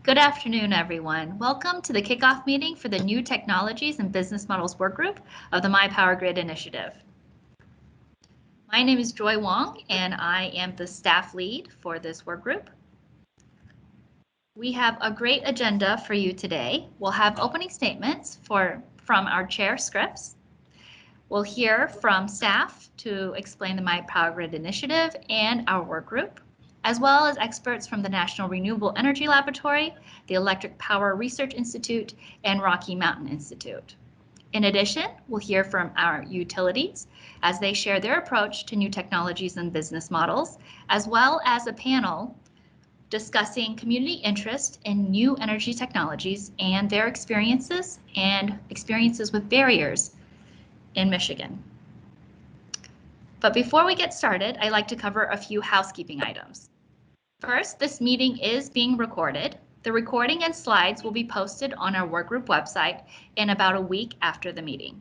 Good afternoon, everyone. Welcome to the kickoff meeting for the New Technologies and Business Models Work Group of the My Power Grid Initiative. My name is Joy Wong, and I am the staff lead for this work group. We have a great agenda for you today. We'll have opening statements from our chair scripts. We'll hear from staff to explain the My Power Grid Initiative and our work group, as well as experts from the National Renewable Energy Laboratory, the Electric Power Research Institute, and Rocky Mountain Institute. In addition, we'll hear from our utilities as they share their approach to new technologies and business models, as well as a panel discussing community interest in new energy technologies and their experiences with barriers in Michigan. But before we get started, I'd like to cover a few housekeeping items. First, this meeting is being recorded. The recording and slides will be posted on our workgroup website in about a week after the meeting.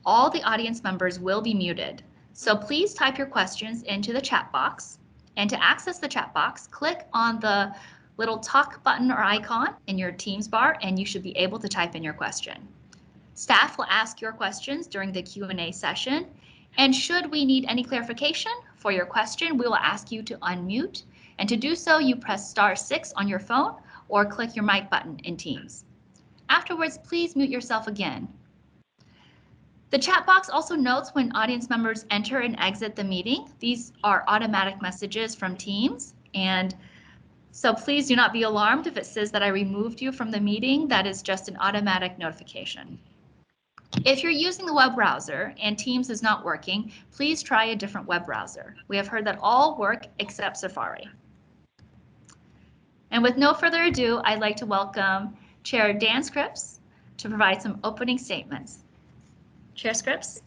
All the audience members will be muted, so please type your questions into the chat box. And to access the chat box, click on the little talk button or icon in your Teams bar, and you should be able to type in your question. Staff will ask your questions during the Q&A session. And should we need any clarification for your question, we will ask you to unmute. And to do so, you press *6 on your phone or click your mic button in Teams. Afterwards, please mute yourself again. The chat box also notes when audience members enter and exit the meeting. These are automatic messages from Teams. And so please do not be alarmed if it says that I removed you from the meeting. That is just an automatic notification. If you're using the web browser and Teams is not working, please try a different web browser. We have heard that all work except Safari. And with no further ado, I'd like to welcome Chair Dan Scripps to provide some opening statements. Chair Scripps.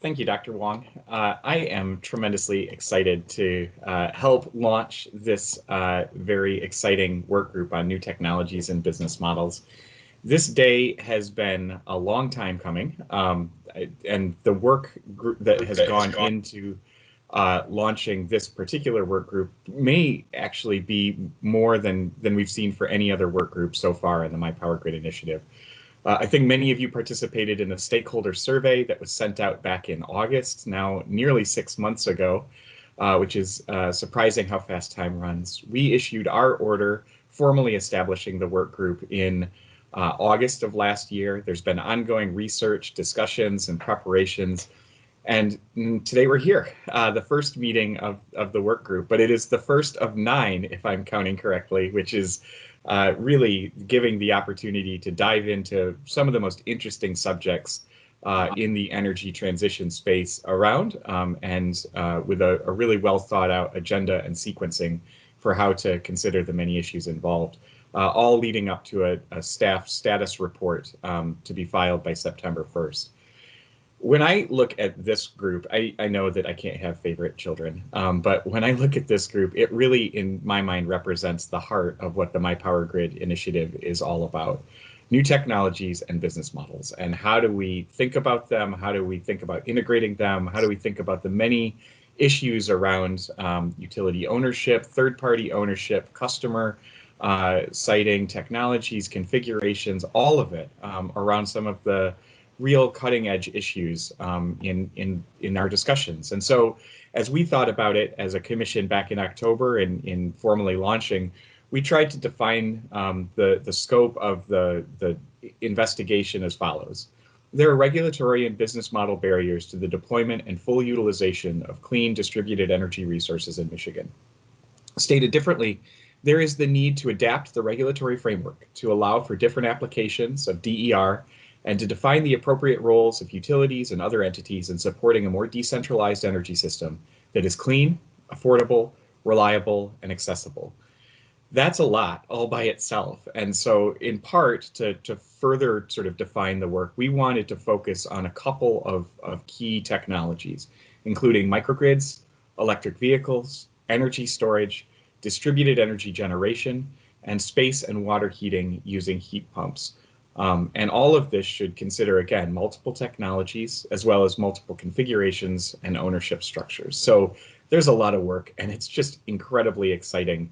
Thank you, Dr. Wong. I am tremendously excited to help launch this very exciting work group on new technologies and business models. This day has been a long time coming, and the work group that has gone into launching this particular work group may actually be more than we've seen for any other work group so far in the My Power Grid Initiative. I think many of you participated in a stakeholder survey that was sent out back in August, now nearly 6 months ago, which is surprising how fast time runs. We issued our order formally establishing the work group in August of last year. There's been ongoing research, discussions, and preparations. And today we're here, the first meeting of the work group, but it is the first of 9, if I'm counting correctly, which is really giving the opportunity to dive into some of the most interesting subjects in the energy transition space around, and with a really well thought out agenda and sequencing for how to consider the many issues involved. All leading up to a staff status report to be filed by September 1st. When I look at this group, I know that I can't have favorite children, but when I look at this group, it really, in my mind, represents the heart of what the My Power Grid Initiative is all about. New technologies and business models, and how do we think about them? How do we think about integrating them? How do we think about the many issues around utility ownership, third-party ownership, customer siting, technologies, configurations, all of it around some of the real cutting edge issues in our discussions. And so as we thought about it as a commission back in October and in formally launching, we tried to define the scope of the investigation as follows. There are regulatory and business model barriers to the deployment and full utilization of clean distributed energy resources in Michigan. Stated differently, there is the need to adapt the regulatory framework to allow for different applications of DER and to define the appropriate roles of utilities and other entities in supporting a more decentralized energy system that is clean, affordable, reliable, and accessible. That's a lot all by itself. And so in part, to further sort of define the work, we wanted to focus on a couple of key technologies, including microgrids, electric vehicles, energy storage, distributed energy generation, and space and water heating using heat pumps. And all of this should consider, again, multiple technologies, as well as multiple configurations and ownership structures. So there's a lot of work, and it's just incredibly exciting.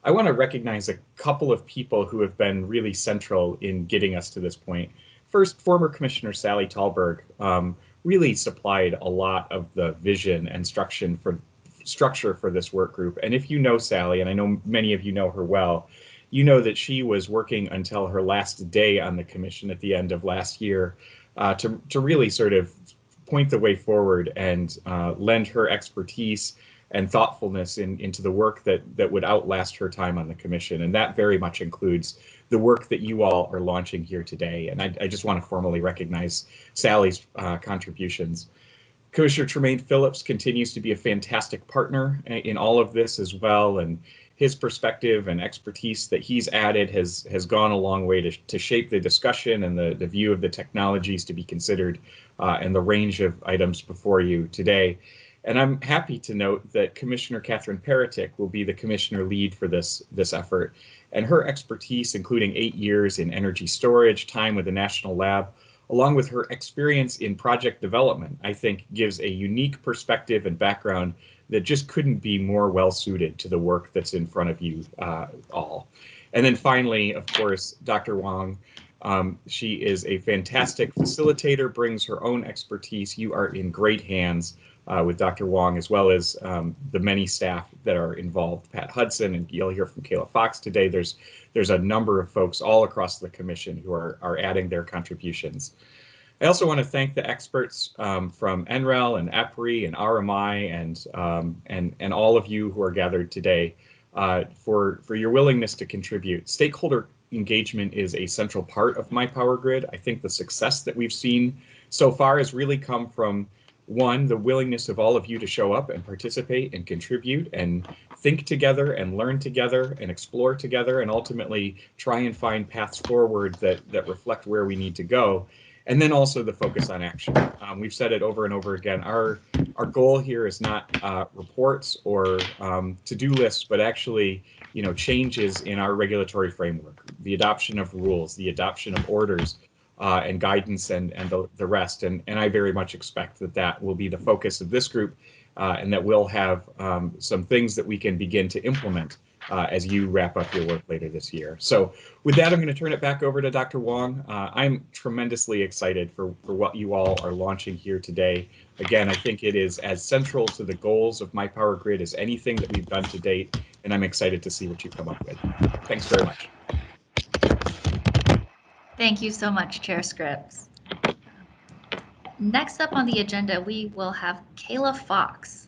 I want to recognize a couple of people who have been really central in getting us to this point. First, former Commissioner Sally Tallberg really supplied a lot of the vision and structure for this work group. And if you know Sally, and I know many of you know her well, you know that she was working until her last day on the commission at the end of last year to really sort of point the way forward and lend her expertise and thoughtfulness into the work that would outlast her time on the commission. And that very much includes the work that you all are launching here today. And I just want to formally recognize Sally's contributions. Commissioner Tremaine Phillips continues to be a fantastic partner in all of this as well. And his perspective and expertise that he's added has gone a long way to shape the discussion and the view of the technologies to be considered and the range of items before you today. And I'm happy to note that Commissioner Catherine Paratic will be the commissioner lead for this effort. And her expertise, including 8 years in energy storage, time with the National Lab, along with her experience in project development, I think gives a unique perspective and background that just couldn't be more well suited to the work that's in front of you all. And then finally, of course, Dr. Wong. She is a fantastic facilitator, brings her own expertise. You are in great hands with Dr. Wong, as well as the many staff that are involved. Pat Hudson, and you'll hear from Kayla Fox today. There's a number of folks all across the commission who are adding their contributions. I also want to thank the experts from NREL and EPRI and RMI and all of you who are gathered today for your willingness to contribute. Stakeholder engagement is a central part of My Power Grid. I think the success that we've seen so far has really come from, one, the willingness of all of you to show up and participate and contribute and think together and learn together and explore together and ultimately try and find paths forward that reflect where we need to go. And then also the focus on action. We've said it over and over again. Our goal here is not reports or to-do lists, but actually, changes in our regulatory framework, the adoption of rules, the adoption of orders, and guidance and the rest. And I very much expect that will be the focus of this group and that we'll have some things that we can begin to implement as you wrap up your work later this year. So with that, I'm going to turn it back over to Dr. Wong. I'm tremendously excited for what you all are launching here today. Again, I think it is as central to the goals of My Power Grid as anything that we've done to date, and I'm excited to see what you come up with. Thanks very much. Thank you so much, Chair Scripps. Next up on the agenda, we will have Kayla Fox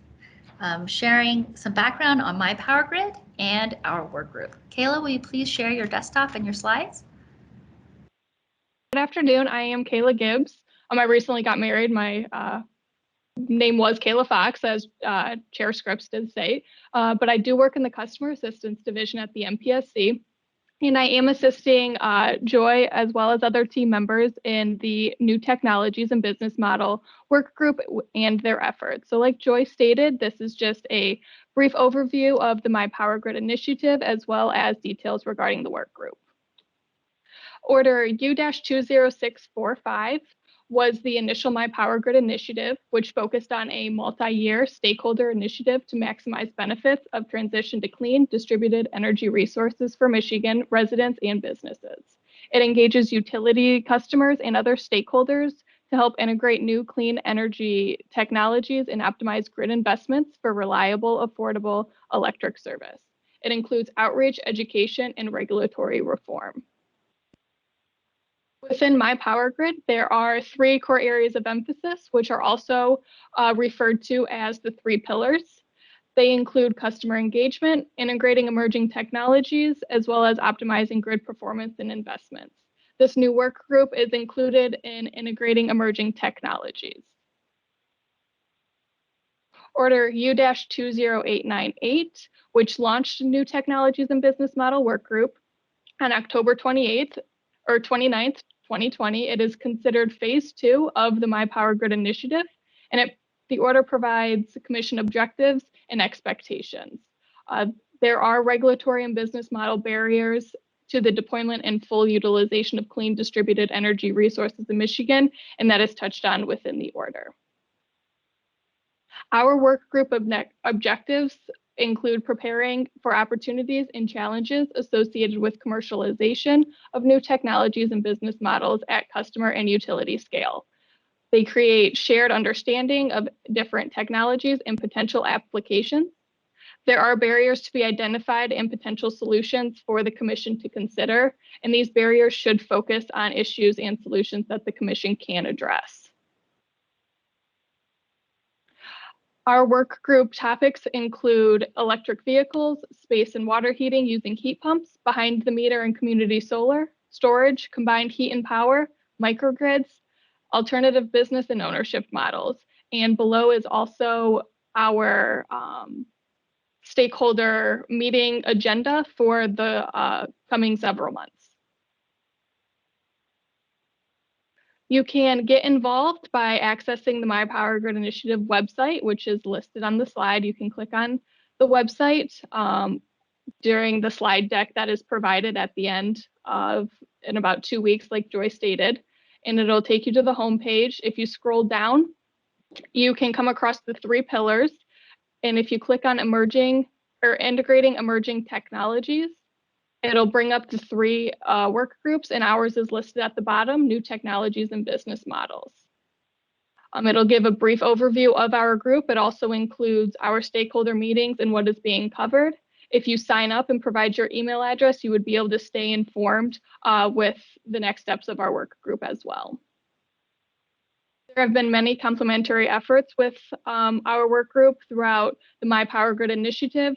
sharing some background on My Power Grid and our work group. Kayla, will you please share your desktop and your slides? Good afternoon. I am Kayla Gibbs. I recently got married. My name was Kayla Fox, as Chair Scripps did say, but I do work in the Customer Assistance Division at the MPSC. And I am assisting Joy as well as other team members in the New Technologies and Business Model work group and their efforts. So like Joy stated, this is just a brief overview of the My Power Grid initiative as well as details regarding the work group. Order U-20645 was the initial My Power Grid initiative, which focused on a multi-year stakeholder initiative to maximize benefits of transition to clean, distributed energy resources for Michigan residents and businesses. It engages utility customers and other stakeholders to help integrate new clean energy technologies and optimize grid investments for reliable, affordable electric service. It includes outreach, education, and regulatory reform. Within My Power Grid, there are 3 core areas of emphasis, which are also referred to as the 3 pillars. They include customer engagement, integrating emerging technologies, as well as optimizing grid performance and investments. This new work group is included in integrating emerging technologies. Order U-20898, which launched New Technologies and Business Model work group on October 29th, 2020. It is considered phase 2 of the My Power Grid initiative, and the order provides commission objectives and expectations. There are regulatory and business model barriers to the deployment and full utilization of clean distributed energy resources in Michigan, and that is touched on within the order. Our work group objectives include preparing for opportunities and challenges associated with commercialization of new technologies and business models at customer and utility scale. They create shared understanding of different technologies and potential applications. There are barriers to be identified and potential solutions for the Commission to consider, and these barriers should focus on issues and solutions that the Commission can address. Our work group topics include electric vehicles, space and water heating using heat pumps, behind the meter and community solar, storage, combined heat and power, microgrids, alternative business and ownership models. And below is also our stakeholder meeting agenda for the coming several months. You can get involved by accessing the My Power Grid Initiative website, which is listed on the slide. You can click on the website during the slide deck that is provided at the end of in about 2 weeks, like Joy stated, and it'll take you to the homepage. If you scroll down, you can come across the 3 pillars. And if you click on emerging or integrating emerging technologies, it'll bring up the 3 work groups, and ours is listed at the bottom, new technologies and business models. It'll give a brief overview of our group. It also includes our stakeholder meetings and what is being covered. If you sign up and provide your email address, you would be able to stay informed with the next steps of our work group as well. There have been many complementary efforts with our work group throughout the My Power Grid initiative,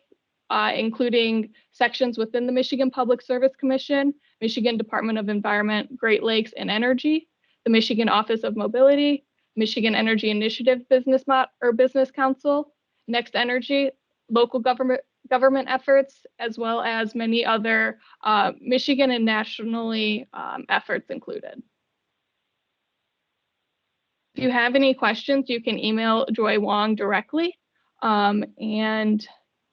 including sections within the Michigan Public Service Commission, Michigan Department of Environment, Great Lakes and Energy, the Michigan Office of Mobility, Michigan Energy Initiative Business Council, Next Energy, local government efforts, as well as many other Michigan and nationally efforts included. If you have any questions, you can email Joy Wong directly. And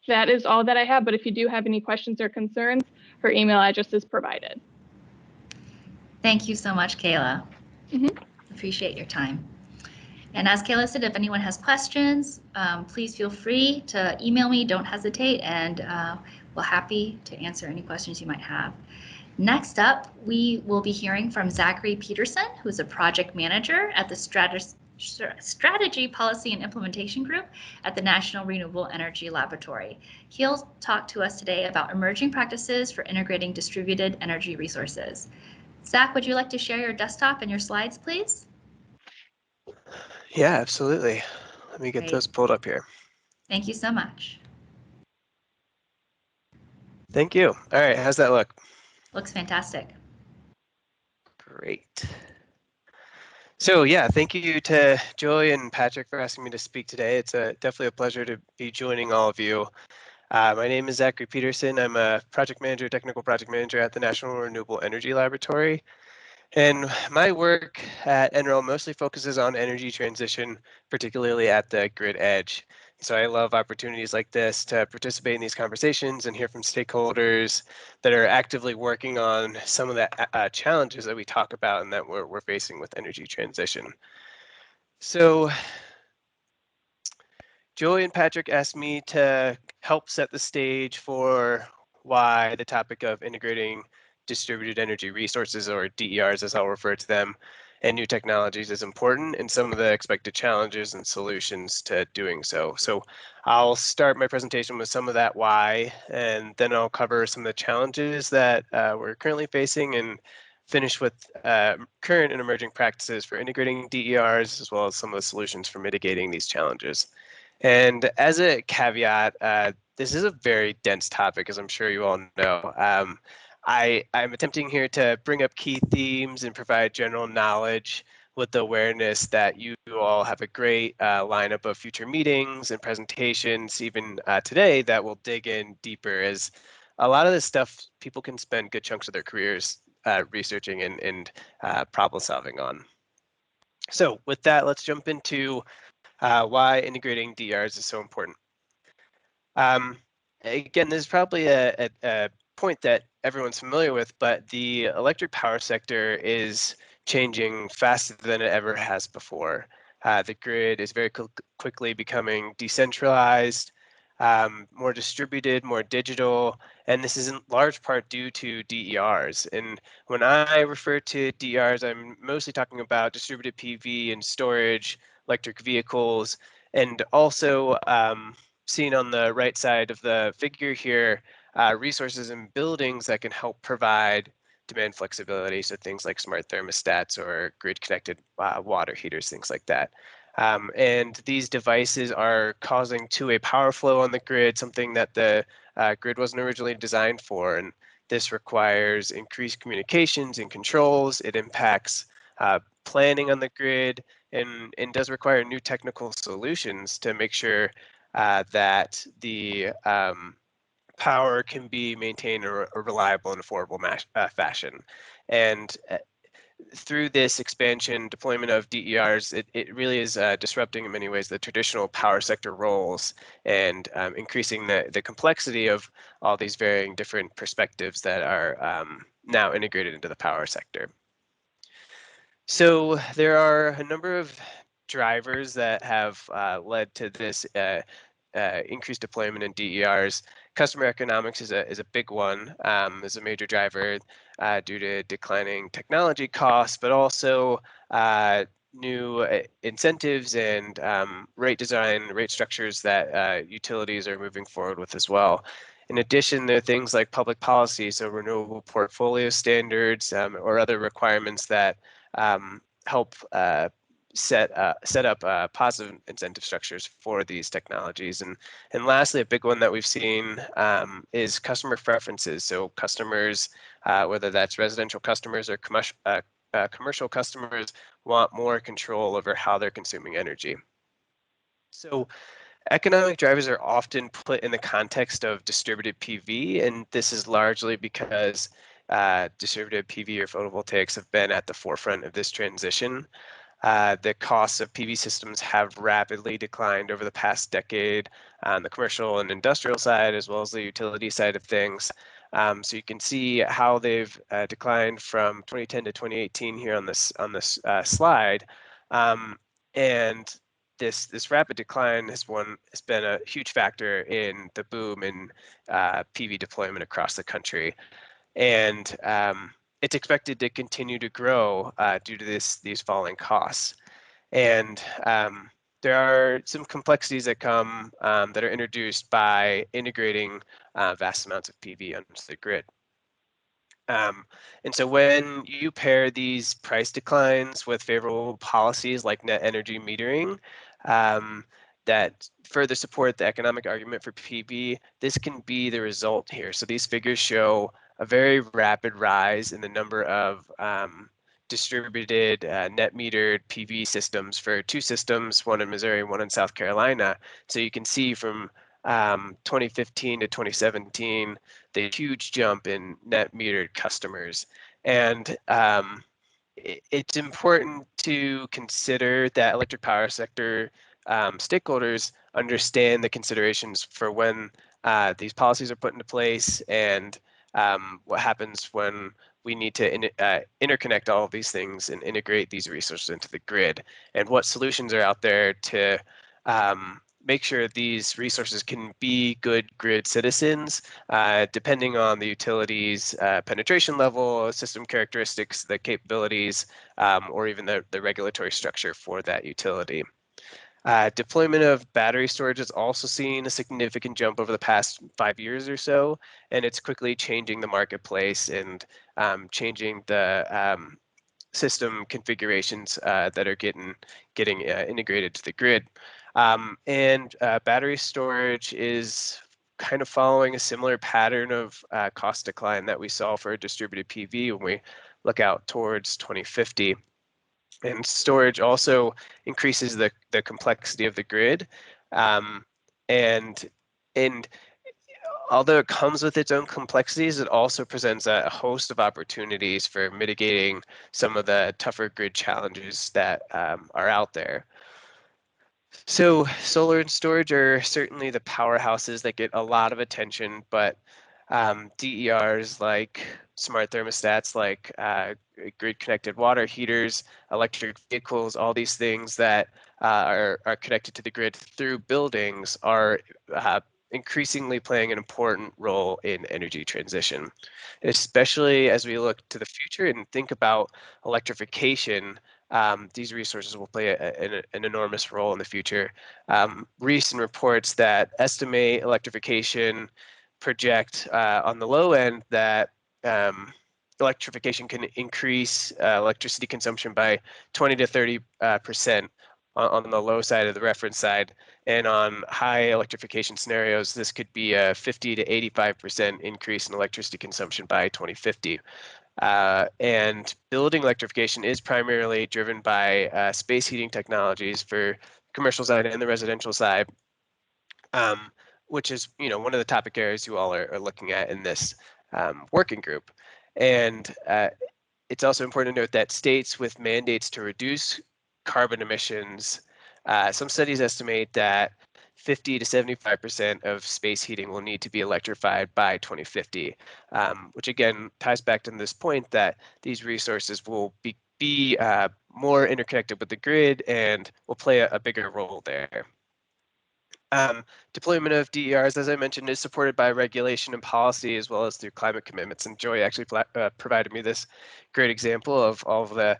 that is all that I have. But if you do have any questions or concerns, her email address is provided. Thank you so much, Kayla. Appreciate your time. And as Kayla said, if anyone has questions, please feel free to email me. Don't hesitate, and we're happy to answer any questions you might have. Next up, we will be hearing from Zachary Peterson, who's a project manager at the Strategy, Policy, and Implementation Group at the National Renewable Energy Laboratory. He'll talk to us today about emerging practices for integrating distributed energy resources. Zach, would you like to share your desktop and your slides, please? Yeah, absolutely. Let me get those pulled up here. Thank you so much. Thank you. All right, how's that look? Looks fantastic. Great. So yeah, thank you to Joy and Patrick for asking me to speak today. It's definitely a pleasure to be joining all of you. My name is Zachary Peterson. I'm a project manager, technical project manager at the National Renewable Energy Laboratory. And my work at NREL mostly focuses on energy transition, particularly at the grid edge. So I love opportunities like this to participate in these conversations and hear from stakeholders that are actively working on some of the challenges that we talk about and that we're facing with energy transition. So Joy and Patrick asked me to help set the stage for why the topic of integrating distributed energy resources, or DERs as I'll refer to them, and new technologies is important, and some of the expected challenges and solutions to doing so. So I'll start my presentation with some of that why, and then I'll cover some of the challenges that we're currently facing, and finish with current and emerging practices for integrating DERs, as well as some of the solutions for mitigating these challenges. And as a caveat, this is a very dense topic, as I'm sure you all know. I'm attempting here to bring up key themes and provide general knowledge with the awareness that you all have a great lineup of future meetings and presentations, even today, that will dig in deeper, as a lot of this stuff people can spend good chunks of their careers researching and problem solving on. So with that, let's jump into why integrating DERs is so important. Again, this is probably a point that everyone's familiar with, but the electric power sector is changing faster than it ever has before. The grid is very quickly becoming decentralized. more distributed, more digital, and this is in large part due to DERs. And when I refer to DERs, I'm mostly talking about distributed PV and storage, electric vehicles, and also seen on the right side of the figure here, resources and buildings that can help provide demand flexibility. So things like smart thermostats or grid connected water heaters, things like that. And these devices are causing two-way power flow on the grid, something that the grid wasn't originally designed for. And this requires increased communications and controls. It impacts planning on the grid and does require new technical solutions to make sure that the power can be maintained in a reliable and affordable fashion. And through this expansion, deployment of DERs, it really is disrupting in many ways the traditional power sector roles and increasing the complexity of all these varying different perspectives that are now integrated into the power sector. So there are a number of drivers that have led to this increased deployment in DERs. Customer economics is a big one, is a major driver due to declining technology costs, but also new incentives and rate design, rate structures that utilities are moving forward with as well. In addition, there are things like public policy, so renewable portfolio standards or other requirements that help set up positive incentive structures for these technologies. And lastly, a big one that we've seen is customer preferences. So customers, whether that's residential customers or commercial customers, want more control over how they're consuming energy. So economic drivers are often put in the context of distributed PV, and this is largely because distributed PV or photovoltaics have been at the forefront of this transition. The costs of PV systems have rapidly declined over the past decade on the commercial and industrial side, as well as the utility side of things. So you can see how they've declined from 2010 to 2018 here on this slide. And this rapid decline has been a huge factor in the boom in PV deployment across the country. And it's expected to continue to grow due to these falling costs. And there are some complexities that come that are introduced by integrating vast amounts of PV onto the grid. And so when you pair these price declines with favorable policies like net energy metering that further support the economic argument for PV, this can be the result here. So these figures show a very rapid rise in the number of distributed net metered PV systems for two systems, one in Missouri, one in South Carolina. So you can see from 2015 to 2017, the huge jump in net metered customers. And it's important to consider that electric power sector stakeholders understand the considerations for when these policies are put into place and what happens when we need to interconnect all of these things and integrate these resources into the grid, and what solutions are out there to make sure these resources can be good grid citizens, depending on the utility's penetration level, system characteristics, the capabilities, or even the regulatory structure for that utility. Deployment of battery storage has also seen a significant jump over the past 5 years or so, and it's quickly changing the marketplace and changing the system configurations that are getting integrated to the grid. And battery storage is kind of following a similar pattern of cost decline that we saw for distributed PV when we look out towards 2050. And storage also increases the complexity of the grid. And although it comes with its own complexities, it also presents a host of opportunities for mitigating some of the tougher grid challenges that are out there. So solar and storage are certainly the powerhouses that get a lot of attention, but DERs like smart thermostats, like grid connected water heaters, electric vehicles, all these things that are connected to the grid through buildings are increasingly playing an important role in energy transition, especially as we look to the future and think about electrification. These resources will play an enormous role in the future. Recent reports that estimate electrification project on the low end that electrification can increase electricity consumption by 20 to 30% on the low side of the reference side. And on high electrification scenarios, this could be a 50 to 85% increase in electricity consumption by 2050. And building electrification is primarily driven by space heating technologies for commercial side and the residential side, which is one of the topic areas you all are looking at in this working group. And it's also important to note that states with mandates to reduce carbon emissions, some studies estimate that 50 to 75% of space heating will need to be electrified by 2050, which again ties back to this point that these resources will be more interconnected with the grid and will play a bigger role there. Deployment of DERs, as I mentioned, is supported by regulation and policy as well as through climate commitments. And Joy actually provided me this great example of all of the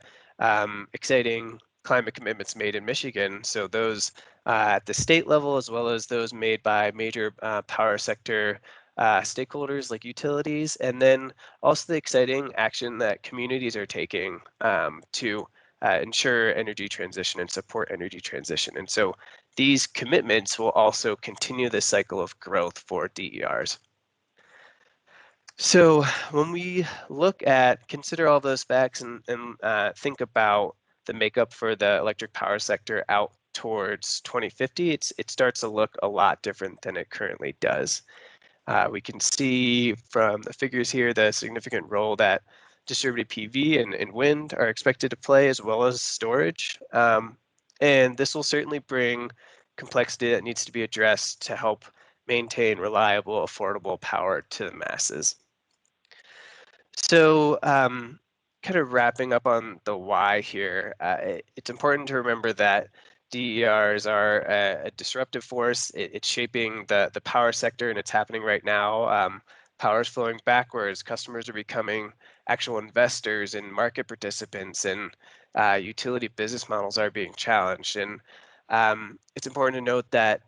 exciting climate commitments made in Michigan. So those at the state level, as well as those made by major power sector stakeholders like utilities, and then also the exciting action that communities are taking to ensure energy transition and support energy transition. And so these commitments will also continue the cycle of growth for DERs. So when we consider all those facts and think about the makeup for the electric power sector out towards 2050, it starts to look a lot different than it currently does. We can see from the figures here the significant role that distributed PV and wind are expected to play, as well as storage. And this will certainly bring complexity that needs to be addressed to help maintain reliable, affordable power to the masses. So kind of wrapping up on the why here, it's important to remember that DERs are a disruptive force. It's shaping the power sector, and it's happening right now. Power is flowing backwards. Customers are becoming actual investors and market participants, and utility business models are being challenged. And it's important to note that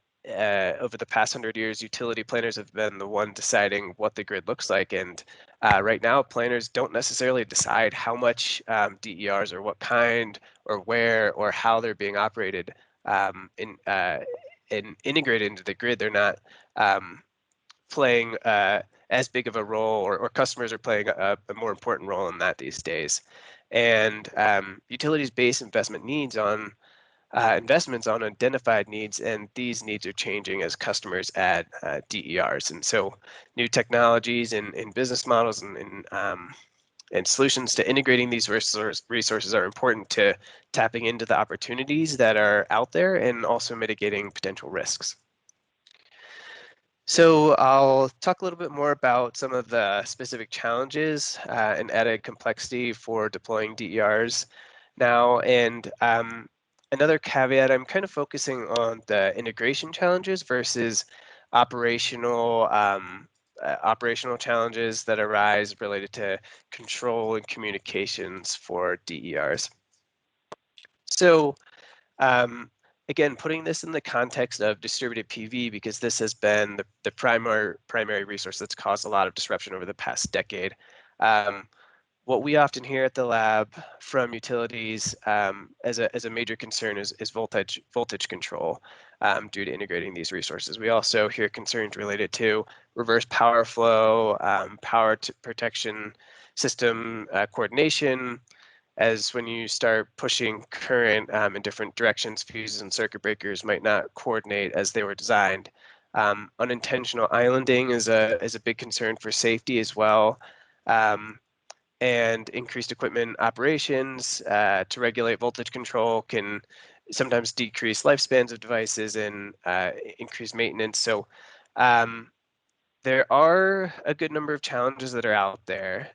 over the past 100 years, utility planners have been the one deciding what the grid looks like. And right now, planners don't necessarily decide how much DERs or what kind or where or how they're being operated and integrated into the grid. They're not playing as big of a role, or customers are playing a more important role in that these days. And utilities base investments on identified needs, and these needs are changing as customers add DERs. And so new technologies and business models and solutions to integrating these resources are important to tapping into the opportunities that are out there and also mitigating potential risks. So I'll talk a little bit more about some of the specific challenges and added complexity for deploying DERs now. And another caveat, I'm kind of focusing on the integration challenges versus operational challenges that arise related to control and communications for DERs. So again, putting this in the context of distributed PV, because this has been the primary resource that's caused a lot of disruption over the past decade. What we often hear at the lab from utilities as a major concern is voltage control due to integrating these resources. We also hear concerns related to reverse power flow, power protection system coordination, as when you start pushing current in different directions, fuses and circuit breakers might not coordinate as they were designed. Unintentional islanding is a big concern for safety as well. And increased equipment operations to regulate voltage control can sometimes decrease lifespans of devices and increase maintenance. So there are a good number of challenges that are out there.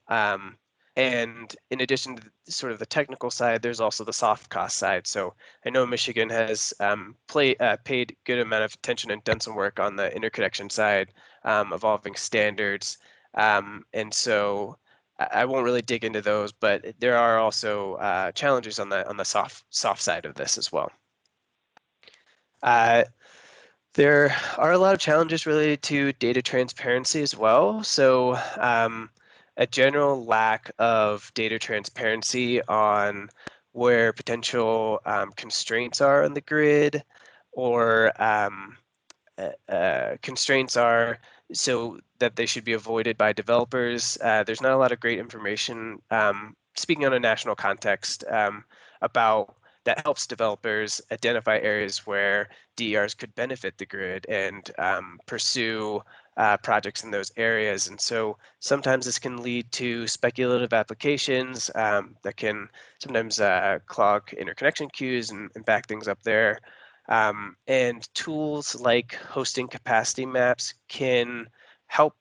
And in addition to sort of the technical side, there's also the soft cost side. So I know Michigan has paid good amount of attention and done some work on the interconnection side, evolving standards. And so I won't really dig into those, but there are also challenges on the soft side of this as well. There are a lot of challenges related to data transparency as well. So a general lack of data transparency on where potential constraints are on the grid, or constraints are so that they should be avoided by developers. There's not a lot of great information, speaking on a national context, about that helps developers identify areas where DERs could benefit the grid and pursue projects in those areas. And so sometimes this can lead to speculative applications that can sometimes clog interconnection queues and back things up there. And tools like hosting capacity maps can help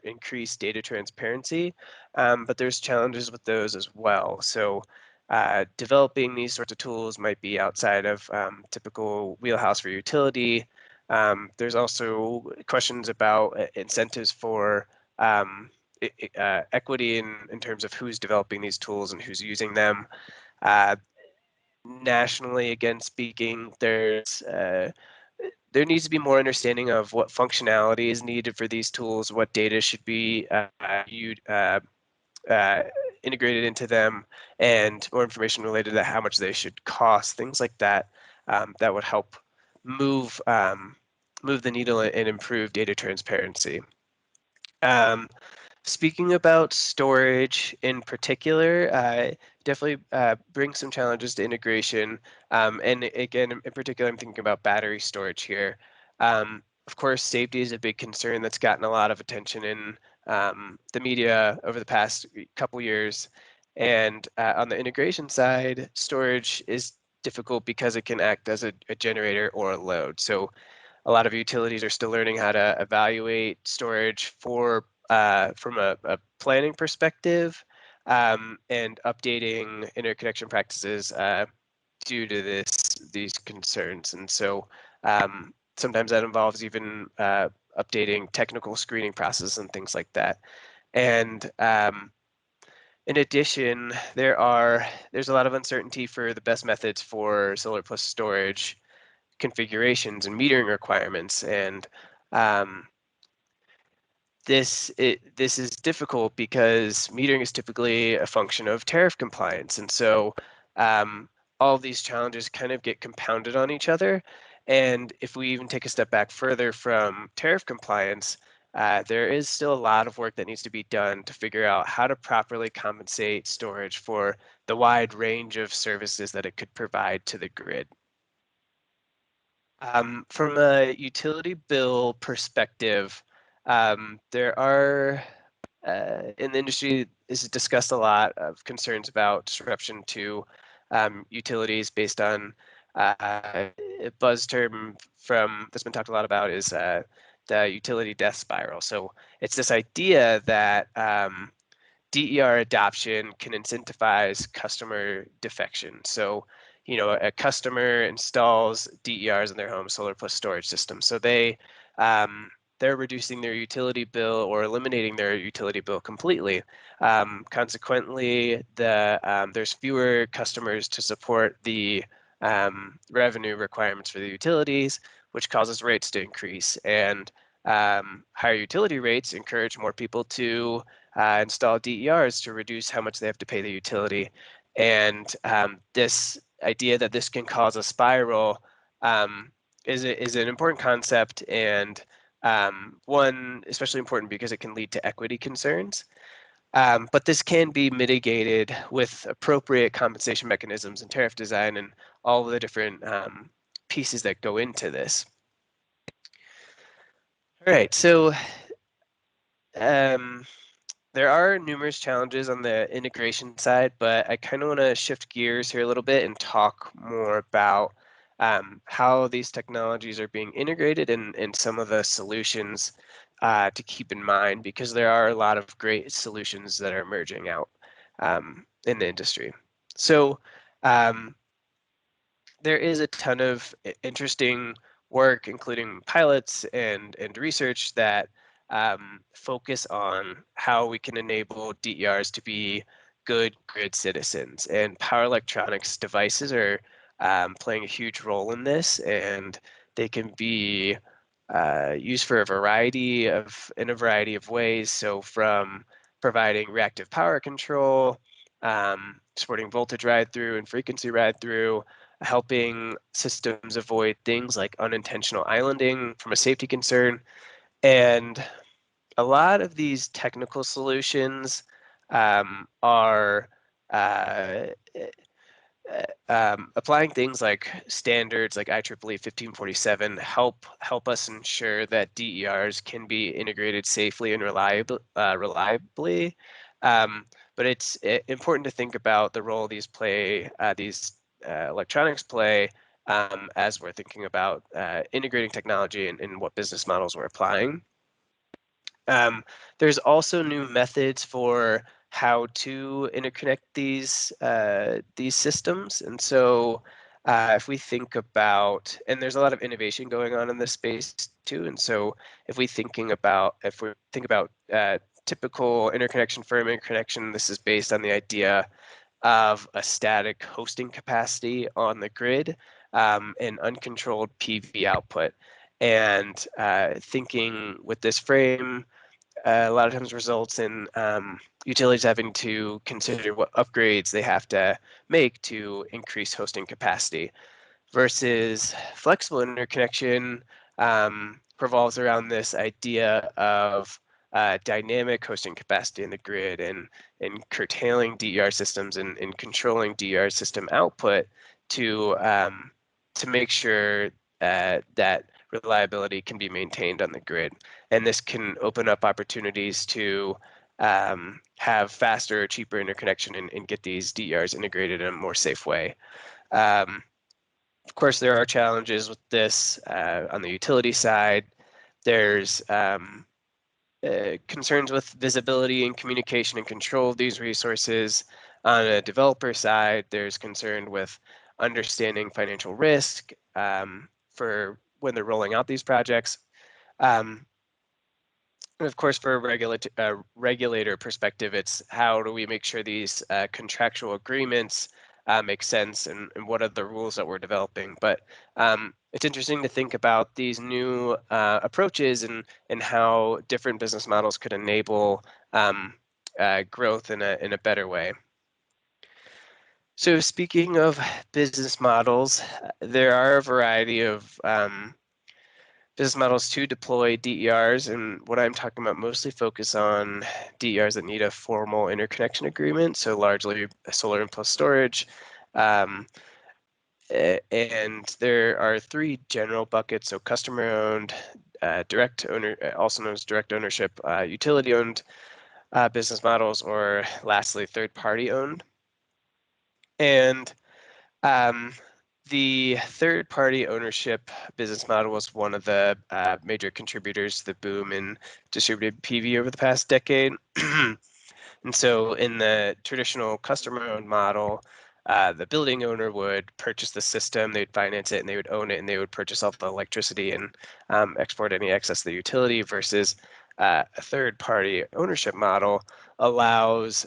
increase data transparency, but there's challenges with those as well. So developing these sorts of tools might be outside of typical wheelhouse for utility. There's also questions about incentives for equity in terms of who's developing these tools and who's using them. Nationally, again speaking, there needs to be more understanding of what functionality is needed for these tools, what data should be integrated into them, and more information related to how much they should cost, things like that, that would help move the needle and improve data transparency. Speaking about storage in particular, definitely brings some challenges to integration. And again, in particular, I'm thinking about battery storage here. Of course, safety is a big concern that's gotten a lot of attention in the media over the past couple years. And on the integration side, storage is difficult because it can act as a generator or a load. So a lot of utilities are still learning how to evaluate storage from a planning perspective, and updating interconnection practices due to these concerns. And so sometimes that involves even updating technical screening processes and things like that. And in addition, there's a lot of uncertainty for the best methods for solar plus storage configurations and metering requirements. And this is difficult because metering is typically a function of tariff compliance. And so all of these challenges kind of get compounded on each other. And if we even take a step back further from tariff compliance, there is still a lot of work that needs to be done to figure out how to properly compensate storage for the wide range of services that it could provide to the grid. From a utility bill perspective, there are, in the industry, this is discussed a lot of concerns about disruption to utilities based on a buzz term that's been talked a lot about is the utility death spiral. So it's this idea that DER adoption can incentivize customer defection. So, a customer installs DERs in their home, solar plus storage system. So they're reducing their utility bill or eliminating their utility bill completely. Consequently, there's fewer customers to support the revenue requirements for the utilities, which causes rates to increase. And higher utility rates encourage more people to install DERs to reduce how much they have to pay the utility. And this idea that this can cause a spiral is an important concept, and one especially important because it can lead to equity concerns. But this can be mitigated with appropriate compensation mechanisms and tariff design and all of the different pieces that go into this. All right, so there are numerous challenges on the integration side, but I kind of want to shift gears here a little bit and talk more about how these technologies are being integrated and some of the solutions to keep in mind, because there are a lot of great solutions that are emerging out in the industry. So there is a ton of interesting work, including pilots and research that focus on how we can enable DERs to be good grid citizens. And power electronics devices are playing a huge role in this, and they can be used for in a variety of ways. So from providing reactive power control, supporting voltage ride-through and frequency ride-through, helping systems avoid things like unintentional islanding from a safety concern. And a lot of these technical solutions are applying things like standards like IEEE 1547 help us ensure that DERs can be integrated safely and reliably. But it's important to think about the role these electronics play as we're thinking about integrating technology and what business models we're applying. There's also new methods for how to interconnect these systems, and so if we think about, and there's a lot of innovation going on in this space too, and so if we think about typical interconnection firm interconnection, this is based on the idea of a static hosting capacity on the grid and uncontrolled PV output. And thinking with this frame, a lot of times results in utilities having to consider what upgrades they have to make to increase hosting capacity, versus flexible interconnection revolves around this idea of dynamic hosting capacity in the grid and curtailing DER systems and controlling DER system output to make sure that reliability can be maintained on the grid. And this can open up opportunities to have faster, cheaper interconnection and get these DERs integrated in a more safe way. Of course, there are challenges with this on the utility side. There's concerns with visibility and communication and control of these resources. On a developer side, there's concern with understanding financial risk for when they're rolling out these projects. And of course, for a regulator perspective, it's how do we make sure these contractual agreements make sense, and what are the rules that we're developing. But it's interesting to think about these new approaches and how different business models could enable growth in a better way. So speaking of business models, there are a variety of business models to deploy DERs, and what I'm talking about mostly focus on DERs that need a formal interconnection agreement, so largely solar and plus storage. And there are three general buckets, so customer-owned, direct owner, also known as direct ownership, utility-owned business models, or lastly, third-party owned. And the third-party ownership business model was one of the major contributors to the boom in distributed PV over the past decade. And so in the traditional customer-owned model, the building owner would purchase the system, they'd finance it, and they would own it, and they would purchase all the electricity and export any excess to the utility, versus a third-party ownership model allows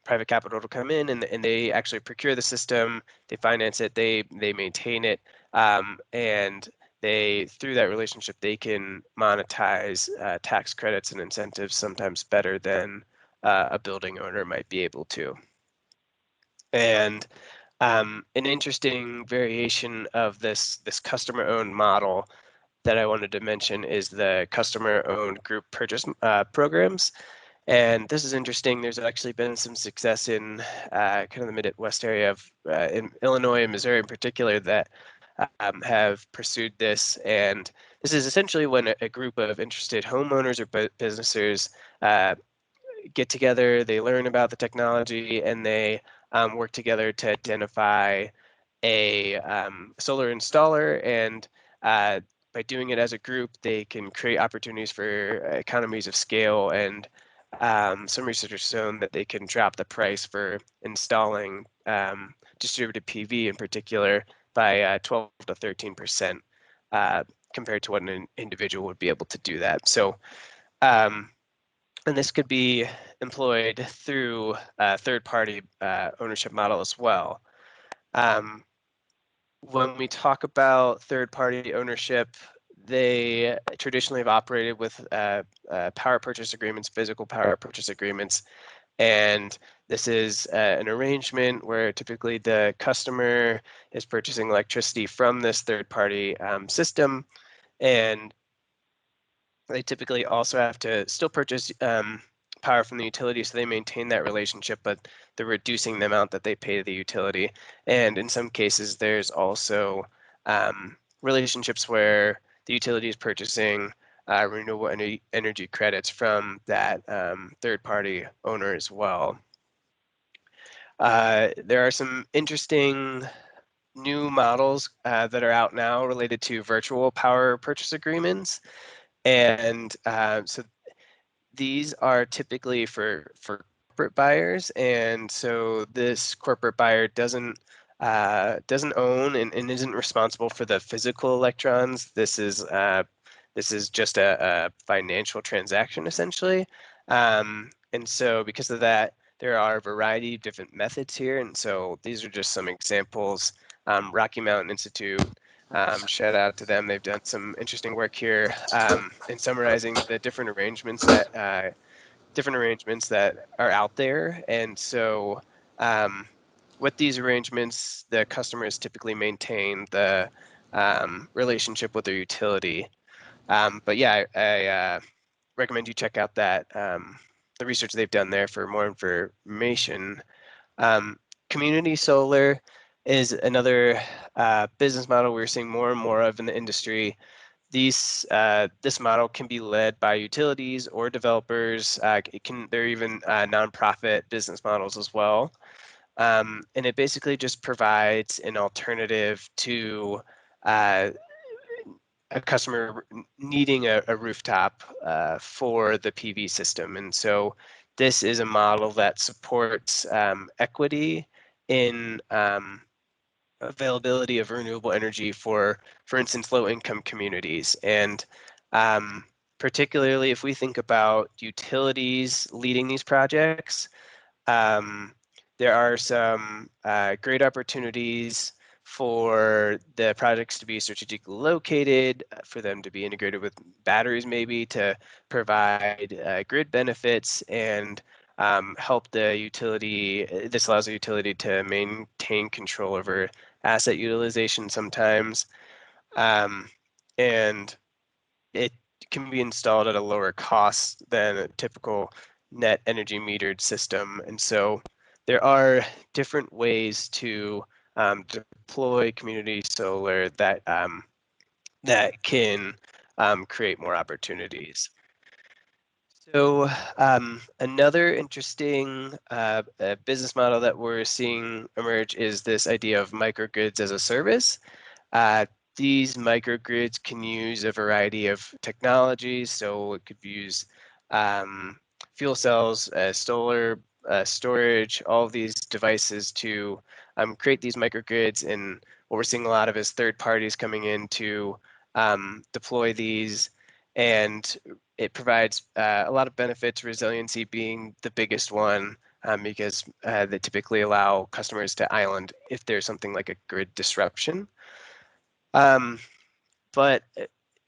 private capital to come in, and they actually procure the system, they finance it, they maintain it, and through that relationship, they can monetize tax credits and incentives sometimes better than a building owner might be able to. And an interesting variation of this customer-owned model that I wanted to mention is the customer-owned group purchase programs. And this is interesting. There's actually been some success in kind of the Midwest area of in Illinois and Missouri in particular that have pursued this. And this is essentially when a group of interested homeowners or businesses get together, they learn about the technology, and they work together to identify a solar installer and by doing it as a group, they can create opportunities for economies of scale, and some research has shown that they can drop the price for installing distributed PV in particular by 12 to 13% compared to what an individual would be able to do that. So, and this could be employed through a third-party ownership model as well. When we talk about third-party ownership, they traditionally have operated with power purchase agreements, physical power purchase agreements, and this is an arrangement where typically the customer is purchasing electricity from this third-party system, and they typically also have to still purchase power from the utility, so they maintain that relationship, but they're reducing the amount that they pay to the utility. And in some cases, there's also relationships where the utility is purchasing renewable energy credits from that third-party owner as well. There are some interesting new models that are out now related to virtual power purchase agreements. And so these are typically for corporate buyers, and so this corporate buyer doesn't own and isn't responsible for the physical electrons. This is just a financial transaction essentially, and so because of that, there are a variety of different methods here, and so these are just some examples. Rocky Mountain Institute. Shout out to them. They've done some interesting work here in summarizing the different arrangements that are out there. And so with these arrangements, the customers typically maintain the relationship with their utility. But yeah, I recommend you check out that the research they've done there for more information. Community solar is another business model we're seeing more and more of in the industry. This model can be led by utilities or developers. There are even nonprofit business models as well. And it basically just provides an alternative to a customer needing a rooftop for the PV system. And so this is a model that supports equity in availability of renewable energy for instance, low-income communities. And particularly if we think about utilities leading these projects, there are some great opportunities for the projects to be strategically located, for them to be integrated with batteries maybe to provide grid benefits and help the utility. This allows the utility to maintain control over asset utilization sometimes. And it can be installed at a lower cost than a typical net energy metered system. And so there are different ways to deploy community solar that that can create more opportunities. So another interesting business model that we're seeing emerge is this idea of microgrids as a service. These microgrids can use a variety of technologies, so it could use fuel cells, solar storage, all of these devices to create these microgrids. And what we're seeing a lot of is third parties coming in to deploy these, and it provides a lot of benefits, resiliency being the biggest one, because they typically allow customers to island if there's something like a grid disruption. But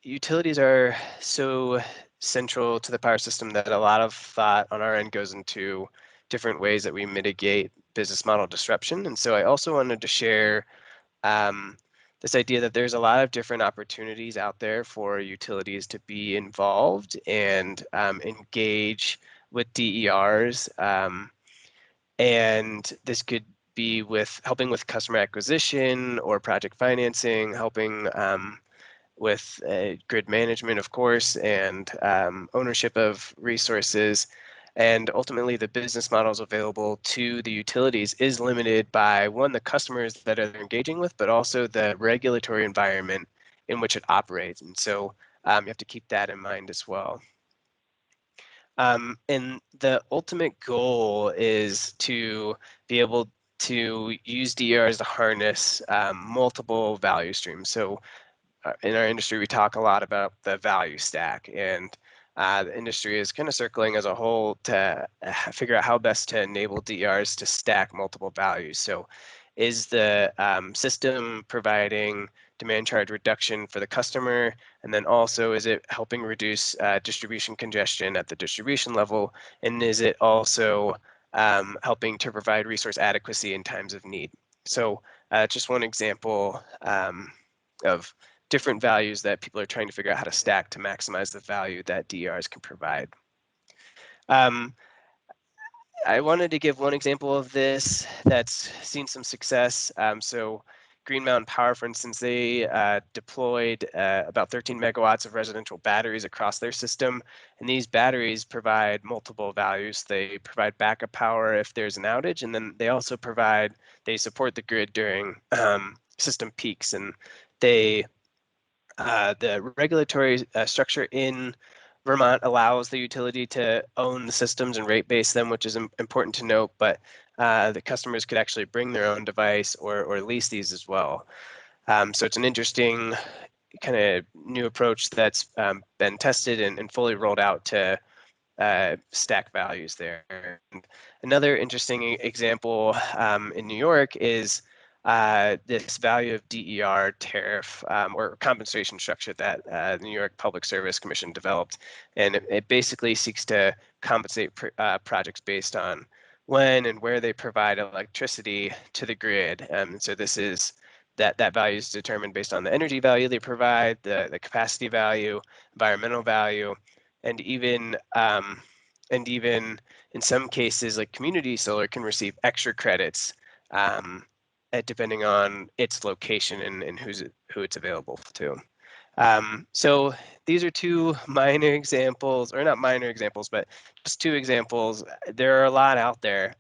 utilities are so central to the power system that a lot of thought on our end goes into different ways that we mitigate business model disruption. And so I also wanted to share this idea that there's a lot of different opportunities out there for utilities to be involved and engage with DERs. And this could be with helping with customer acquisition or project financing, helping with grid management, of course, and ownership of resources. And ultimately, the business models available to the utilities is limited by, one, the customers that they're engaging with, but also the regulatory environment in which it operates. And so you have to keep that in mind as well. And the ultimate goal is to be able to use DERs to harness multiple value streams. So in our industry, we talk a lot about the value stack, and the industry is kind of circling as a whole to figure out how best to enable DERs to stack multiple values. So is the system providing demand charge reduction for the customer? And then also, is it helping reduce distribution congestion at the distribution level? And is it also helping to provide resource adequacy in times of need? So just one example of different values that people are trying to figure out how to stack to maximize the value that DERs can provide. I wanted to give one example of this that's seen some success. So Green Mountain Power, for instance, they deployed about 13 megawatts of residential batteries across their system. And these batteries provide multiple values. They provide backup power if there's an outage, and then they also they support the grid during system peaks. And they the regulatory structure in Vermont allows the utility to own the systems and rate base them, which is important to note, but the customers could actually bring their own device or lease these as well. So it's an interesting kind of new approach that's been tested and fully rolled out to stack values there. And another interesting example in New York is this value of DER tariff or compensation structure that the New York Public Service Commission developed. And it basically seeks to compensate projects based on when and where they provide electricity to the grid. And so this is that value is determined based on the energy value they provide, the capacity value, environmental value, and even in some cases, like community solar can receive extra credits depending on its location and who it's available to. So these are two minor examples, or not minor examples, but just two examples. There are a lot out there.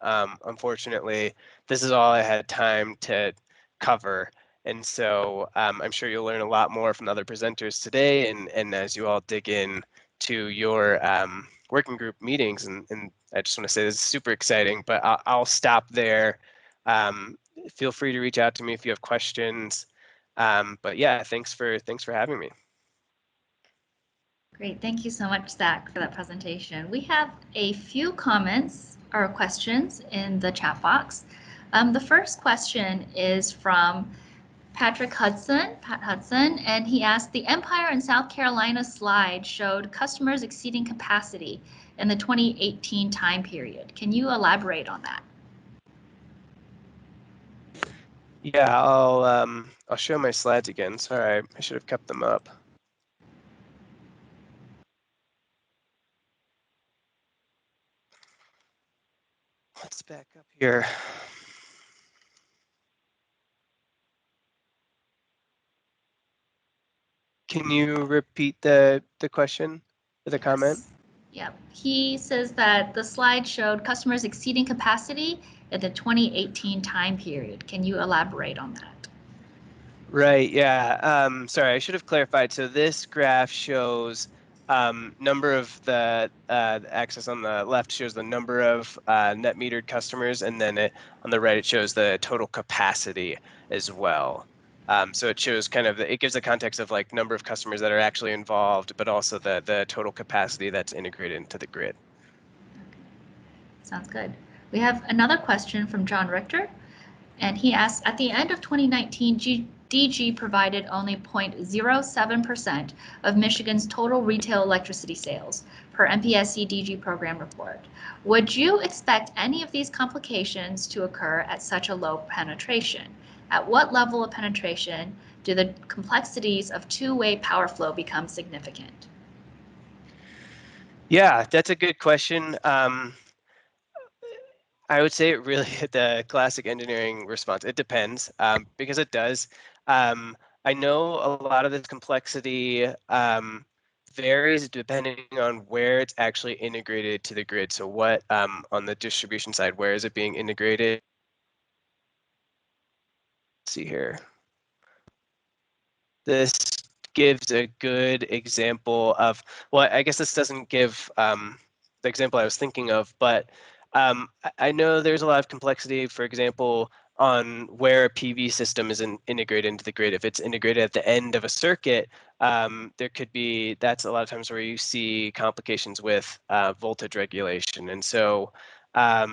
Unfortunately, this is all I had time to cover. And so I'm sure you'll learn a lot more from the other presenters today, and as you all dig in to your working group meetings. And I just want to say this is super exciting, but I'll stop there. Feel free to reach out to me if you have questions. But yeah, thanks for having me. Great. Thank you so much, Zach, for that presentation. We have a few comments or questions in the chat box. The first question is from Pat Hudson, and he asked, the Empire and South Carolina slide showed customers exceeding capacity in the 2018 time period. Can you elaborate on that? Yeah, I'll show my slides again. Sorry, I should have kept them up. Let's back up here. Can you repeat the question or the comment? Yep. He says that the slide showed customers exceeding capacity in the 2018 time period. Can you elaborate on that? Right, yeah. Sorry, I should have clarified. So this graph shows number of the axis on the left shows the number of net metered customers, and then on the right it shows the total capacity as well. So it shows kind of, it gives the context of like number of customers that are actually involved, but also the total capacity that's integrated into the grid. Sounds good. We have another question from John Richter, and he asks, at the end of 2019, DG provided only 0.07% of Michigan's total retail electricity sales per MPSC DG program report. Would you expect any of these complications to occur at such a low penetration? At what level of penetration do the complexities of two-way power flow become significant? Yeah, that's a good question. I would say it really hit the classic engineering response. It depends, because it does. I know a lot of this complexity varies depending on where it's actually integrated to the grid. So what on the distribution side, where is it being integrated? Let's see here. This gives a good example of, well, I guess this doesn't give the example I was thinking of, but I know there's a lot of complexity, for example, on where a PV system is integrated into the grid. If it's integrated at the end of a circuit, there could be, that's a lot of times where you see complications with voltage regulation. And so I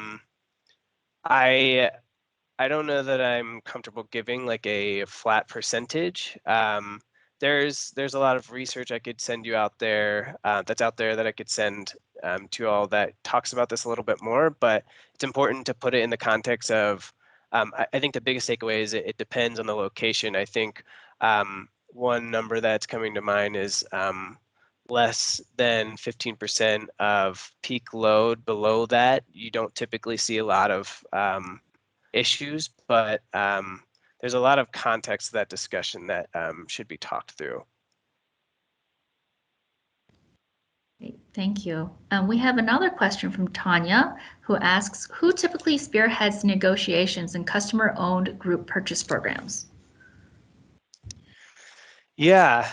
don't know that I'm comfortable giving like a flat percentage. There's a lot of research I could send you out there that's out there that I could send to all that talks about this a little bit more, but it's important to put it in the context of, I think the biggest takeaway is it depends on the location. I think one number that's coming to mind is less than 15% of peak load. Below that, you don't typically see a lot of issues, but there's a lot of context to that discussion that should be talked through. Great, thank you. We have another question from Tanya, who asks, who typically spearheads negotiations in customer-owned group purchase programs? Yeah,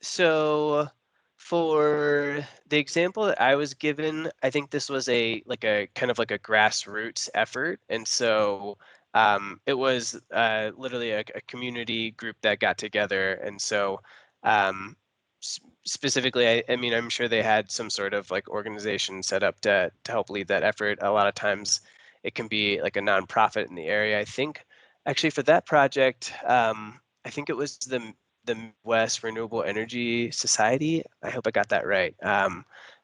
so for the example that I was given, I think this was a kind of like a grassroots effort. And so it was literally a community group that got together. And so specifically, I mean, I'm sure they had some sort of like organization set up to help lead that effort. A lot of times it can be like a nonprofit in the area. I think actually for that project, I think it was the Midwest Renewable Energy Society. I hope I got that right.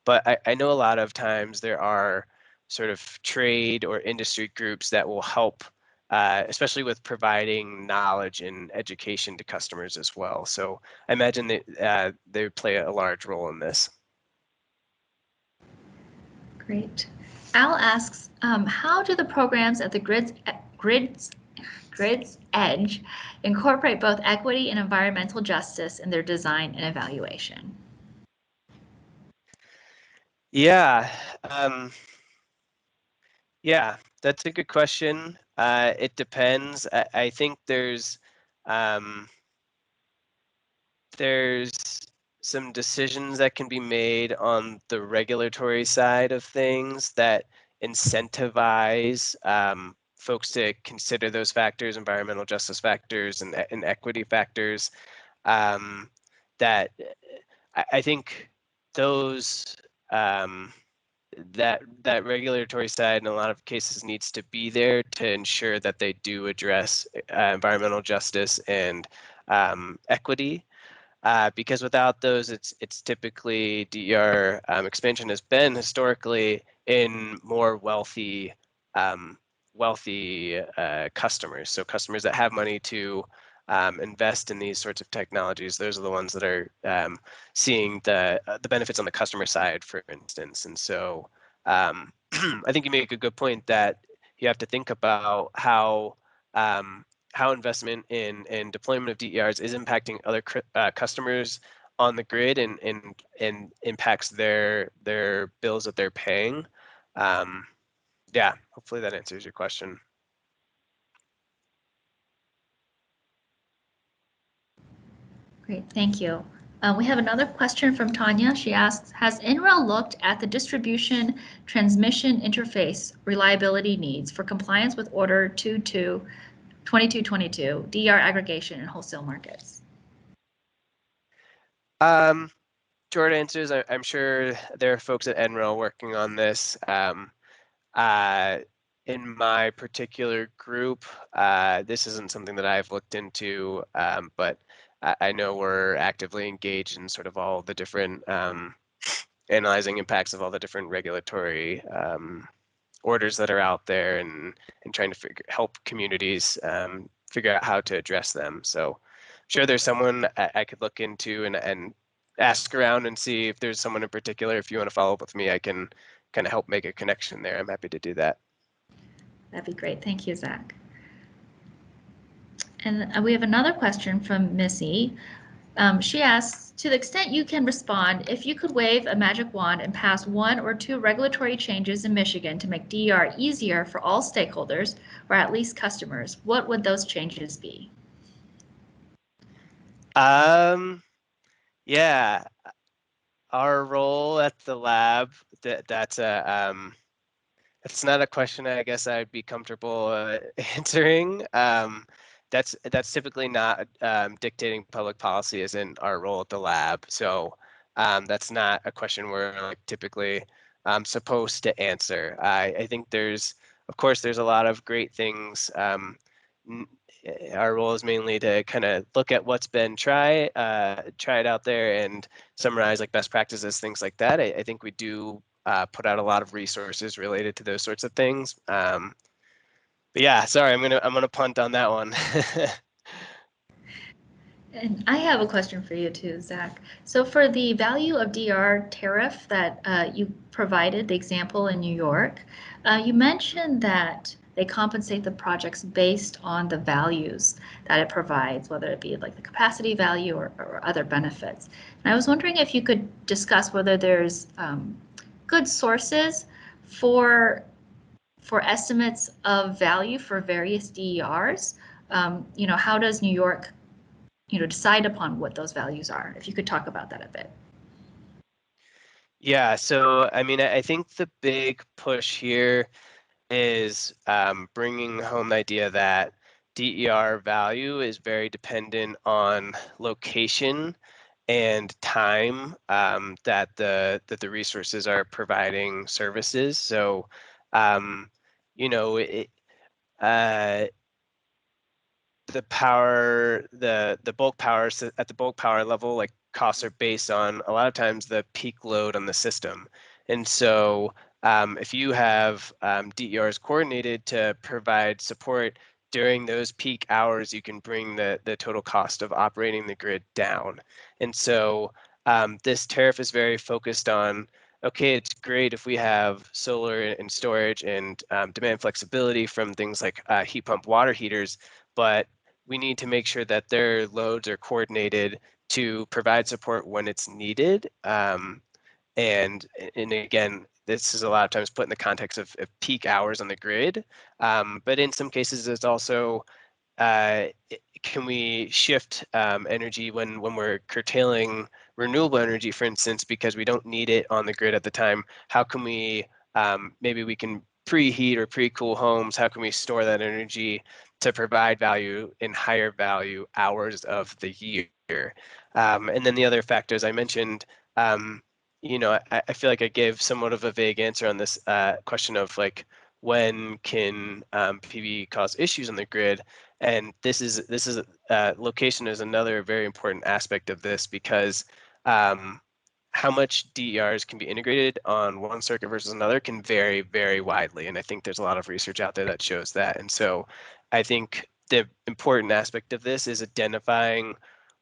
But I know a lot of times there are sort of trade or industry groups that will help, especially with providing knowledge and education to customers as well. So I imagine that they play a large role in this. Great. Al asks, how do the programs at the Grid's Edge incorporate both equity and environmental justice in their design and evaluation? Yeah, yeah, that's a good question. It depends. I think there's some decisions that can be made on the regulatory side of things that incentivize folks to consider those factors, environmental justice factors and equity factors, that I think those that regulatory side in a lot of cases needs to be there to ensure that they do address environmental justice and equity. Because without those, it's typically DER expansion has been historically in more wealthy customers. So customers that have money to invest in these sorts of technologies. Those are the ones that are seeing the benefits on the customer side, for instance. And so I think you make a good point that you have to think about how investment in deployment of DERs is impacting other customers on the grid and impacts their bills that they're paying. Yeah, hopefully that answers your question. Great, thank you. We have another question from Tanya. She asks, has NREL looked at the distribution transmission interface reliability needs for compliance with Order 2222, DER aggregation in wholesale markets? Short answers, I'm sure there are folks at NREL working on this. In my particular group, this isn't something that I've looked into, but I know we're actively engaged in sort of all the different analyzing impacts of all the different regulatory orders that are out there and trying to help communities figure out how to address them. So I'm sure there's someone I could look into and ask around and see if there's someone in particular. If you want to follow up with me, I can kind of help make a connection there. I'm happy to do that. That'd be great. Thank you, Zach. And we have another question from Missy. She asks, to the extent you can respond, if you could wave a magic wand and pass 1 or 2 regulatory changes in Michigan to make DER easier for all stakeholders, or at least customers, what would those changes be? Yeah, our role at the lab, that's not a question I guess I'd be comfortable answering. That's typically not dictating public policy as in our role at the lab. So that's not a question we're like typically supposed to answer. I think of course, there's a lot of great things. Our role is mainly to kind of look at what's been tried out there and summarize like best practices, things like that. I think we do put out a lot of resources related to those sorts of things. But yeah, sorry, I'm gonna punt on that one. And I have a question for you too, Zach. So for the value of DR tariff that you provided, the example in New York, you mentioned that they compensate the projects based on the values that it provides, whether it be like the capacity value or other benefits. And I was wondering if you could discuss whether there's good sources for estimates of value for various DERs. How does New York decide upon what those values are? If you could talk about that a bit. Yeah, so I mean, I think the big push here is bringing home the idea that DER value is very dependent on location and time that the resources are providing services. So, you know, the power, the bulk power at the bulk power level, like costs are based on a lot of times the peak load on the system. And so if you have DERs coordinated to provide support during those peak hours, you can bring the total cost of operating the grid down. And so this tariff is very focused on, okay, it's great if we have solar and storage and demand flexibility from things like heat pump water heaters, but we need to make sure that their loads are coordinated to provide support when it's needed. And again, this is a lot of times put in the context of peak hours on the grid. But in some cases, it's also can we shift energy when we're curtailing renewable energy, for instance, because we don't need it on the grid at the time? How can we maybe we can preheat or pre-cool homes? How can we store that energy to provide value in higher value hours of the year? And then the other factors I mentioned, I feel like I gave somewhat of a vague answer on this question of like, when can PV cause issues on the grid? And this is location is another very important aspect of this, because how much DERs can be integrated on one circuit versus another can vary very widely. And I think there's a lot of research out there that shows that. And so I think the important aspect of this is identifying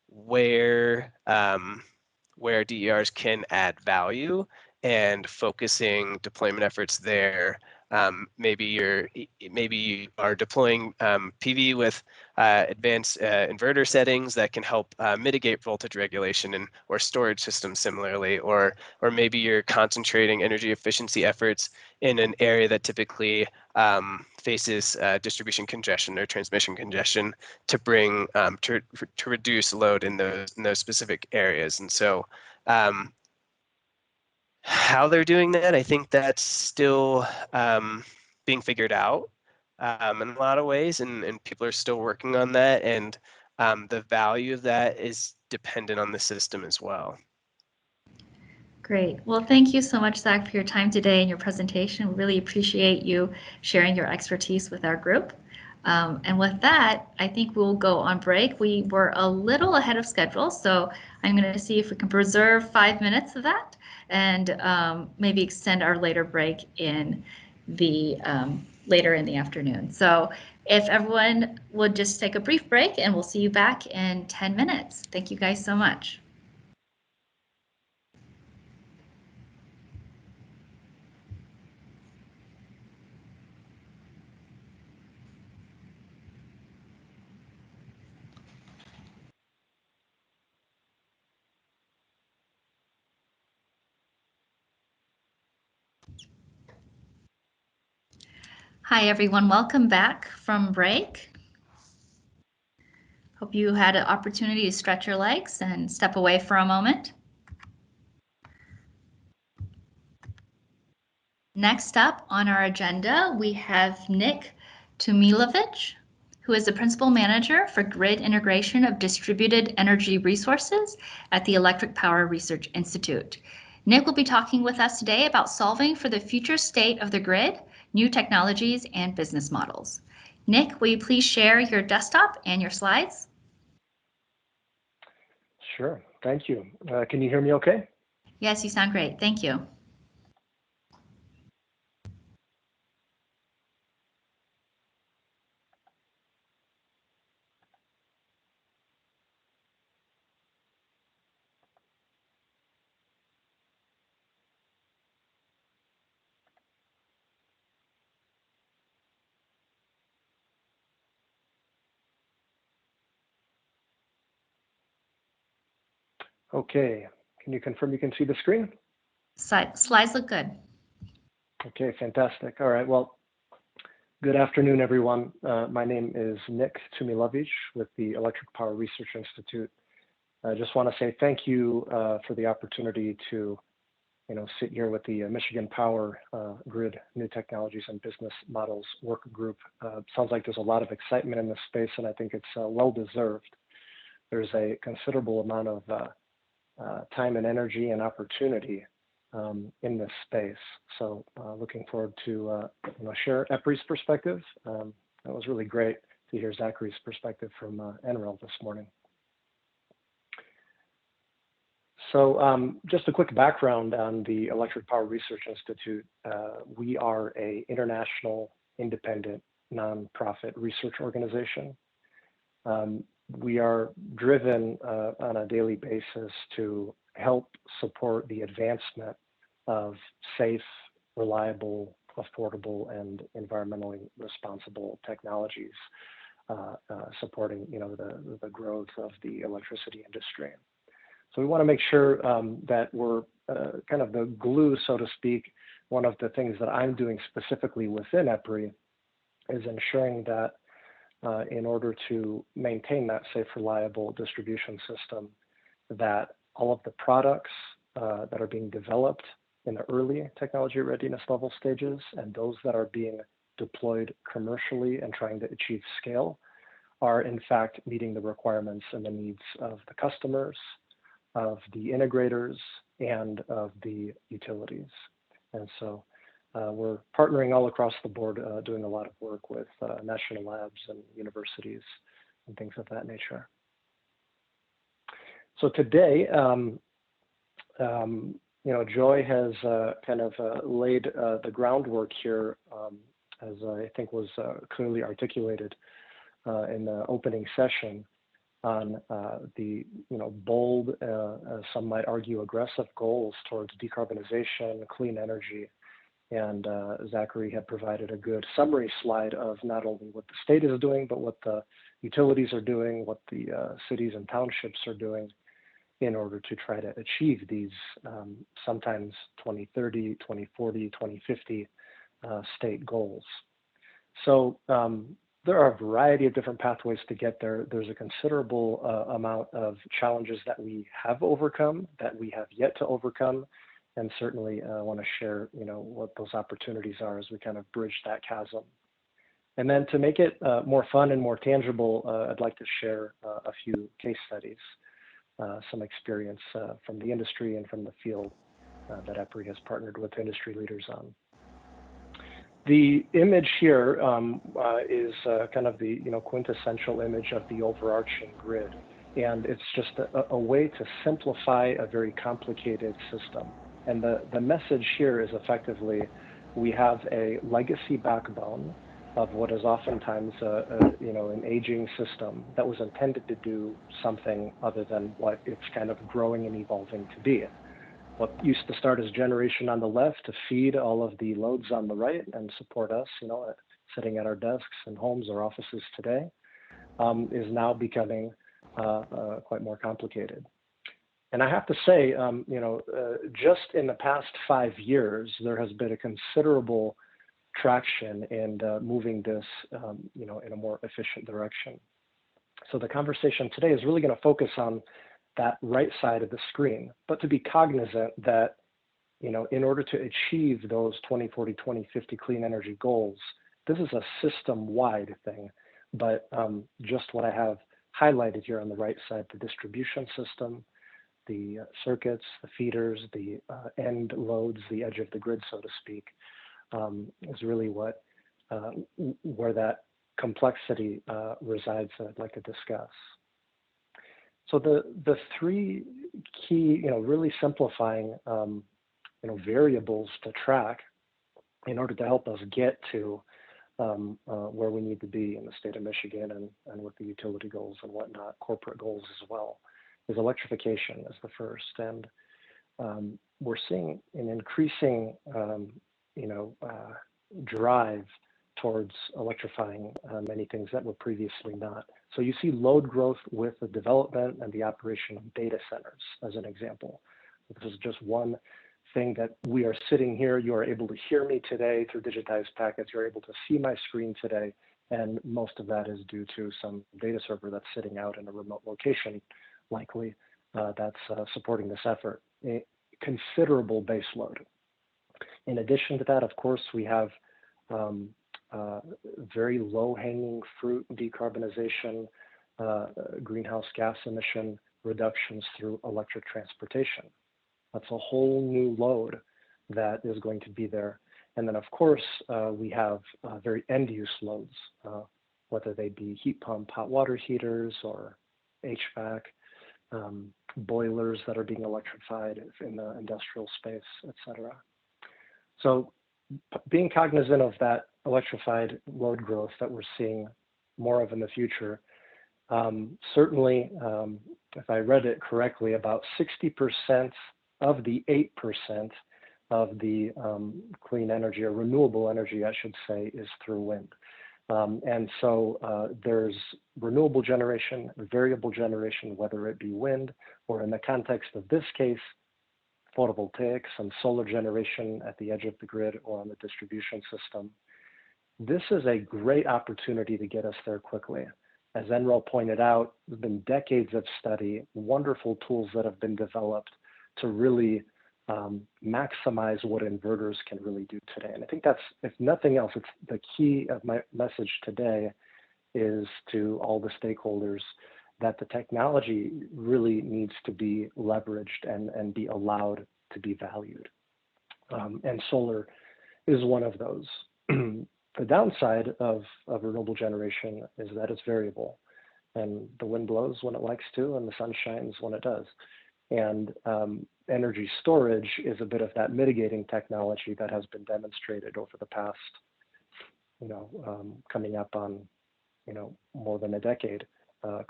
where DERs can add value and focusing deployment efforts there. Maybe you are deploying PV with advanced inverter settings that can help mitigate voltage regulation or storage systems similarly, or maybe you're concentrating energy efficiency efforts in an area that typically faces distribution congestion or transmission congestion to bring to reduce load in those specific areas. And so how they're doing that, I think that's still being figured out in a lot of ways, and people are still working on that. And the value of that is dependent on the system as well. Great. Well, thank you so much, Zach, for your time today and your presentation. We really appreciate you sharing your expertise with our group. And with that, I think we'll go on break. We were a little ahead of schedule, so I'm going to see if we can preserve 5 minutes of that and maybe extend our later break in the later in the afternoon. So if everyone would just take a brief break, and we'll see you back in 10 minutes. Thank you guys so much. Hi, everyone. Welcome back from break. Hope you had an opportunity to stretch your legs and step away for a moment. Next up on our agenda, we have Nick Tumilovich, who is the Principal Manager for Grid Integration of Distributed Energy Resources at the Electric Power Research Institute. Nick will be talking with us today about solving for the future state of the grid, new technologies, and business models. Nick, will you please share your desktop and your slides? Sure, thank you. Can you hear me okay? Yes, you sound great. Thank you. Okay, can you confirm you can see the screen? Slides look good. Okay, fantastic. All right, well, good afternoon, everyone. My name is Nick Tumilovich with the Electric Power Research Institute. I just want to say thank you for the opportunity to sit here with the Michigan Power Grid New Technologies and Business Models Work Group. Sounds like there's a lot of excitement in this space, and I think it's well-deserved. There's a considerable amount of time and energy and opportunity in this space. So looking forward to share EPRI's perspective. That was really great to hear Zachary's perspective from NREL this morning. So just a quick background on the Electric Power Research Institute. We are an international, independent, nonprofit research organization. We are driven on a daily basis to help support the advancement of safe, reliable, affordable, and environmentally responsible technologies, supporting the growth of the electricity industry. So we want to make sure that we're kind of the glue, so to speak. One of the things that I'm doing specifically within EPRI is ensuring that in order to maintain that safe, reliable distribution system, that all of the products that are being developed in the early technology readiness level stages and those that are being deployed commercially and trying to achieve scale are in fact meeting the requirements and the needs of the customers, of the integrators, and of the utilities. And so we're partnering all across the board, doing a lot of work with national labs and universities and things of that nature. So today, Joy has kind of laid the groundwork here, as I think was clearly articulated in the opening session, on the bold, some might argue aggressive goals towards decarbonization, clean energy. And Zachary had provided a good summary slide of not only what the state is doing, but what the utilities are doing, what the cities and townships are doing in order to try to achieve these sometimes 2030, 2040, 2050 state goals. So there are a variety of different pathways to get there. There's a considerable amount of challenges that we have overcome, that we have yet to overcome, and certainly want to share, what those opportunities are as we kind of bridge that chasm. And then to make it more fun and more tangible, I'd like to share a few case studies, some experience from the industry and from the field that EPRI has partnered with industry leaders on. The image here is kind of the quintessential image of the overarching grid, and it's just a way to simplify a very complicated system. And the message here is effectively, we have a legacy backbone of what is oftentimes an aging system that was intended to do something other than what it's kind of growing and evolving to be. What used to start as generation on the left to feed all of the loads on the right and support us, sitting at our desks and homes or offices today, is now becoming quite more complicated. And I have to say, just in the past 5 years, there has been a considerable traction in moving this, in a more efficient direction. So the conversation today is really going to focus on that right side of the screen, but to be cognizant that, in order to achieve those 2040, 2050 clean energy goals, this is a system-wide thing. But just what I have highlighted here on the right side, the distribution system, the circuits, the feeders, the end loads, the edge of the grid, so to speak, is really where that complexity resides that I'd like to discuss. So the three key, really simplifying, variables to track in order to help us get to where we need to be in the state of Michigan and with the utility goals and whatnot, corporate goals as well, is electrification as the first. And we're seeing an increasing, drive towards electrifying many things that were previously not. So you see load growth with the development and the operation of data centers as an example. This is just one thing that we are sitting here. You are able to hear me today through digitized packets. You're able to see my screen today. And most of that is due to some data server that's sitting out in a remote location, likely, that's supporting this effort. A considerable base load. In addition to that, of course, we have very low-hanging fruit decarbonization, greenhouse gas emission reductions through electric transportation. That's a whole new load that is going to be there. And then, of course, we have very end-use loads, whether they be heat pump, hot water heaters, or HVAC, boilers that are being electrified in the industrial space, et cetera. So being cognizant of that electrified load growth that we're seeing more of in the future, certainly, if I read it correctly, about 60% of the 8% of the clean energy, or renewable energy, I should say, is through wind. And so there's renewable generation, variable generation, whether it be wind, or in the context of this case, photovoltaics and solar generation at the edge of the grid or on the distribution system. This is a great opportunity to get us there quickly. As Enro pointed out, there's been decades of study, wonderful tools that have been developed to really maximize what inverters can really do today. And I think that's, if nothing else, it's the key of my message today is to all the stakeholders that the technology really needs to be leveraged and be allowed to be valued. And solar is one of those. The downside of renewable generation is that it's variable, and the wind blows when it likes to, and the sun shines when it does. And energy storage is a bit of that mitigating technology that has been demonstrated over the past, coming up on, more than a decade,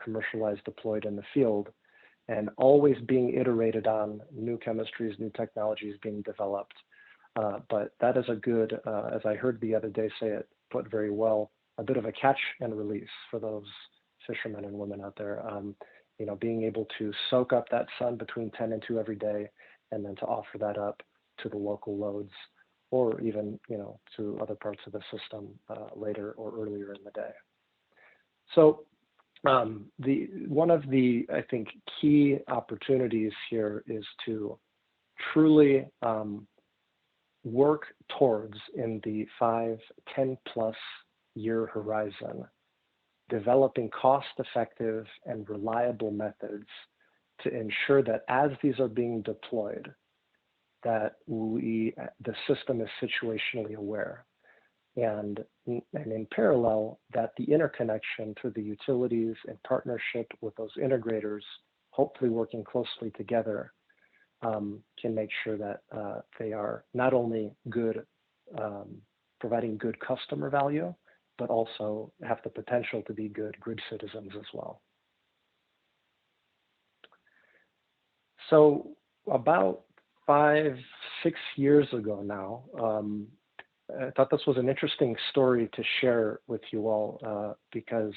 commercialized, deployed in the field, and always being iterated on, new chemistries, new technologies being developed. But that is a good, as I heard the other day say it put very well, a bit of a catch and release for those fishermen and women out there. Being able to soak up that sun between 10 and 2 every day, and then to offer that up to the local loads, or even, to other parts of the system later or earlier in the day. So one of the, I think, key opportunities here is to truly work towards, in the 5, 10+ year horizon, developing cost-effective and reliable methods to ensure that as these are being deployed, that the system is situationally aware. And in parallel, that the interconnection through the utilities in partnership with those integrators, hopefully working closely together, can make sure that they are not only good, providing good customer value, but also have the potential to be good grid citizens as well. So about 5, 6 years ago now, I thought this was an interesting story to share with you all because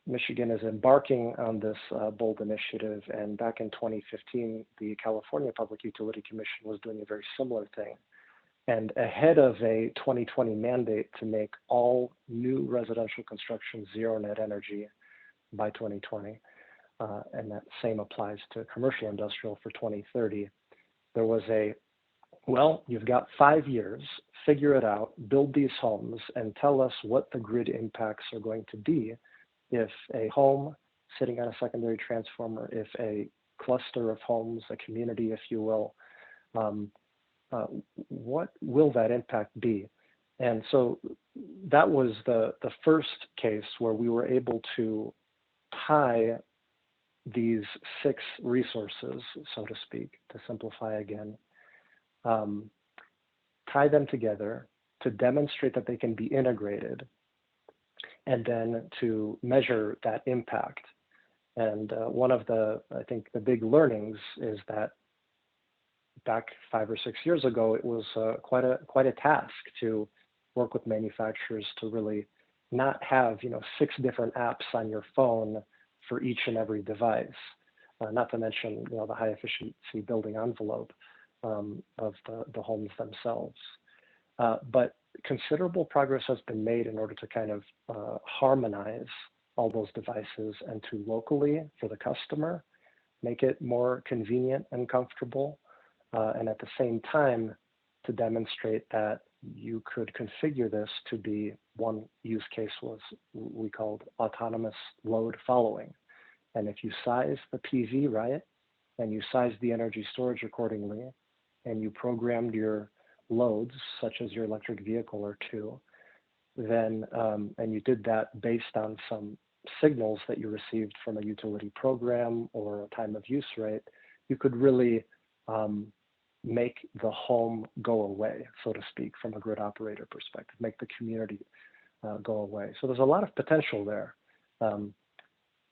Michigan is embarking on this bold initiative, and back in 2015, the California Public Utility Commission was doing a very similar thing. And ahead of a 2020 mandate to make all new residential construction zero net energy, by 2020, and that same applies to commercial industrial for 2030. There was a, well, you've got 5 years, figure it out, build these homes, and tell us what the grid impacts are going to be if a home sitting on a secondary transformer, if a cluster of homes, a community, if you will, what will that impact be? And so that was the first case where we were able to tie these 6 resources, so to speak, to simplify again, tie them together to demonstrate that they can be integrated, and then to measure that impact. And one of the, I think, the big learnings is that back 5 or 6 years ago, it was quite a task to work with manufacturers to really not have 6 different apps on your phone for each and every device, not to mention the high efficiency building envelope of the homes themselves. But considerable progress has been made in order to kind of harmonize all those devices and to locally, for the customer, make it more convenient and comfortable, and at the same time to demonstrate that you could configure this to be, one use case was we called autonomous load following. And if you size the PV right, and you size the energy storage accordingly, and you programmed your loads, such as your electric vehicle or two, then, and you did that based on some signals that you received from a utility program or a time of use rate, you could really make the home go away, so to speak, from a grid operator perspective, make the community go away. So there's a lot of potential there.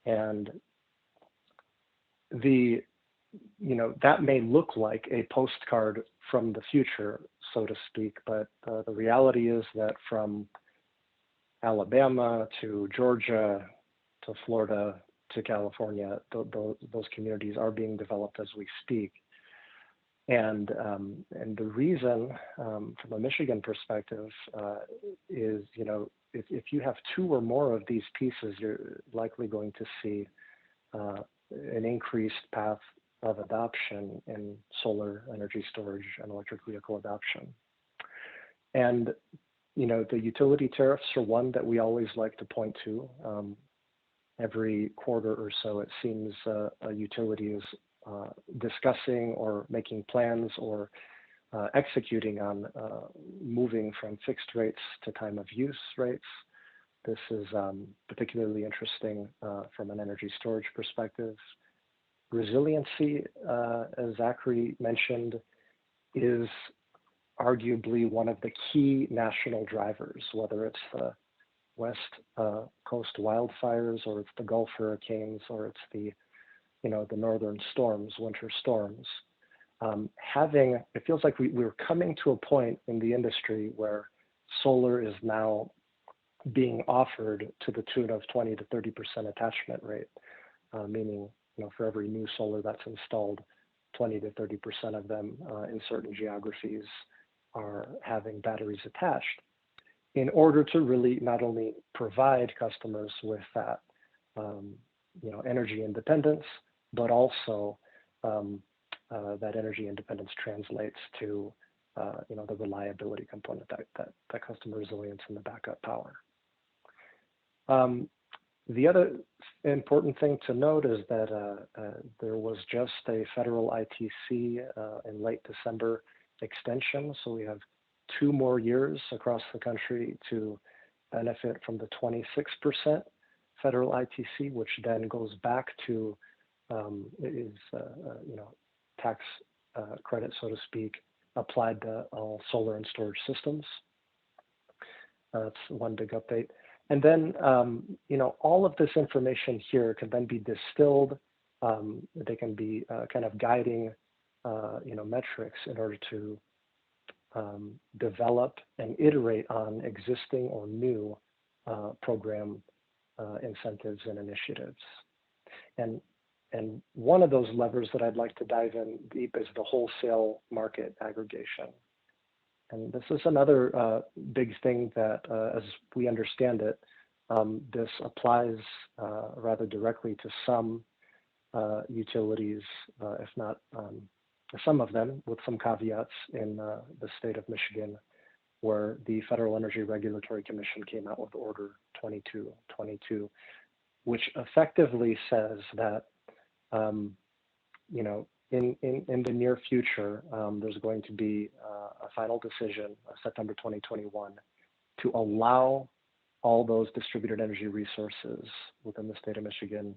And that may look like a postcard from the future, so to speak, but the reality is that from Alabama to Georgia to Florida to California, those communities are being developed as we speak. And the reason, from a Michigan perspective, is if you have 2 or more of these pieces, you're likely going to see an increased path of adoption in solar energy storage and electric vehicle adoption. And the utility tariffs are one that we always like to point to. Every quarter or so, it seems a utility is discussing or making plans or executing on moving from fixed rates to time of use rates. This is particularly interesting from an energy storage perspective. Resiliency, as Zachary mentioned, is arguably one of the key national drivers, whether it's the West Coast wildfires, or it's the Gulf hurricanes, or it's the northern storms, winter storms. It feels like we're coming to a point in the industry where solar is now being offered to the tune of 20 to 30% attachment rate, meaning for every new solar that's installed, 20 to 30% of them in certain geographies are having batteries attached, in order to really not only provide customers with that energy independence, but also that energy independence translates to the reliability component, that customer resilience and the backup power. The other important thing to note is that there was just a federal ITC in late December extension. So we have 2 more years across the country to benefit from the 26% federal ITC, which then goes back to tax credit, so to speak, applied to all solar and storage systems. That's one big update. And then, all of this information here can then be distilled. They can be kind of guiding, metrics in order to develop and iterate on existing or new program incentives and initiatives. And one of those levers that I'd like to dive in deep is the wholesale market aggregation. And this is another big thing that, as we understand it, this applies rather directly to some utilities, if not some of them, with some caveats in the state of Michigan, where the Federal Energy Regulatory Commission came out with Order 2222, which effectively says that, you know, in the near future, there's going to be a final decision, September 2021, to allow all those distributed energy resources within the state of Michigan,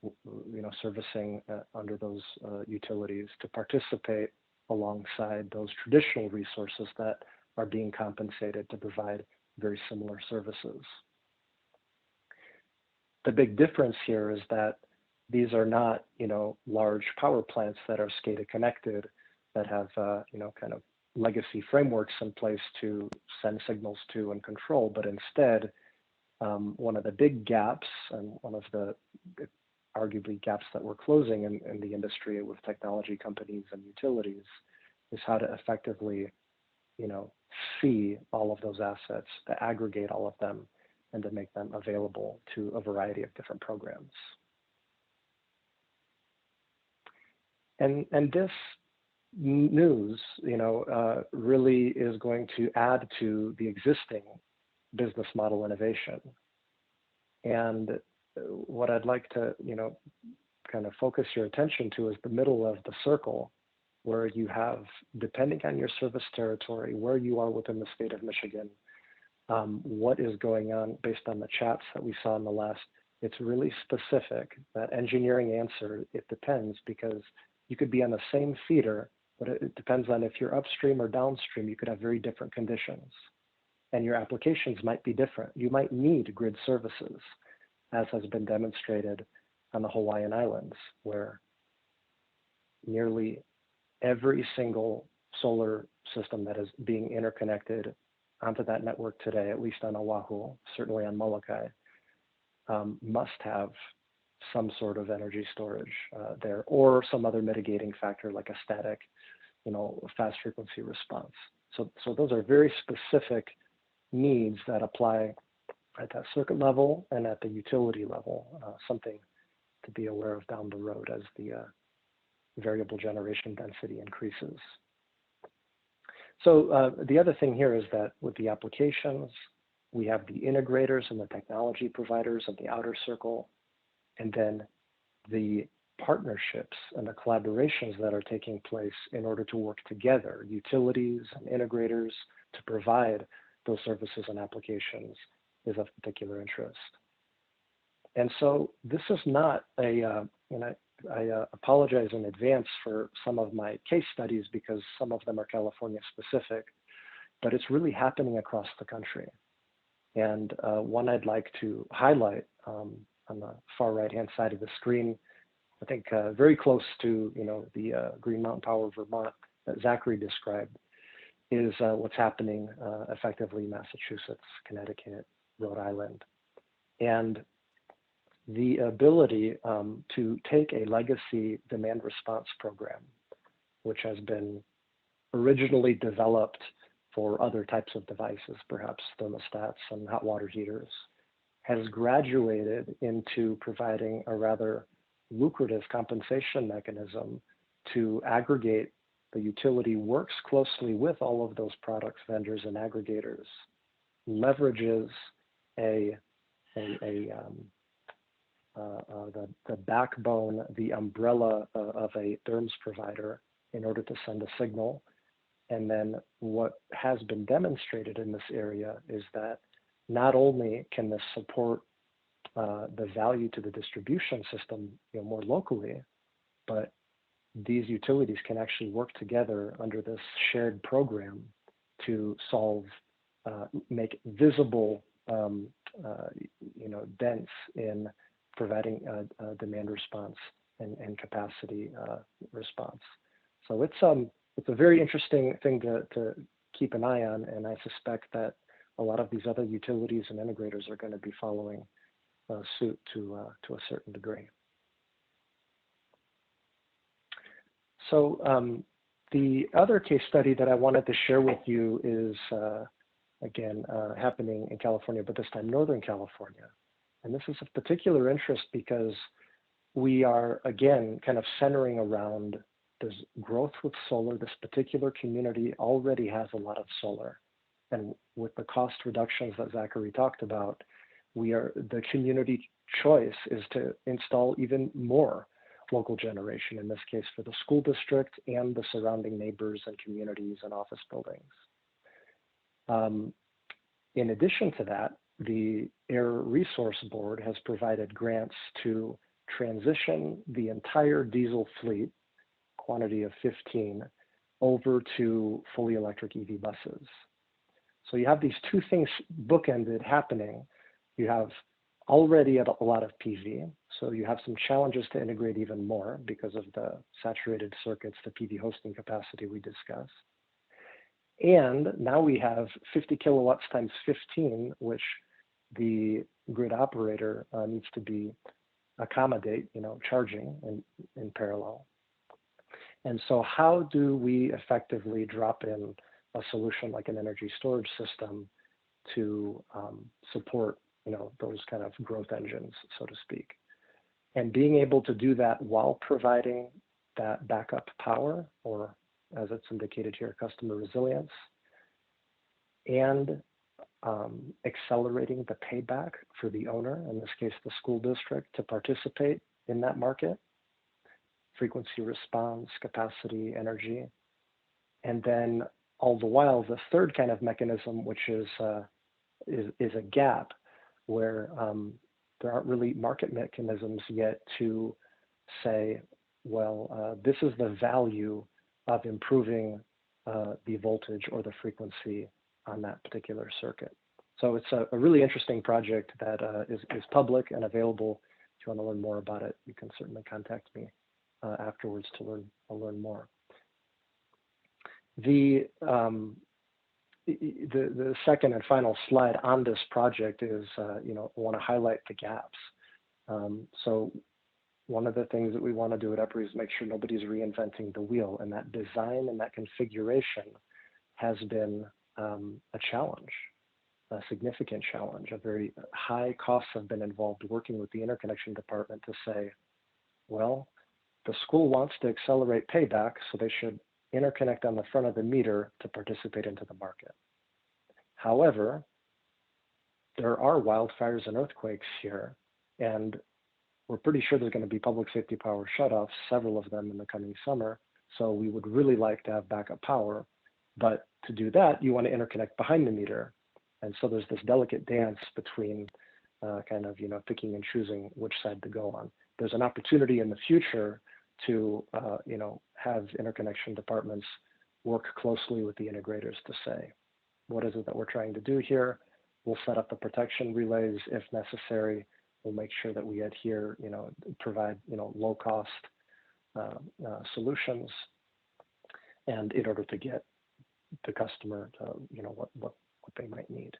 you know, servicing under those utilities, to participate alongside those traditional resources that are being compensated to provide very similar services. The big difference here is that these are not, you know, large power plants that are SCADA connected, that have, you know, kind of legacy frameworks in place to send signals to and control, but instead, one of the big gaps, and one of the arguably gaps that we're closing in the industry with technology companies and utilities, is how to effectively, you know, see all of those assets, to aggregate all of them, and to make them available to a variety of different programs. And this news, you know, really is going to add to the existing business model innovation. And what I'd like to, you know, kind of focus your attention to is the middle of the circle, where you have, depending on your service territory, where you are within the state of Michigan, what is going on based on the chats that we saw in the last. It's really specific. That engineering answer, it depends, because you could be on the same feeder, but it depends on if you're upstream or downstream. You could have very different conditions, and your applications might be different. You might need grid services, as has been demonstrated on the Hawaiian Islands, where nearly every single solar system that is being interconnected onto that network today, at least on Oahu, certainly on Molokai, must have some sort of energy storage there, or some other mitigating factor like a static, you know, fast frequency response. So those are very specific needs that apply at that circuit level and at the utility level, something to be aware of down the road as the variable generation density increases. So the other thing here is that with the applications, we have the integrators and the technology providers of the outer circle, and then the partnerships and the collaborations that are taking place in order to work together, utilities and integrators, to provide those services and applications, is of particular interest. And so this is not a, and I apologize in advance for some of my case studies, because some of them are California specific, but it's really happening across the country. And one I'd like to highlight on the far right-hand side of the screen, I think very close to, you know, the Green Mountain Power Vermont that Zachary described, is what's happening effectively in Massachusetts, Connecticut, Rhode Island. And the ability to take a legacy demand response program, which has been originally developed for other types of devices, perhaps thermostats and hot water heaters, has graduated into providing a rather lucrative compensation mechanism to aggregate. The utility works closely with all of those products, vendors, and aggregators, leverages the backbone, the umbrella of a DERMS provider in order to send a signal. And then what has been demonstrated in this area is that not only can this support the value to the distribution system, you know, more locally, but these utilities can actually work together under this shared program to solve, make visible, you know, dents in providing demand response and capacity response. So it's a very interesting thing to keep an eye on, and I suspect that a lot of these other utilities and integrators are going to be following suit to a certain degree. So the other case study that I wanted to share with you is again, happening in California, but this time Northern California. And this is of particular interest because we are, again, kind of centering around this growth with solar. This particular community already has a lot of solar. And with the cost reductions that Zachary talked about, the community choice is to install even more local generation, in this case for the school district and the surrounding neighbors and communities and office buildings. In addition to that, the Air Resource Board has provided grants to transition the entire diesel fleet, quantity of 15, over to fully electric EV buses. So you have these two things bookended happening. You have already a lot of PV, so you have some challenges to integrate even more because of the saturated circuits, the PV hosting capacity we discussed. And now we have 50 kilowatts times 15, which the grid operator needs to accommodate, charging in parallel. And so how do we effectively drop in a solution like an energy storage system to support, those kind of growth engines, so to speak? And being able to do that while providing that backup power, or as it's indicated here, customer resilience, and accelerating the payback for the owner, in this case, the school district, to participate in that market, frequency response, capacity, energy. And then all the while, the third kind of mechanism, which is a gap where there aren't really market mechanisms yet to say, well, this is the value of improving the voltage or the frequency on that particular circuit. So it's a really interesting project that is public and available. If you want to learn more about it, you can certainly contact me afterwards to learn more. The second and final slide on this project is, I want to highlight the gaps. So one of the things that we want to do at EPRI is make sure nobody's reinventing the wheel, and that design and that configuration has been a challenge, a significant challenge. A very high costs have been involved working with the interconnection department to say, well, the school wants to accelerate payback, so they should interconnect on the front of the meter to participate into the market. However, there are wildfires and earthquakes here, and we're pretty sure there's going to be public safety power shutoffs, several of them in the coming summer. So we would really like to have backup power, but to do that, you want to interconnect behind the meter. And so there's this delicate dance between picking and choosing which side to go on. There's an opportunity in the future to, have interconnection departments work closely with the integrators to say, what is it that we're trying to do here? We'll set up the protection relays if necessary. We'll make sure that we adhere, provide, low cost solutions, and in order to get the customer to, what they might need.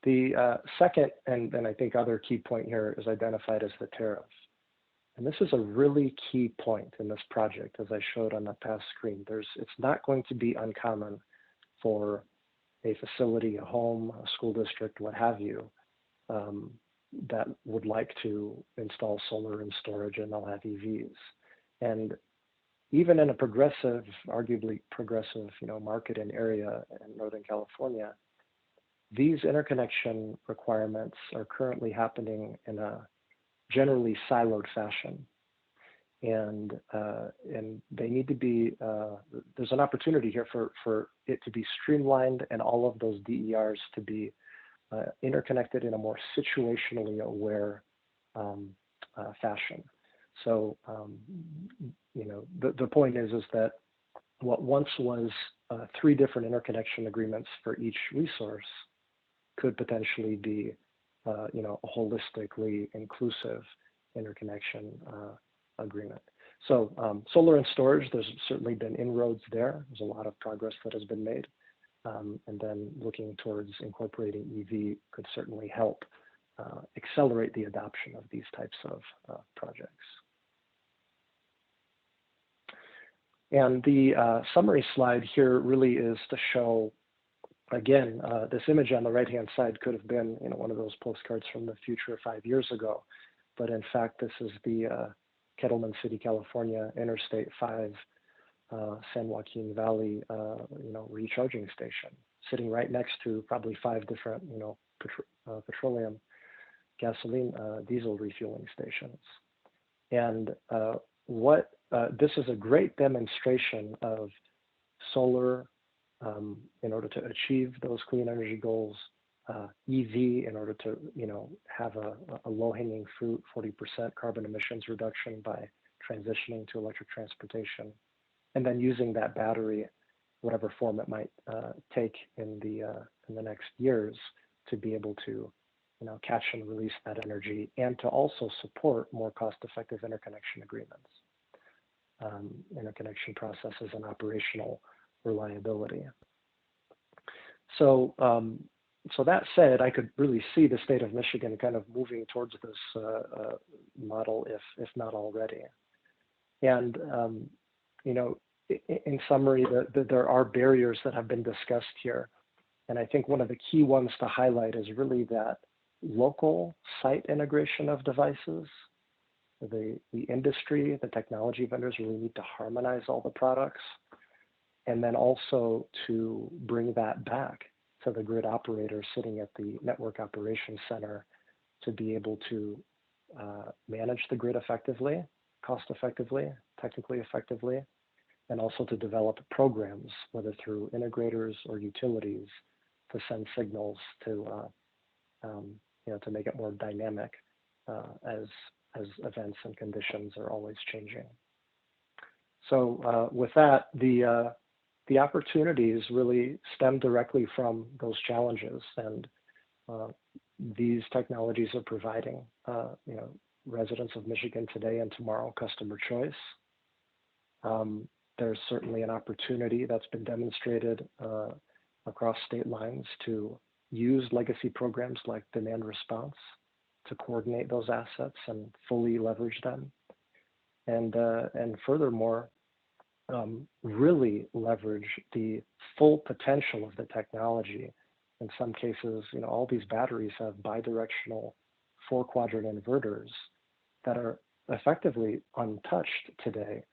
The second, and I think other key point here is identified as the tariff. And this is a really key point in this project, as I showed on the past screen. It's not going to be uncommon for a facility, a home, a school district, what have you, that would like to install solar and storage, and they'll have EVs. And even in a progressive, arguably progressive, market and area in Northern California, these interconnection requirements are currently happening in a generally siloed fashion. And they need to be, there's an opportunity here for it to be streamlined and all of those DERs to be interconnected in a more situationally aware fashion. So, the point is that what once was 3 different interconnection agreements for each resource could potentially be, a holistically inclusive interconnection agreement. So solar and storage, there's certainly been inroads there. There's a lot of progress that has been made. And then looking towards incorporating EV could certainly help accelerate the adoption of these types of projects. And the summary slide here really is to show again, this image on the right-hand side could have been, one of those postcards from the future 5 years ago, but in fact, this is the Kettleman City, California, Interstate 5, San Joaquin Valley, recharging station, sitting right next to probably 5 different, petroleum, gasoline, diesel refueling stations. And this is a great demonstration of solar in order to achieve those clean energy goals, EV in order to have a low-hanging fruit, 40% carbon emissions reduction by transitioning to electric transportation, and then using that battery, whatever form it might take in the next years, to be able to catch and release that energy, and to also support more cost-effective interconnection agreements, interconnection processes, and operational reliability. So, so that said, I could really see the state of Michigan kind of moving towards this model, if not already. And in summary, there are barriers that have been discussed here, and I think one of the key ones to highlight is really that local site integration of devices. The industry, the technology vendors really need to harmonize all the products, and then also to bring that back to the grid operator sitting at the network operations center to be able to manage the grid effectively, cost effectively, technically effectively, and also to develop programs, whether through integrators or utilities, to send signals to make it more dynamic as events and conditions are always changing. So with that, the opportunities really stem directly from those challenges, and these technologies are providing residents of Michigan today and tomorrow customer choice. There's certainly an opportunity that's been demonstrated across state lines to use legacy programs like demand response to coordinate those assets and fully leverage them, and furthermore, really leverage the full potential of the technology. In some cases, all these batteries have bidirectional 4-quadrant inverters that are effectively untouched today,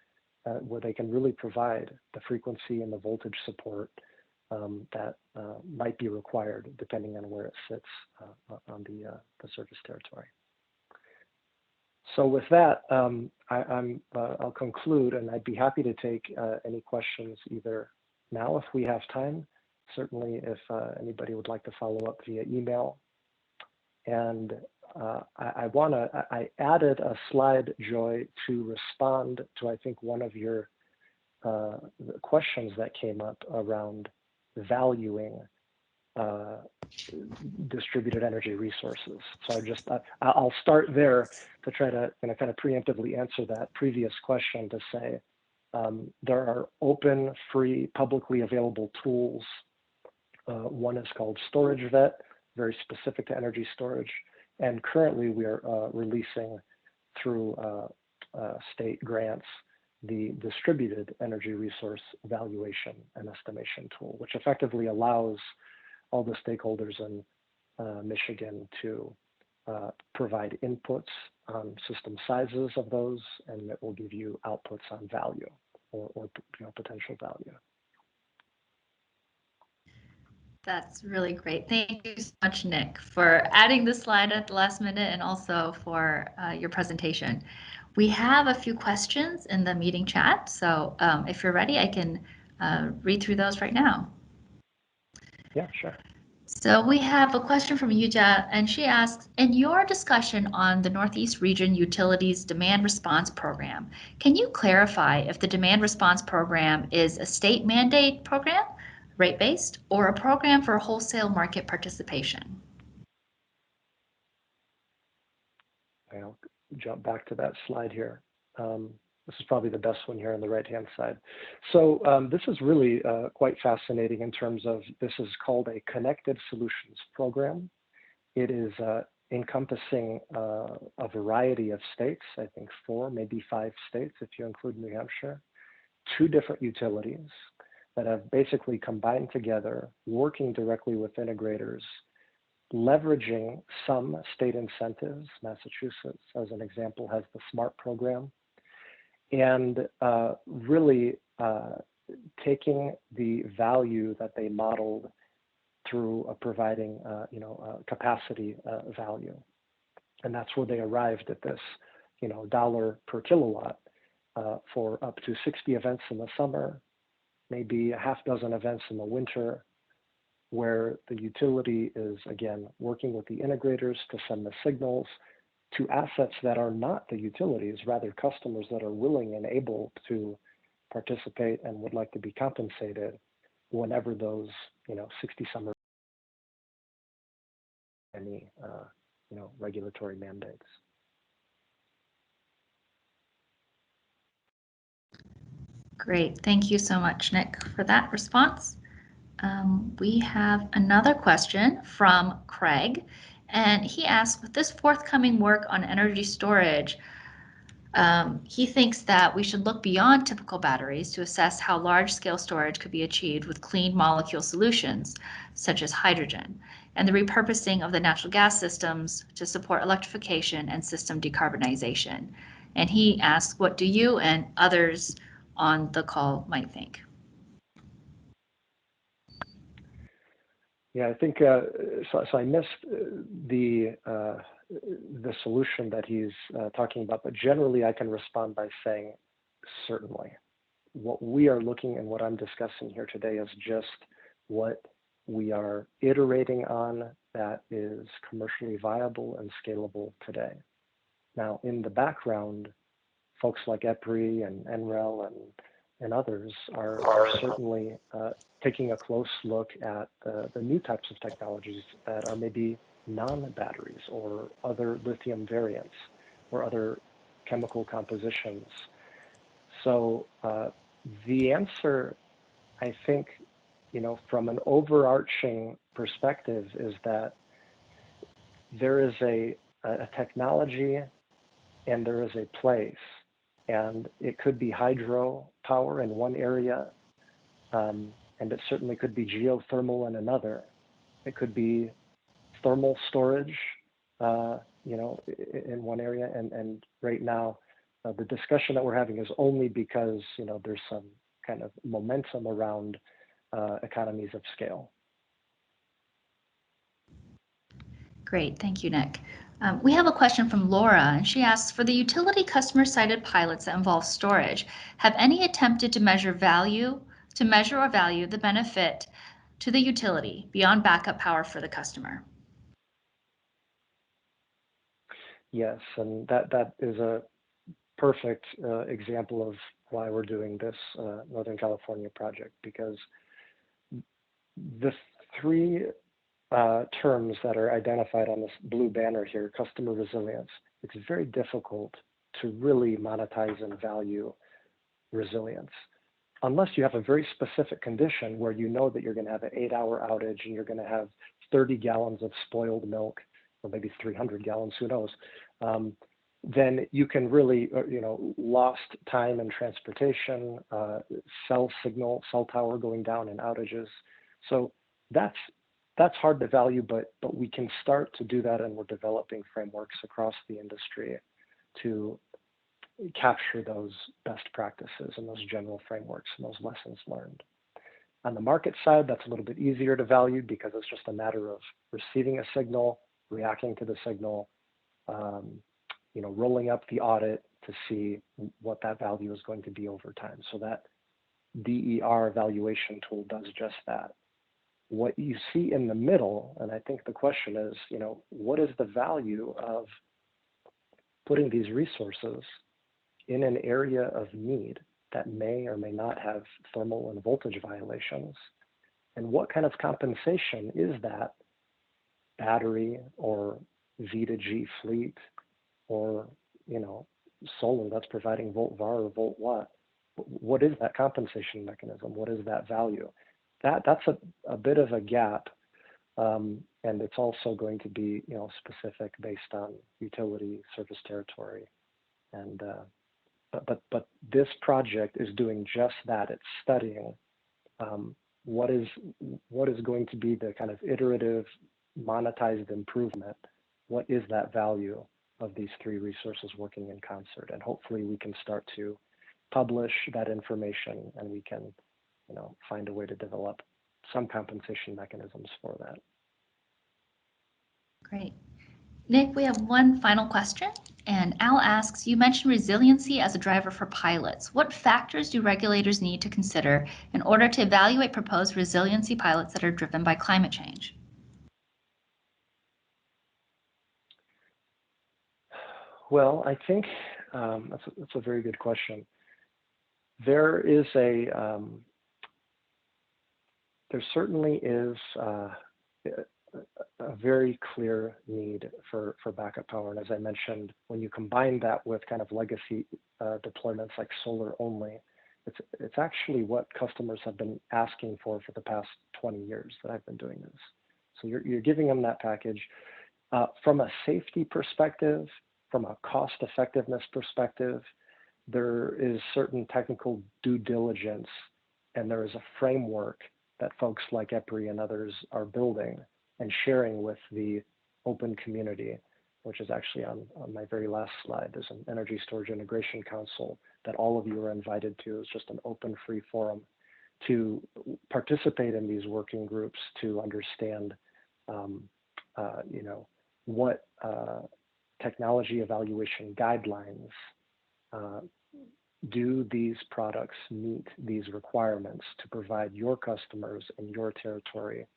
where they can really provide the frequency and the voltage support that might be required depending on where it sits on the service territory. So with that, I'll conclude, and I'd be happy to take any questions either now if we have time, certainly if anybody would like to follow up via email. And I added a slide, Joy, to respond to, I think, one of your questions that came up around valuing distributed energy resources. So I'll start there to try to kind of preemptively answer that previous question, to say there are open, free, publicly available tools. One is called StorageVet, very specific to energy storage. And currently we are releasing through state grants the distributed energy resource valuation and estimation tool, which effectively allows all the stakeholders in Michigan to provide inputs on system sizes of those, and it will give you outputs on value or potential value. That's really great. Thank you so much, Nick, for adding this slide at the last minute, and also for your presentation. We have a few questions in the meeting chat, so if you're ready, I can read through those right now. Yeah, sure. So we have a question from Yuja, and she asks, in your discussion on the Northeast Region Utilities Demand Response Program, can you clarify if the Demand Response Program is a state mandate program, rate-based, or a program for wholesale market participation? I'll jump back to that slide here. This is probably the best one here on the right-hand side. So this is really quite fascinating in terms of, this is called a Connected Solutions Program. It is encompassing a variety of states, I think 4, maybe 5 states if you include New Hampshire, 2 different utilities. that have basically combined together, working directly with integrators, leveraging some state incentives. Massachusetts, as an example, has the SMART program, and really taking the value that they modeled through providing, capacity value. And that's where they arrived at this, dollar per kilowatt for up to 60 events in the summer, maybe a half dozen events in the winter, where the utility is, again, working with the integrators to send the signals to assets that are not the utilities, rather customers that are willing and able to participate and would like to be compensated whenever those, 60 summer any, regulatory mandates. Great. Thank you so much, Nick, for that response. We have another question from Craig, and he asks, with this forthcoming work on energy storage, he thinks that we should look beyond typical batteries to assess how large-scale storage could be achieved with clean molecule solutions, such as hydrogen, and the repurposing of the natural gas systems to support electrification and system decarbonization. And he asks, what do you and others on the call might think? Yeah, I think so I missed the solution that he's talking about, but generally I can respond by saying certainly. What we are looking and what I'm discussing here today is just what we are iterating on that is commercially viable and scalable today. Now, in the background, folks like EPRI and NREL and others are certainly taking a close look at the new types of technologies that are maybe non-batteries or other lithium variants or other chemical compositions. So the answer, I think, from an overarching perspective is that there is a technology and there is a place, and it could be hydro power in one area, and it certainly could be geothermal in another. It could be thermal storage, in one area. And right now, the discussion that we're having is only because, there's some kind of momentum around economies of scale. Great, thank you, Nick. We have a question from Laura, and she asks, for the utility customer-cited pilots that involve storage, have any attempted to measure or value the benefit to the utility beyond backup power for the customer? Yes, and that is a perfect example of why we're doing this Northern California project, because the three terms that are identified on this blue banner here, customer resilience, it's very difficult to really monetize and value resilience unless you have a very specific condition where you know that you're going to have an 8-hour outage and you're going to have 30 gallons of spoiled milk, or maybe 300 gallons, who knows. Then you can really, lost time in transportation, cell tower going down in outages. So that's hard to value, but we can start to do that, and we're developing frameworks across the industry to capture those best practices and those general frameworks and those lessons learned. On the market side, that's a little bit easier to value because it's just a matter of receiving a signal, reacting to the signal, rolling up the audit to see what that value is going to be over time. So that DER evaluation tool does just that. What you see in the middle, and I think the question is, what is the value of putting these resources in an area of need that may or may not have thermal and voltage violations? And what kind of compensation is that battery or V2G fleet or, solar that's providing volt var or volt watt? What is that compensation mechanism? What is that value? That's a bit of a gap, and it's also going to be specific based on utility service territory. And but this project is doing just that. It's studying what is going to be the kind of iterative monetized improvement? What is that value of these three resources working in concert? And hopefully we can start to publish that information, and we can, find a way to develop some compensation mechanisms for that. Great. Nick, we have one final question, and Al asks, you mentioned resiliency as a driver for pilots. What factors do regulators need to consider in order to evaluate proposed resiliency pilots that are driven by climate change? Well, I think that's a very good question. There is there certainly is a very clear need for backup power. And as I mentioned, when you combine that with kind of legacy deployments like solar only, it's actually what customers have been asking for the past 20 years that I've been doing this. So you're giving them that package. From a safety perspective, from a cost effectiveness perspective, there is certain technical due diligence, and there is a framework that folks like EPRI and others are building and sharing with the open community, which is actually on my very last slide. There's an Energy Storage Integration Council that all of you are invited to. It's just an open, free forum to participate in these working groups to understand, what technology evaluation guidelines do these products meet these requirements to provide your customers in your territory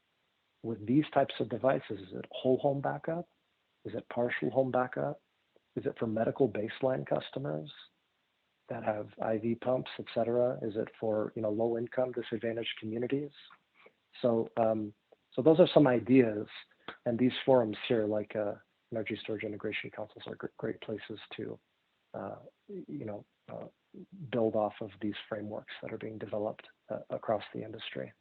with these types of devices? Is it whole home backup? Is it partial home backup? Is it for medical baseline customers that have IV pumps, et cetera? Is it for low income disadvantaged communities? So those are some ideas, and these forums here, like Energy Storage Integration Councils, are great places to build off of these frameworks that are being developed across the industry.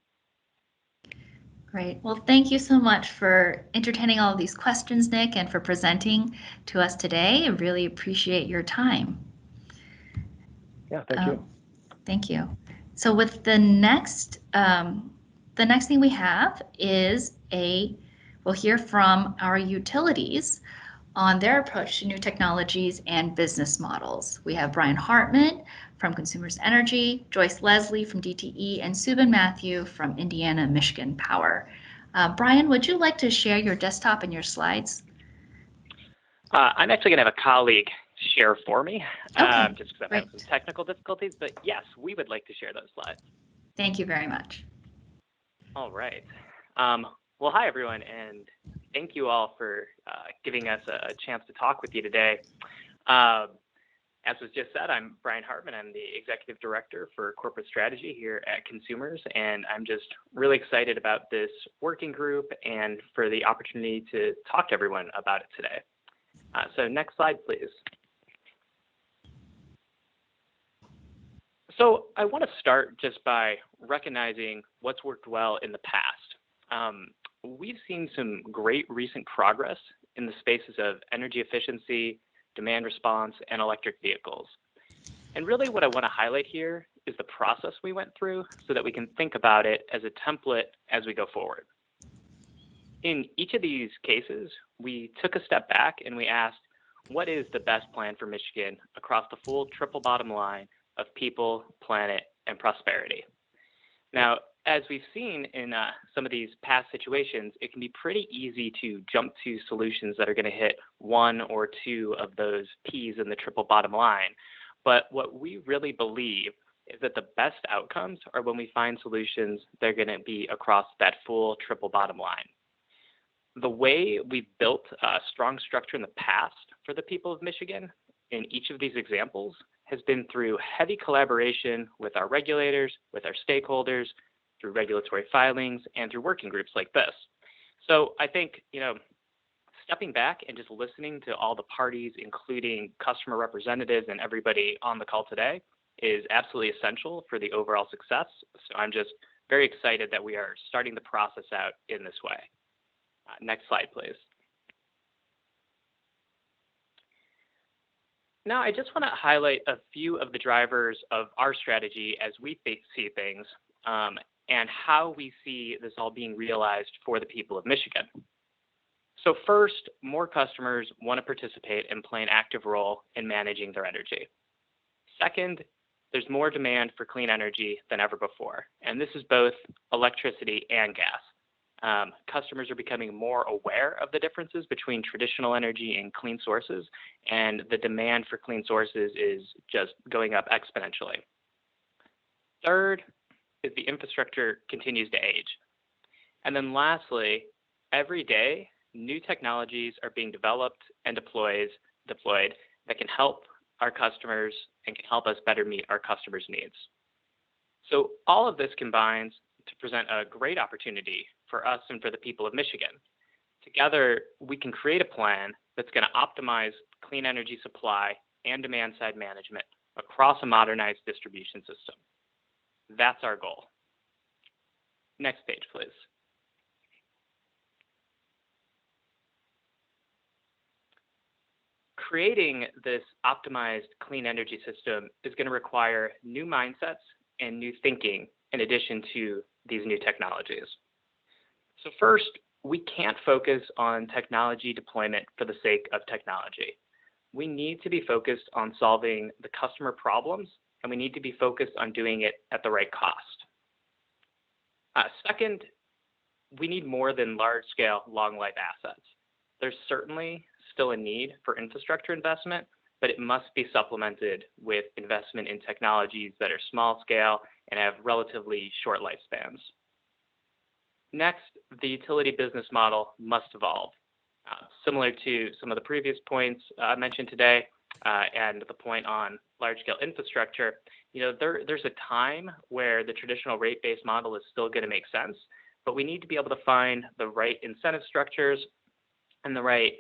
Great. Well, thank you so much for entertaining all of these questions, Nick, and for presenting to us today. I really appreciate your time. Yeah, thank you. Thank you. So with the next thing we have is we'll hear from our utilities on their approach to new technologies and business models. We have Brian Hartman from Consumers Energy, Joyce Leslie from DTE, and Subin Matthew from Indiana Michigan Power. Brian, would you like to share your desktop and your slides? I'm actually going to have a colleague share for me, Okay, just because I'm having some technical difficulties, but yes, we would like to share those slides. Thank you very much. All right. Well, hi, everyone, and thank you all for giving us a chance to talk with you today. As was just said, I'm Brian Hartman. I'm the Executive Director for Corporate Strategy here at Consumers, and I'm just really excited about this working group and for the opportunity to talk to everyone about it today. So next slide, please. So I want to start just by recognizing what's worked well in the past. We've seen some great recent progress in the spaces of energy efficiency, demand response, and electric vehicles. And really what I want to highlight here is the process we went through so that we can think about it as a template as we go forward. In each of these cases, we took a step back and we asked, what is the best plan for Michigan across the full triple bottom line of people, planet, and prosperity? Now, as we've seen in some of these past situations, it can be pretty easy to jump to solutions that are going to hit one or two of those P's in the triple bottom line. But what we really believe is that the best outcomes are when we find solutions that are going to be across that full triple bottom line. The way we've built a strong structure in the past for the people of Michigan in each of these examples has been through heavy collaboration with our regulators, with our stakeholders, through regulatory filings, and through working groups like this. So I think, stepping back and just listening to all the parties, including customer representatives and everybody on the call today, is absolutely essential for the overall success. So I'm just very excited that we are starting the process out in this way. Next slide, please. Now, I just want to highlight a few of the drivers of our strategy as we see things. and how we see this all being realized for the people of Michigan. So first, more customers want to participate and play an active role in managing their energy. Second, there's more demand for clean energy than ever before, and this is both electricity and gas. Customers are becoming more aware of the differences between traditional energy and clean sources, and the demand for clean sources is just going up exponentially. Third is the infrastructure continues to age. And then lastly, every day, new technologies are being developed and deployed that can help our customers and can help us better meet our customers' needs. So all of this combines to present a great opportunity for us and for the people of Michigan. Together, we can create a plan that's going to optimize clean energy supply and demand side management across a modernized distribution system. That's our goal. Next page, please. Creating this optimized clean energy system is going to require new mindsets and new thinking in addition to these new technologies. So first, we can't focus on technology deployment for the sake of technology. We need to be focused on solving the customer problems, and we need to be focused on doing it at the right cost. Second, we need more than large-scale, long-life assets. There's certainly still a need for infrastructure investment, but it must be supplemented with investment in technologies that are small scale and have relatively short lifespans. Next, the utility business model must evolve. Similar to some of the previous points I mentioned today and the point on large-scale infrastructure, there's a time where the traditional rate-based model is still going to make sense, but we need to be able to find the right incentive structures and the right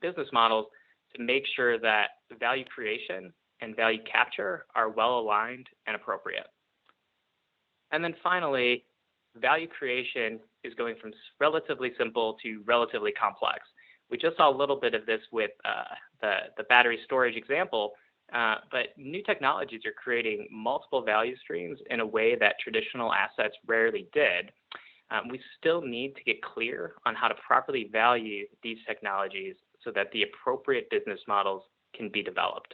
business models to make sure that value creation and value capture are well aligned and appropriate. And then finally, value creation is going from relatively simple to relatively complex. We just saw a little bit of this with the battery storage example, but new technologies are creating multiple value streams in a way that traditional assets rarely did. We still need to get clear on how to properly value these technologies so that the appropriate business models can be developed.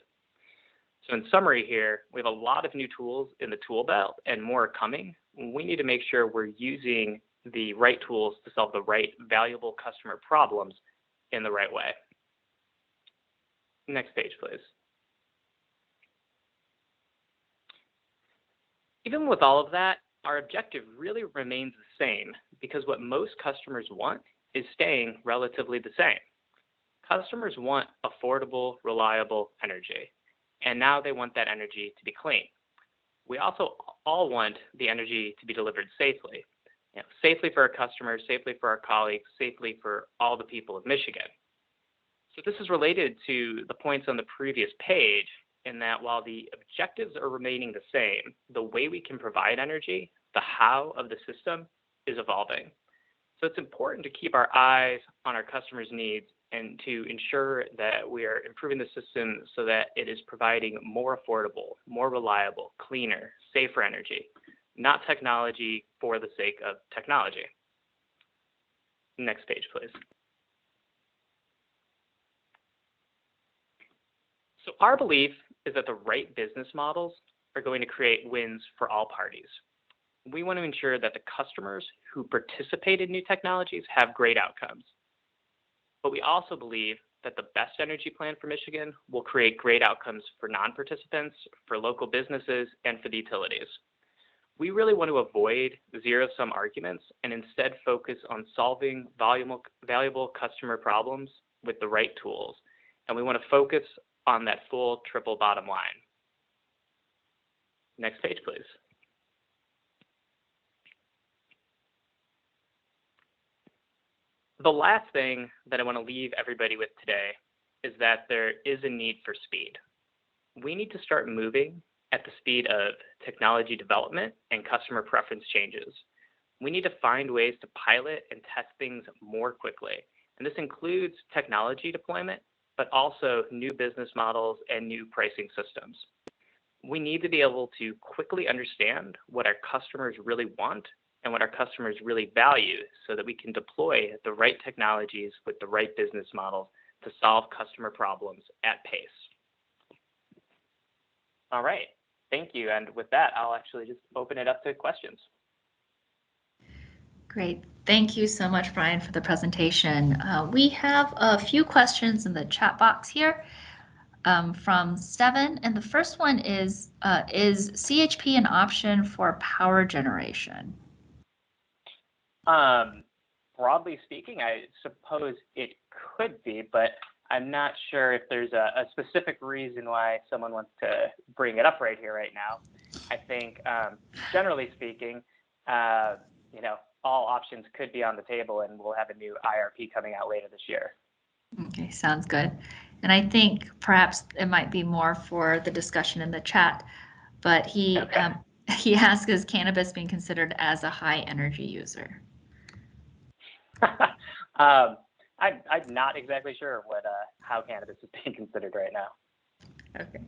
So in summary here, we have a lot of new tools in the tool belt and more are coming. We need to make sure we're using the right tools to solve the right valuable customer problems in the right way. Next page, please. Even with all of that, our objective really remains the same because what most customers want is staying relatively the same. Customers want affordable, reliable energy, and now they want that energy to be clean. We also all want the energy to be delivered safely, safely for our customers, safely for our colleagues, safely for all the people of Michigan. So this is related to the points on the previous page in that while the objectives are remaining the same, the way we can provide energy, the how of the system is evolving. So it's important to keep our eyes on our customers' needs and to ensure that we are improving the system so that it is providing more affordable, more reliable, cleaner, safer energy, not technology for the sake of technology. Next page, please. So our belief is that the right business models are going to create wins for all parties. We want to ensure that the customers who participate in new technologies have great outcomes. But we also believe that the best energy plan for Michigan will create great outcomes for non-participants, for local businesses, and for the utilities. We really want to avoid zero-sum arguments and instead focus on solving valuable customer problems with the right tools. And we want to focus on that full triple bottom line. Next page, please. The last thing that I want to leave everybody with today is that there is a need for speed. We need to start moving at the speed of technology development and customer preference changes. We need to find ways to pilot and test things more quickly. And this includes technology deployment, but also new business models and new pricing systems. We need to be able to quickly understand what our customers really want and what our customers really value so that we can deploy the right technologies with the right business models to solve customer problems at pace. All right, thank you. And with that, I'll actually just open it up to questions. Great. Thank you so much, Brian, for the presentation. We have a few questions in the chat box here from Steven. And the first one is CHP an option for power generation? Broadly speaking, I suppose it could be, but I'm not sure if there's a specific reason why someone wants to bring it up right here, right now. I think, generally speaking, you know, all options could be on the table, and we'll have a new IRP coming out later this year. Okay, sounds good. And I think perhaps it might be more for the discussion in the chat, but he asks, is cannabis being considered as a high energy user? I'm not exactly sure how cannabis is being considered right now. Okay,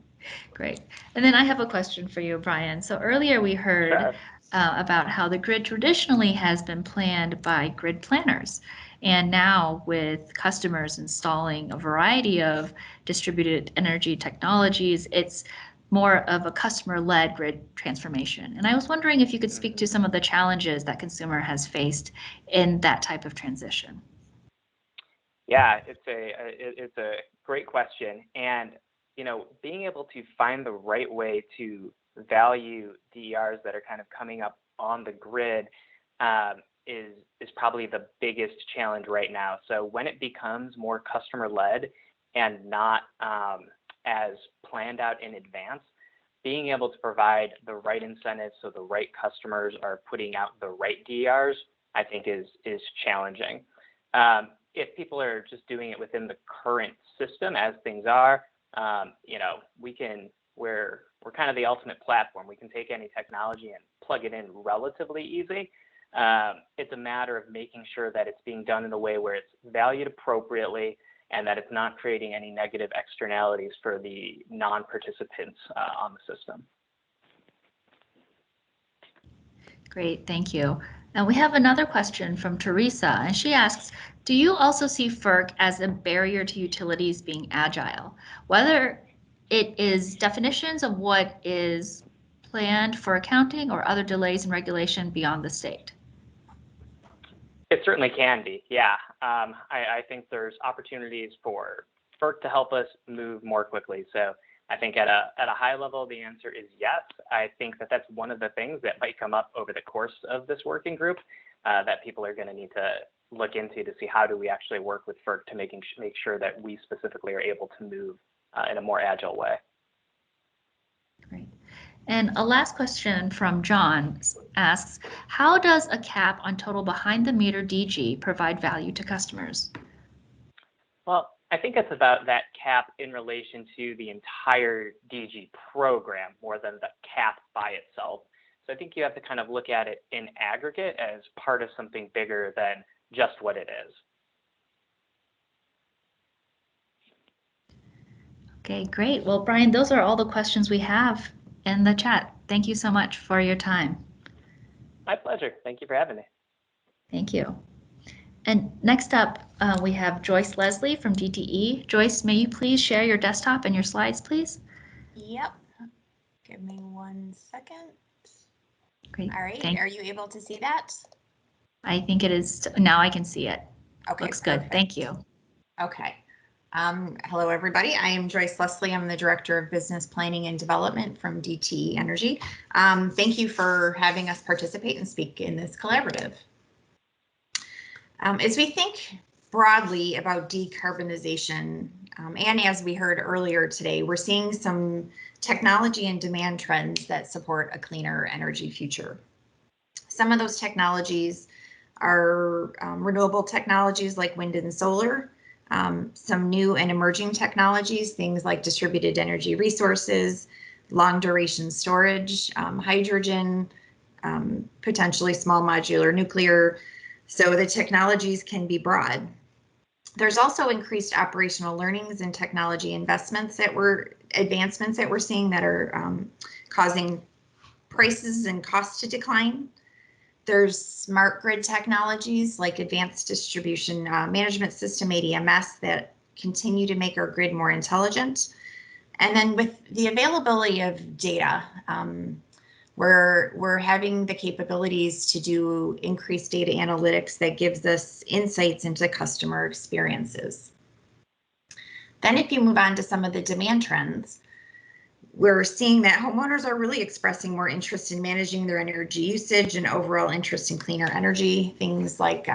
great. And then I have a question for you, Brian. So earlier we heard about how the grid traditionally has been planned by grid planners. And now with customers installing a variety of distributed energy technologies, it's more of a customer-led grid transformation. And I was wondering if you could speak to some of the challenges that consumer has faced in that type of transition. Yeah, it's a great question. And, you know, being able to find the right way to value DERs that are kind of coming up on the grid is probably the biggest challenge right now. So when it becomes more customer-led and not as planned out in advance, being able to provide the right incentives so the right customers are putting out the right DERs, I think is challenging. If people are just doing it within the current system as things are, you know, we're kind of the ultimate platform. We can take any technology and plug it in relatively easy. It's a matter of making sure that it's being done in a way where it's valued appropriately and that it's not creating any negative externalities for the non-participants on the system. Great, thank you. And we have another question from Teresa, and she asks, do you also see FERC as a barrier to utilities being agile? Whether it is definitions of what is planned for accounting or other delays in regulation beyond the state? It certainly can be, yeah. I think there's opportunities for FERC to help us move more quickly. So I think at a high level, the answer is yes. I think that that's one of the things that might come up over the course of this working group that people are going to need to look into to see how do we actually work with FERC to make sure that we specifically are able to move in a more agile way. Great. And a last question from John asks, how does a cap on total behind the meter DG provide value to customers? Well, I think it's about that cap in relation to the entire DG program more than the cap by itself. So I think you have to kind of look at it in aggregate as part of something bigger than just what it is. Okay, great. Well, Brian, those are all the questions we have in the chat. Thank you so much for your time. My pleasure. Thank you for having me. Thank you. And next up, we have Joyce Leslie from DTE. Joyce, may you please share your desktop and your slides, please? Yep. Give me 1 second. Great. All right. Are you able to see that? I think it is. Now I can see it. Okay. Looks good. Thank you. Okay. Hello, everybody. I am Joyce Leslie. I'm the Director of Business Planning and Development from DTE Energy. Thank you for having us participate and speak in this collaborative. As we think broadly about decarbonization, and as we heard earlier today, we're seeing some technology and demand trends that support a cleaner energy future. Some of those technologies are renewable technologies like wind and solar, some new and emerging technologies, things like distributed energy resources, long duration storage, hydrogen, potentially small modular nuclear. So the technologies can be broad. There's also increased operational learnings and technology advancements that we're seeing that are causing prices and costs to decline. There's smart grid technologies like advanced distribution management system, ADMS, that continue to make our grid more intelligent. And then with the availability of data, we're having the capabilities to do increased data analytics that gives us insights into customer experiences. Then if you move on to some of the demand trends, we're seeing that homeowners are really expressing more interest in managing their energy usage and overall interest in cleaner energy. Things like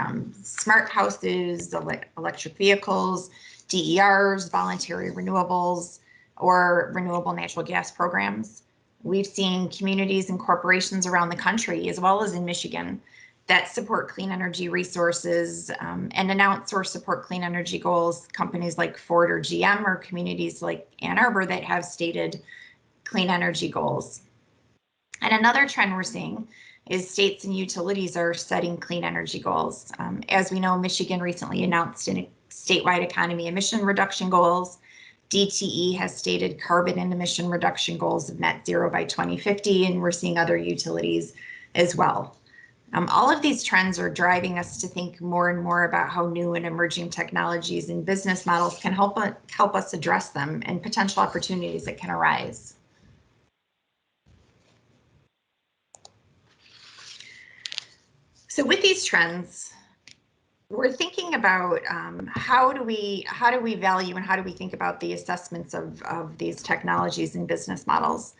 smart houses, electric vehicles, DERs, voluntary renewables, or renewable natural gas programs. We've seen communities and corporations around the country, as well as in Michigan, that support clean energy resources and announce or support clean energy goals. Companies like Ford or GM, or communities like Ann Arbor that have stated clean energy goals. And another trend we're seeing is states and utilities are setting clean energy goals. As we know, Michigan recently announced in statewide economy emission reduction goals. DTE has stated carbon and emission reduction goals of net zero by 2050, and we're seeing other utilities as well. All of these trends are driving us to think more and more about how new and emerging technologies and business models can help us address them and potential opportunities that can arise. So with these trends, we're thinking about how do we value and how do we think about the assessments of these technologies and business models.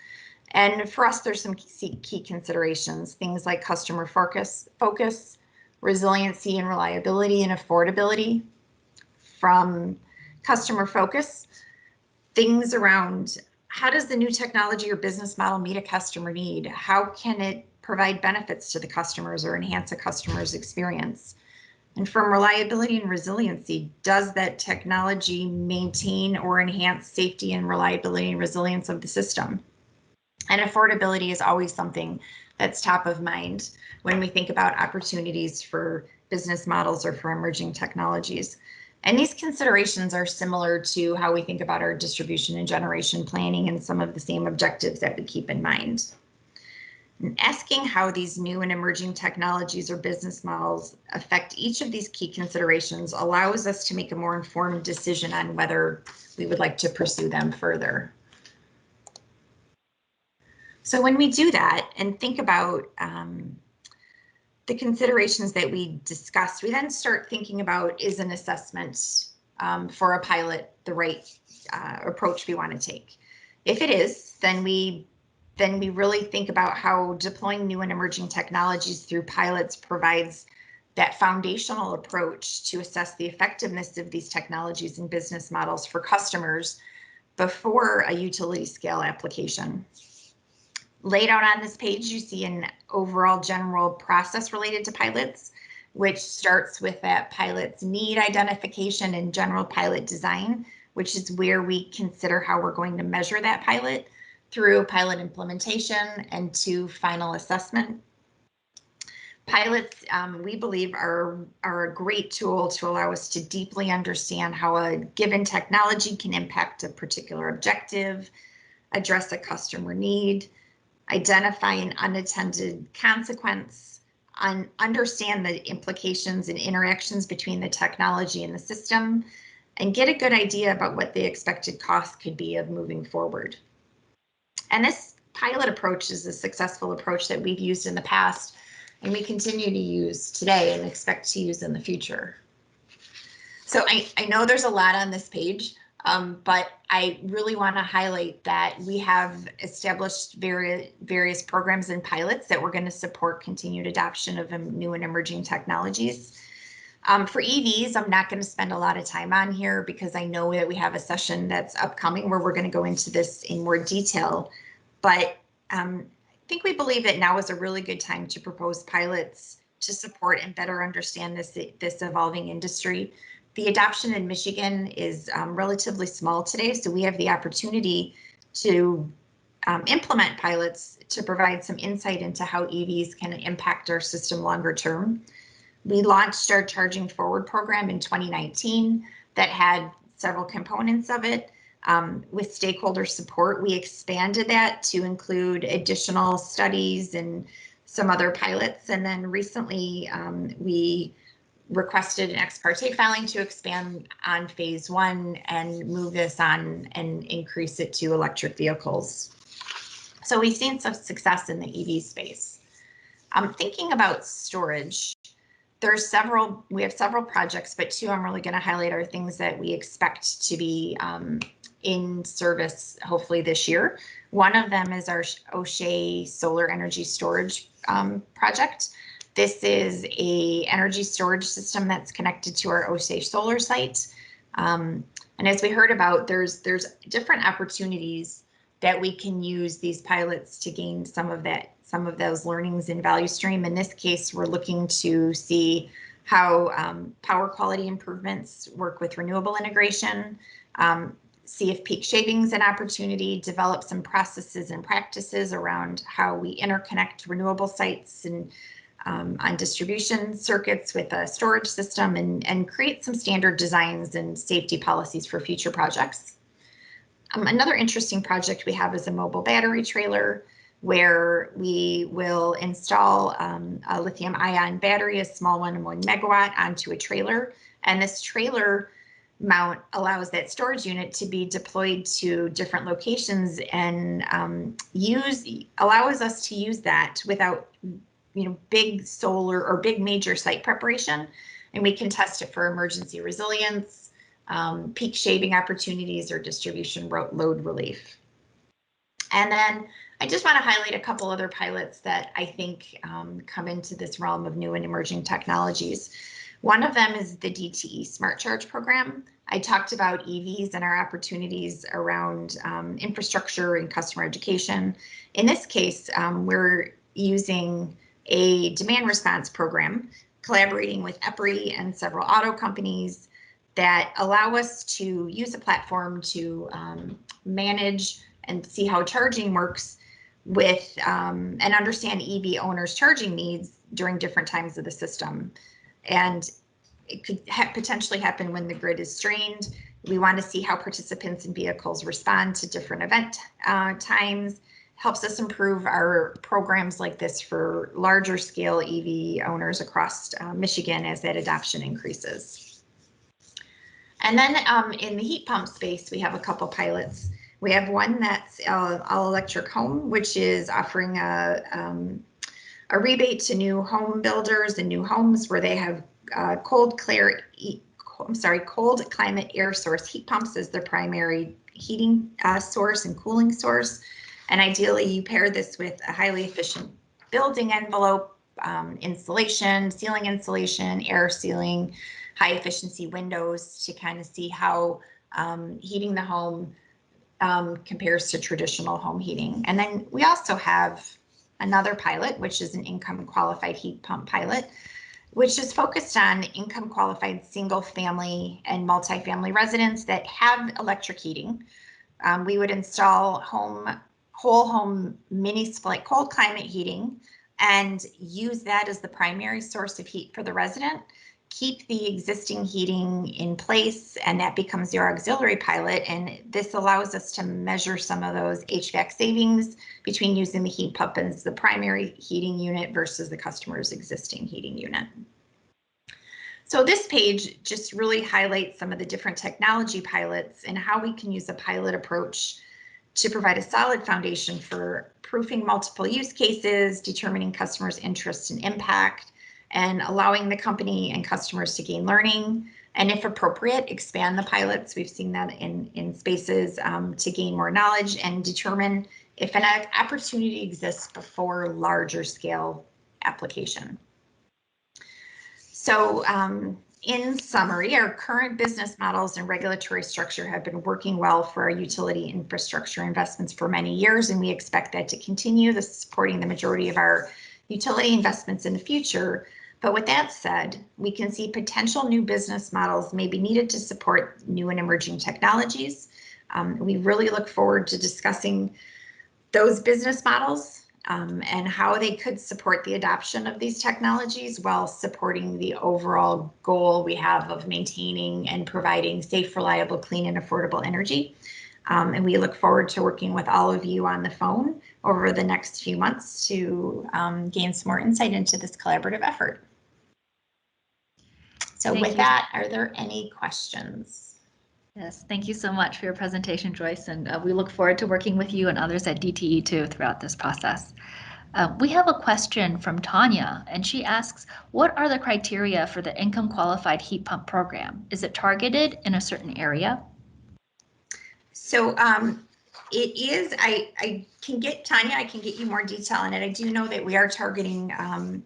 And for us, there's some key considerations, things like customer focus, resiliency and reliability, and affordability. From customer focus, things around how does the new technology or business model meet a customer need? How can it provide benefits to the customers or enhance a customer's experience? And from reliability and resiliency, does that technology maintain or enhance safety and reliability and resilience of the system? And affordability is always something that's top of mind when we think about opportunities for business models or for emerging technologies. And these considerations are similar to how we think about our distribution and generation planning and some of the same objectives that we keep in mind. And asking how these new and emerging technologies or business models affect each of these key considerations allows us to make a more informed decision on whether we would like to pursue them further. So when we do that and think about the considerations that we discussed, we then start thinking about, is an assessment for a pilot the right approach we want to take? If it is, then we really think about how deploying new and emerging technologies through pilots provides that foundational approach to assess the effectiveness of these technologies and business models for customers before a utility scale application. Laid out on this page, you see an overall general process related to pilots, which starts with that pilot's need identification and general pilot design, which is where we consider how we're going to measure that pilot, through pilot implementation and to final assessment. Pilots, we believe, are a great tool to allow us to deeply understand how a given technology can impact a particular objective, address a customer need, identify an unintended consequence, understand the implications and interactions between the technology and the system, and get a good idea about what the expected cost could be of moving forward. And this pilot approach is a successful approach that we've used in the past, and we continue to use today and expect to use in the future. So I know there's a lot on this page, but I really want to highlight that we have established various programs and pilots that we're going to support continued adoption of new and emerging technologies. For EVs, I'm not going to spend a lot of time on here because I know that we have a session that's upcoming where we're going to go into this in more detail. But I think we believe that now is a really good time to propose pilots to support and better understand this evolving industry. The adoption in Michigan is relatively small today, so we have the opportunity to implement pilots to provide some insight into how EVs can impact our system longer term. We launched our Charging Forward program in 2019 that had several components of it. With stakeholder support, we expanded that to include additional studies and some other pilots. And then recently we requested an ex parte filing to expand on phase 1 and move this on and increase it to electric vehicles. So we've seen some success in the EV space. Thinking about storage, we have several projects, but 2 I'm really going to highlight are things that we expect to be in service hopefully this year. One of them is our O'Shea solar energy storage project. This is a energy storage system that's connected to our O'Shea solar site. And as we heard about, there's different opportunities that we can use these pilots to gain some of those learnings in value stream. In this case, we're looking to see how power quality improvements work with renewable integration, see if peak shavings an opportunity, develop some processes and practices around how we interconnect renewable sites and on distribution circuits with a storage system, and create some standard designs and safety policies for future projects. Another interesting project we have is a mobile battery trailer, where we will install a lithium ion battery, a small one, 1 megawatt, onto a trailer. And this trailer mount allows that storage unit to be deployed to different locations and allows us to use that without big solar or big major site preparation. And we can test it for emergency resilience, peak shaving opportunities, or distribution load relief. And then I just want to highlight a couple other pilots that I think come into this realm of new and emerging technologies. One of them is the DTE Smart Charge program. I talked about EVs and our opportunities around infrastructure and customer education. In this case, we're using a demand response program, collaborating with EPRI and several auto companies that allow us to use a platform to manage and see how charging works with and understand EV owners' charging needs during different times of the system. And it could potentially happen when the grid is strained. We want to see how participants and vehicles respond to different event times. Helps us improve our programs like this for larger scale EV owners across Michigan as that adoption increases. And then in the heat pump space, we have a couple pilots. We have one that's all electric home, which is offering a rebate to new home builders and new homes where they have cold climate air source heat pumps as their primary heating source and cooling source. And ideally, you pair this with a highly efficient building envelope, insulation, ceiling insulation, air sealing, high efficiency windows to kind of see how heating the home compares to traditional home heating. And then we also have another pilot, which is an income qualified heat pump pilot, which is focused on income qualified single family and multifamily residents that have electric heating. We would install whole home mini split cold climate heating and use that as the primary source of heat for the resident, keep the existing heating in place, and that becomes your auxiliary pilot. And this allows us to measure some of those HVAC savings between using the heat pump as the primary heating unit versus the customer's existing heating unit. So this page just really highlights some of the different technology pilots and how we can use a pilot approach to provide a solid foundation for proofing multiple use cases, determining customers' interest and impact, and allowing the company and customers to gain learning, and if appropriate, expand the pilots. We've seen that in spaces to gain more knowledge and determine if an opportunity exists before larger scale application. So in summary, our current business models and regulatory structure have been working well for our utility infrastructure investments for many years, and we expect that to continue. This is supporting the majority of our utility investments in the future. But with that said, we can see potential new business models may be needed to support new and emerging technologies. We really look forward to discussing those business models and how they could support the adoption of these technologies while supporting the overall goal we have of maintaining and providing safe, reliable, clean, and affordable energy. And we look forward to working with all of you on the phone over the next few months to gain some more insight into this collaborative effort. So with that, are there any questions? Yes, thank you so much for your presentation, Joyce, and we look forward to working with you and others at DTE too throughout this process. We have a question from Tanya, and she asks, what are the criteria for the income qualified heat pump program? Is it targeted in a certain area? So it is, I can get, Tanya, I can get you more detail on it. I do know that we are targeting, and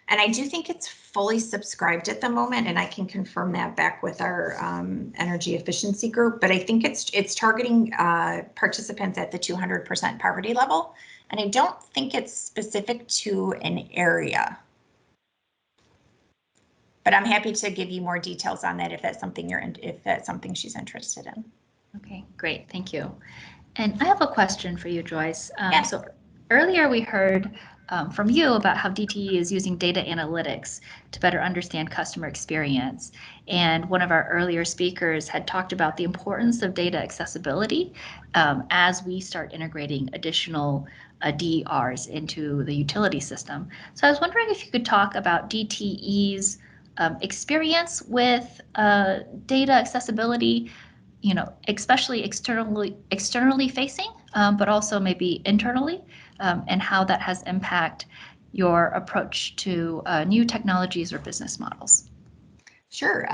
I do think it's fully subscribed at the moment, and I can confirm that back with our energy efficiency group, but I think it's targeting participants at the 200% poverty level. And I don't think it's specific to an area. But I'm happy to give you more details on that if that's something if that's something she's interested in. Okay, great, thank you. And I have a question for you, Joyce. Yes. So earlier we heard from you about how DTE is using data analytics to better understand customer experience. And one of our earlier speakers had talked about the importance of data accessibility as we start integrating additional DERs into the utility system. So I was wondering if you could talk about DTE's experience with data accessibility, you know, especially externally facing, but also maybe internally, and how that has impact your approach to new technologies or business models. Sure.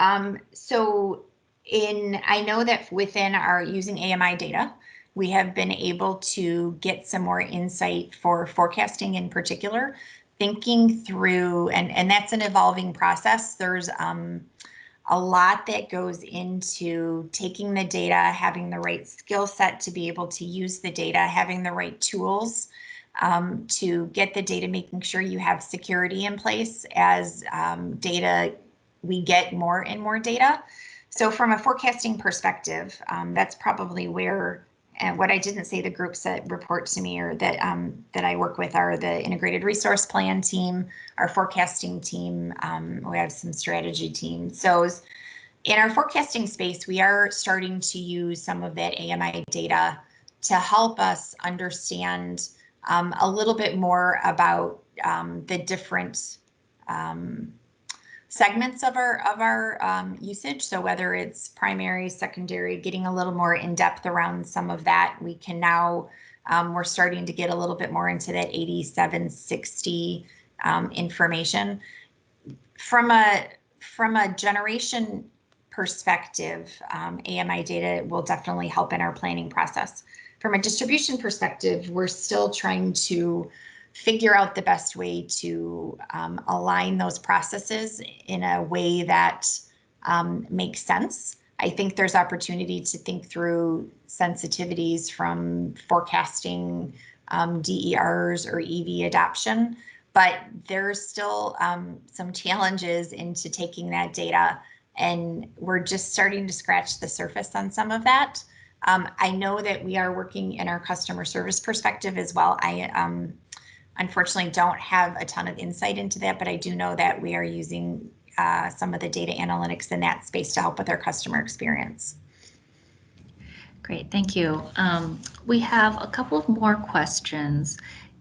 So I know that within our using AMI data, we have been able to get some more insight for forecasting in particular, thinking through, and that's an evolving process. There's a lot that goes into taking the data, having the right skill set to be able to use the data, having the right tools to get the data, making sure you have security in place as we get more and more data. So from a forecasting perspective, that's probably where, and what I didn't say, the groups that report to me or that I work with are the integrated resource plan team, our forecasting team. We have some strategy teams. So in our forecasting space, we are starting to use some of that AMI data to help us understand a little bit more about the different segments of our usage. So whether it's primary, secondary, getting a little more in depth around some of that, we can now, we're starting to get a little bit more into that 8760 information. From a generation perspective, AMI data will definitely help in our planning process. From a distribution perspective, we're still trying to figure out the best way to align those processes in a way that makes sense. I think there's opportunity to think through sensitivities from forecasting DERs or EV adoption, but there's still some challenges into taking that data, and we're just starting to scratch the surface on some of that. I know that we are working in our customer service perspective as well. I unfortunately don't have a ton of insight into that, but I do know that we are using some of the data analytics in that space to help with our customer experience. Great, thank you. We have a couple of more questions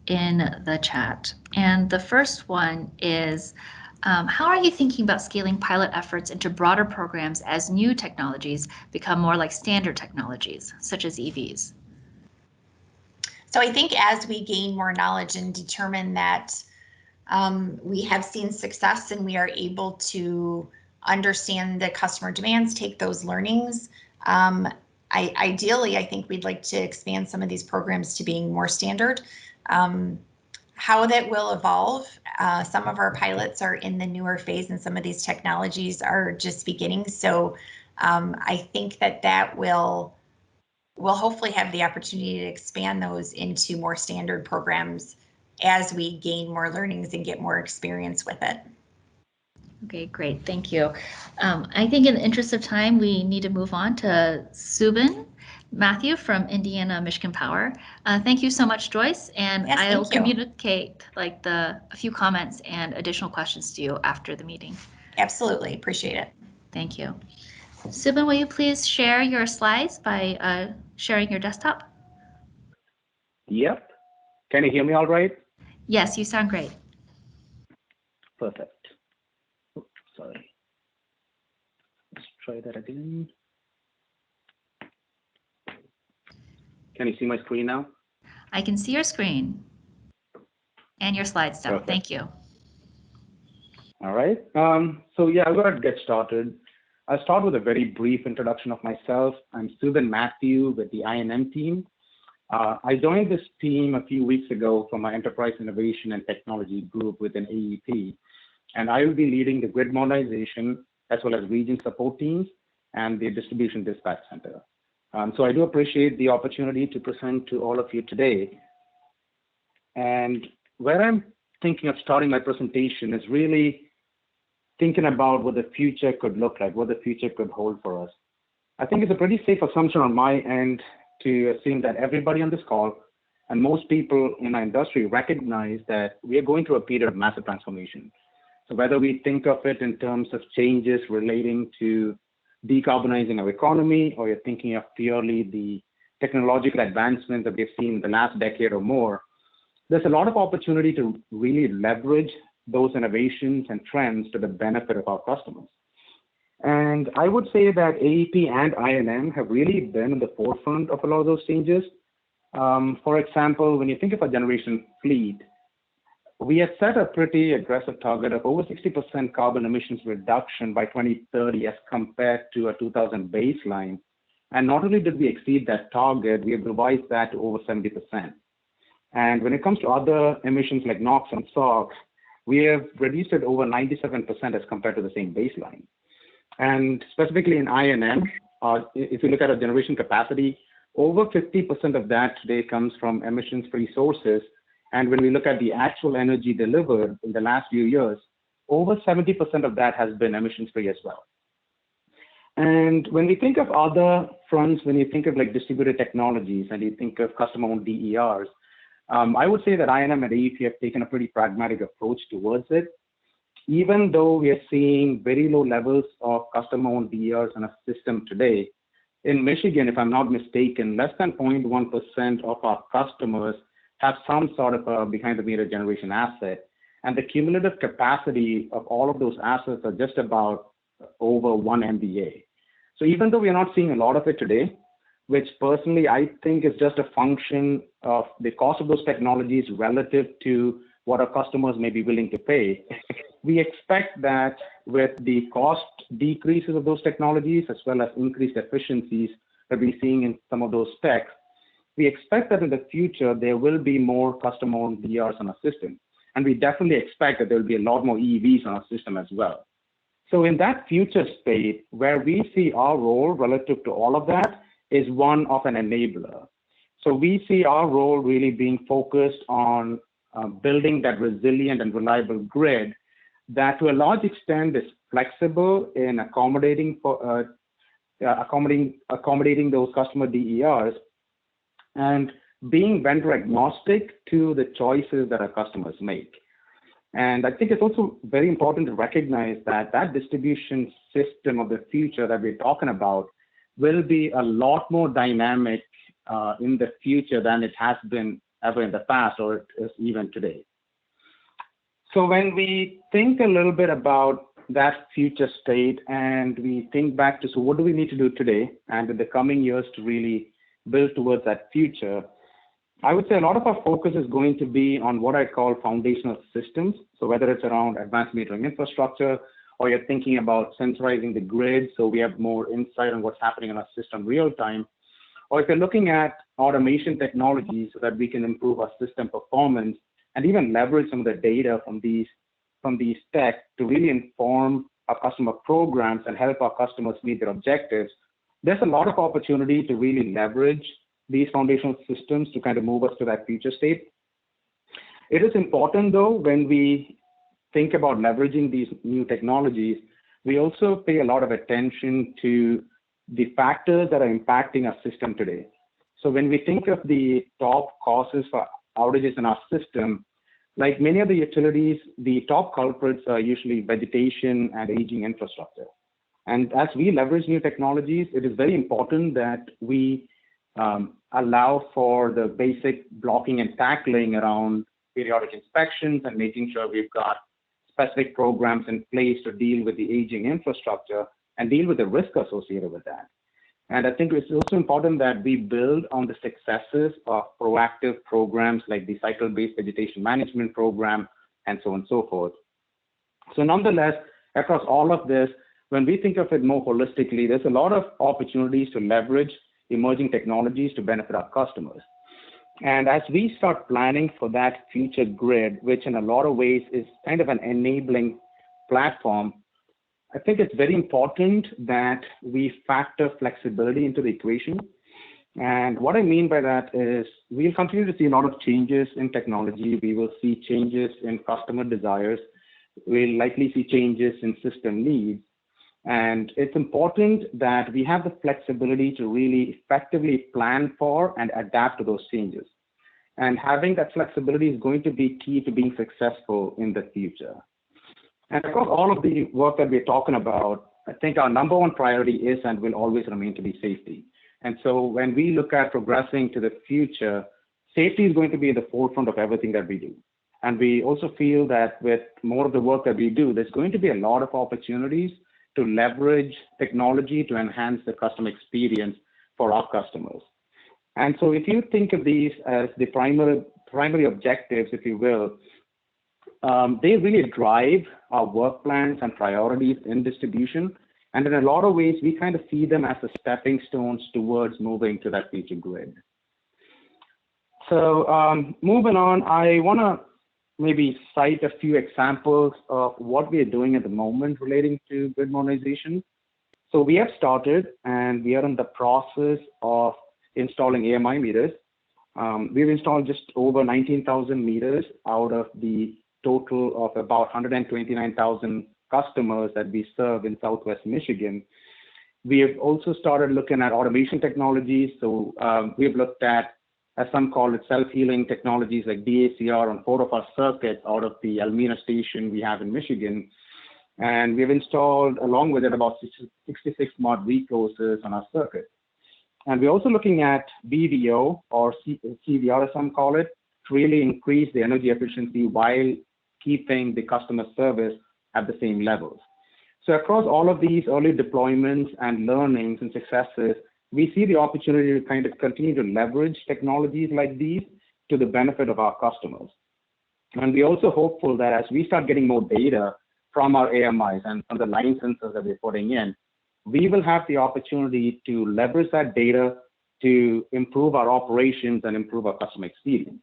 in the chat. And the first one is, how are you thinking about scaling pilot efforts into broader programs as new technologies become more like standard technologies, such as EVs? So I think as we gain more knowledge and determine that we have seen success and we are able to understand the customer demands, take those learnings, ideally, I think we'd like to expand some of these programs to being more standard. How that will evolve, some of our pilots are in the newer phase and some of these technologies are just beginning. So I think that we'll hopefully have the opportunity to expand those into more standard programs as we gain more learnings and get more experience with it. Okay, great, thank you. I think in the interest of time, we need to move on to Subin Matthew from Indiana Michigan Power. Thank you so much, Joyce, and yes, I'll communicate a few comments and additional questions to you after the meeting. Absolutely, appreciate it. Thank you. Subin, will you please share your slides by sharing your desktop? Yep. Can you hear me all right? Yes, you sound great. Perfect. Oops, sorry. Let's try that again. Can you see my screen now? I can see your screen and your slides down. Perfect. Thank you. All right. So yeah, I'm going to get started. I'll start with a very brief introduction of myself. I'm Subin Matthew with the I&M team. I joined this team a few weeks ago from my Enterprise Innovation and Technology group within AEP, and I will be leading the grid modernization as well as region support teams and the distribution dispatch center. So I do appreciate the opportunity to present to all of you today. And where I'm thinking of starting my presentation is really thinking about what the future could look like, what the future could hold for us. I think it's a pretty safe assumption on my end to assume that everybody on this call and most people in our industry recognize that we are going through a period of massive transformation. So whether we think of it in terms of changes relating to decarbonizing our economy, or you're thinking of purely the technological advancements that we've seen in the last decade or more, there's a lot of opportunity to really leverage those innovations and trends to the benefit of our customers. And I would say that AEP and I&M have really been in the forefront of a lot of those changes. For example, when you think of a generation fleet, we have set a pretty aggressive target of over 60% carbon emissions reduction by 2030 as compared to a 2000 baseline. And not only did we exceed that target, we have revised that to over 70%. And when it comes to other emissions like NOx and SOx, we have reduced it over 97% as compared to the same baseline. And specifically in I&M, if you look at our generation capacity, over 50% of that today comes from emissions-free sources. And when we look at the actual energy delivered in the last few years, over 70% of that has been emissions-free as well. And when we think of other fronts, when you think of like distributed technologies and you think of customer-owned DERs, I would say that I&M and AEP have taken a pretty pragmatic approach towards it. Even though we are seeing very low levels of customer-owned DERs in a system today, in Michigan, if I'm not mistaken, less than 0.1% of our customers have some sort of a behind-the-meter generation asset. And the cumulative capacity of all of those assets are just about over 1 MVA. So even though we are not seeing a lot of it today, which personally I think is just a function of the cost of those technologies relative to what our customers may be willing to pay, we expect that with the cost decreases of those technologies, as well as increased efficiencies that we're seeing in some of those specs, we expect that in the future, there will be more customer-owned DERs on our system. And we definitely expect that there will be a lot more EVs on our system as well. So in that future state, where we see our role relative to all of that is one of an enabler. So we see our role really being focused on building that resilient and reliable grid that to a large extent is flexible in accommodating those customer DERs and being vendor agnostic to the choices that our customers make. And I think it's also very important to recognize that that distribution system of the future that we're talking about will be a lot more dynamic in the future than it has been ever in the past, or it is even today. So when we think a little bit about that future state and we think back to, so what do we need to do today and in the coming years to really build towards that future, I would say a lot of our focus is going to be on what I call foundational systems. So whether it's around advanced metering infrastructure, or you're thinking about sensorizing the grid so we have more insight on what's happening in our system real time, or if you're looking at automation technologies so that we can improve our system performance and even leverage some of the data from these tech to really inform our customer programs and help our customers meet their objectives, there's a lot of opportunity to really leverage these foundational systems to kind of move us to that future state. It is important though, when we think about leveraging these new technologies, we also pay a lot of attention to the factors that are impacting our system today. So when we think of the top causes for outages in our system, like many of the utilities, the top culprits are usually vegetation and aging infrastructure. And as we leverage new technologies, it is very important that we allow for the basic blocking and tackling around periodic inspections and making sure we've got specific programs in place to deal with the aging infrastructure and deal with the risk associated with that. And I think it's also important that we build on the successes of proactive programs like the cycle-based vegetation management program and so on and so forth. So nonetheless, across all of this, when we think of it more holistically, there's a lot of opportunities to leverage emerging technologies to benefit our customers. And as we start planning for that future grid, which in a lot of ways is kind of an enabling platform, I think it's very important that we factor flexibility into the equation. And what I mean by that is we'll continue to see a lot of changes in technology. We will see changes in customer desires. We'll likely see changes in system needs. And it's important that we have the flexibility to really effectively plan for and adapt to those changes. And having that flexibility is going to be key to being successful in the future. And across all of the work that we're talking about, I think our number one priority is and will always remain to be safety. And so when we look at progressing to the future, safety is going to be at the forefront of everything that we do. And we also feel that with more of the work that we do, there's going to be a lot of opportunities to leverage technology to enhance the customer experience for our customers. And so if you think of these as the primary objectives, if you will, they really drive our work plans and priorities in distribution. And in a lot of ways, we kind of see them as the stepping stones towards moving to that future grid. So moving on, I want to maybe cite a few examples of what we are doing at the moment relating to grid modernization. So we have started and we are in the process of installing AMI meters. We've installed just over 19,000 meters out of the total of about 129,000 customers that we serve in Southwest Michigan. We have also started looking at automation technologies. So we've looked at, as some call it, self-healing technologies like DACR on 4 of our circuits out of the Almena station we have in Michigan. And we've installed, along with it, about 66 smart reclosers on our circuit. And we're also looking at BVO, or CVR as some call it, to really increase the energy efficiency while keeping the customer service at the same levels. So across all of these early deployments and learnings and successes, we see the opportunity to kind of continue to leverage technologies like these to the benefit of our customers. And we're also hopeful that as we start getting more data from our AMIs and from the line sensors that we're putting in, we will have the opportunity to leverage that data to improve our operations and improve our customer experience.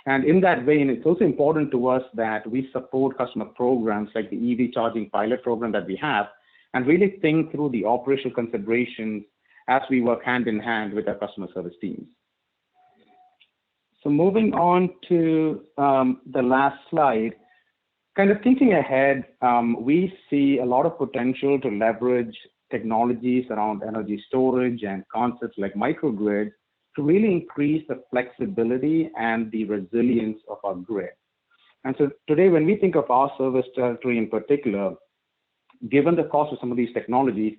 And in that vein, it's also important to us that we support customer programs like the EV charging pilot program that we have, and really think through the operational considerations as we work hand in hand with our customer service teams. So moving on to the last slide, kind of thinking ahead, we see a lot of potential to leverage technologies around energy storage and concepts like microgrids to really increase the flexibility and the resilience of our grid. And so today, when we think of our service territory in particular, given the cost of some of these technologies,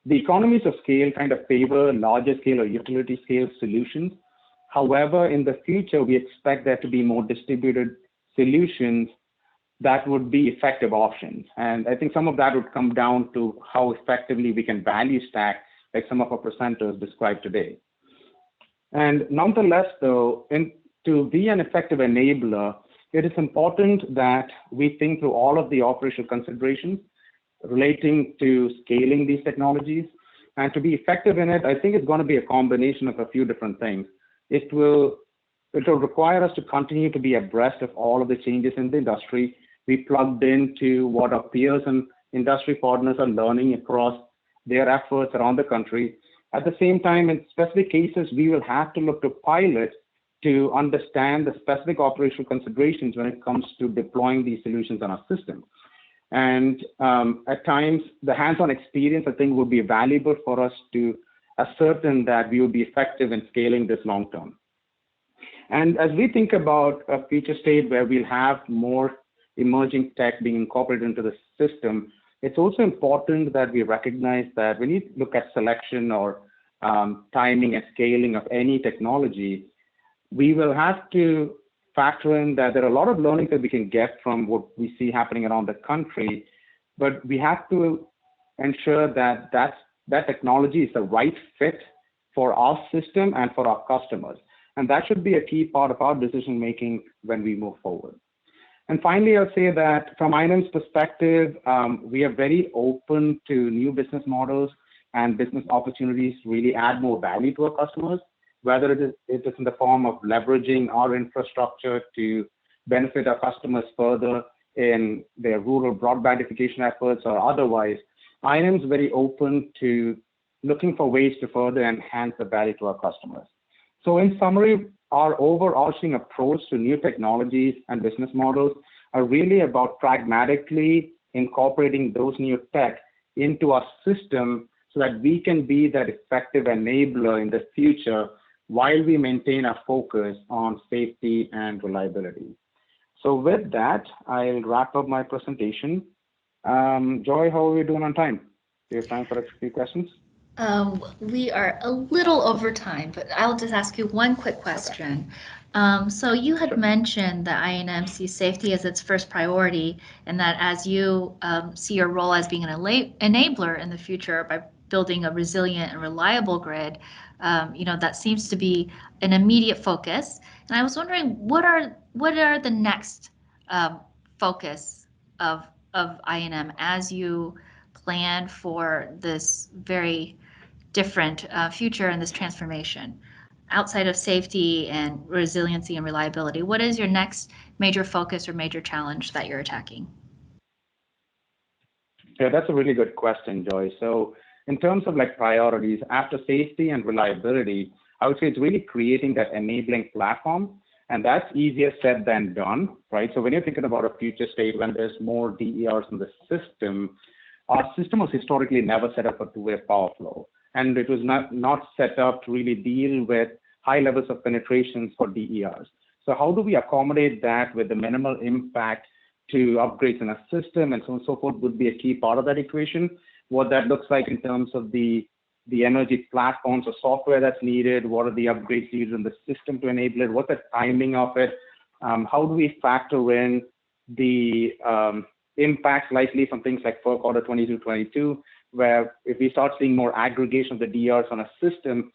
the economies of scale kind of favor larger scale or utility scale solutions. However, in the future, we expect there to be more distributed solutions that would be effective options. And I think some of that would come down to how effectively we can value stack, like some of our presenters described today. And nonetheless, though, to be an effective enabler, it is important that we think through all of the operational considerations relating to scaling these technologies. And to be effective in it, I think it's going to be a combination of a few different things. It will require us to continue to be abreast of all of the changes in the industry. We plugged into what our peers and industry partners are learning across their efforts around the country. At the same time, in specific cases, we will have to look to pilot to understand the specific operational considerations when it comes to deploying these solutions on our system. And at times, the hands-on experience, I think, would be valuable for us to ascertain that we will be effective in scaling this long term. And as we think about a future state where we'll have more emerging tech being incorporated into the system, it's also important that we recognize that when you look at selection or timing and scaling of any technology, we will have to factor in that there are a lot of learnings that we can get from what we see happening around the country, but we have to ensure that that technology is the right fit for our system and for our customers. And that should be a key part of our decision making when we move forward. And finally, I'll say that from I&M's perspective, we are very open to new business models and business opportunities to really add more value to our customers, whether it is in the form of leveraging our infrastructure to benefit our customers further in their rural broadbandification efforts or otherwise. I&M is very open to looking for ways to further enhance the value to our customers. So in summary, our overarching approach to new technologies and business models are really about pragmatically incorporating those new tech into our system so that we can be that effective enabler in the future while we maintain our focus on safety and reliability. So with that, I'll wrap up my presentation. Joy, how are we doing on time? Do you have time for a few questions? We are a little over time, but I'll just ask you one quick question. So you had mentioned that I&M sees safety as its first priority, and that as you see your role as being an enabler in the future by building a resilient and reliable grid, that seems to be an immediate focus. And I was wondering, what are the next focus of I&M as you plan for this very different future and this transformation? Outside of safety and resiliency and reliability, what is your next major focus or major challenge that you're attacking? Yeah, that's a really good question, Joy. So in terms of priorities, after safety and reliability, I would say it's really creating that enabling platform. And that's easier said than done, right? So when you're thinking about a future state when there's more DERs in the system, our system was historically never set up for two-way power flow. And it was not set up to really deal with high levels of penetrations for DERs. So how do we accommodate that with the minimal impact to upgrades in a system and so on and so forth would be a key part of that equation. What that looks like in terms of the energy platforms or software that's needed, what are the upgrades needed in the system to enable it, what's the timing of it, how do we factor in the impacts likely from things like FERC Order 2222, where if we start seeing more aggregation of the DRs on a system,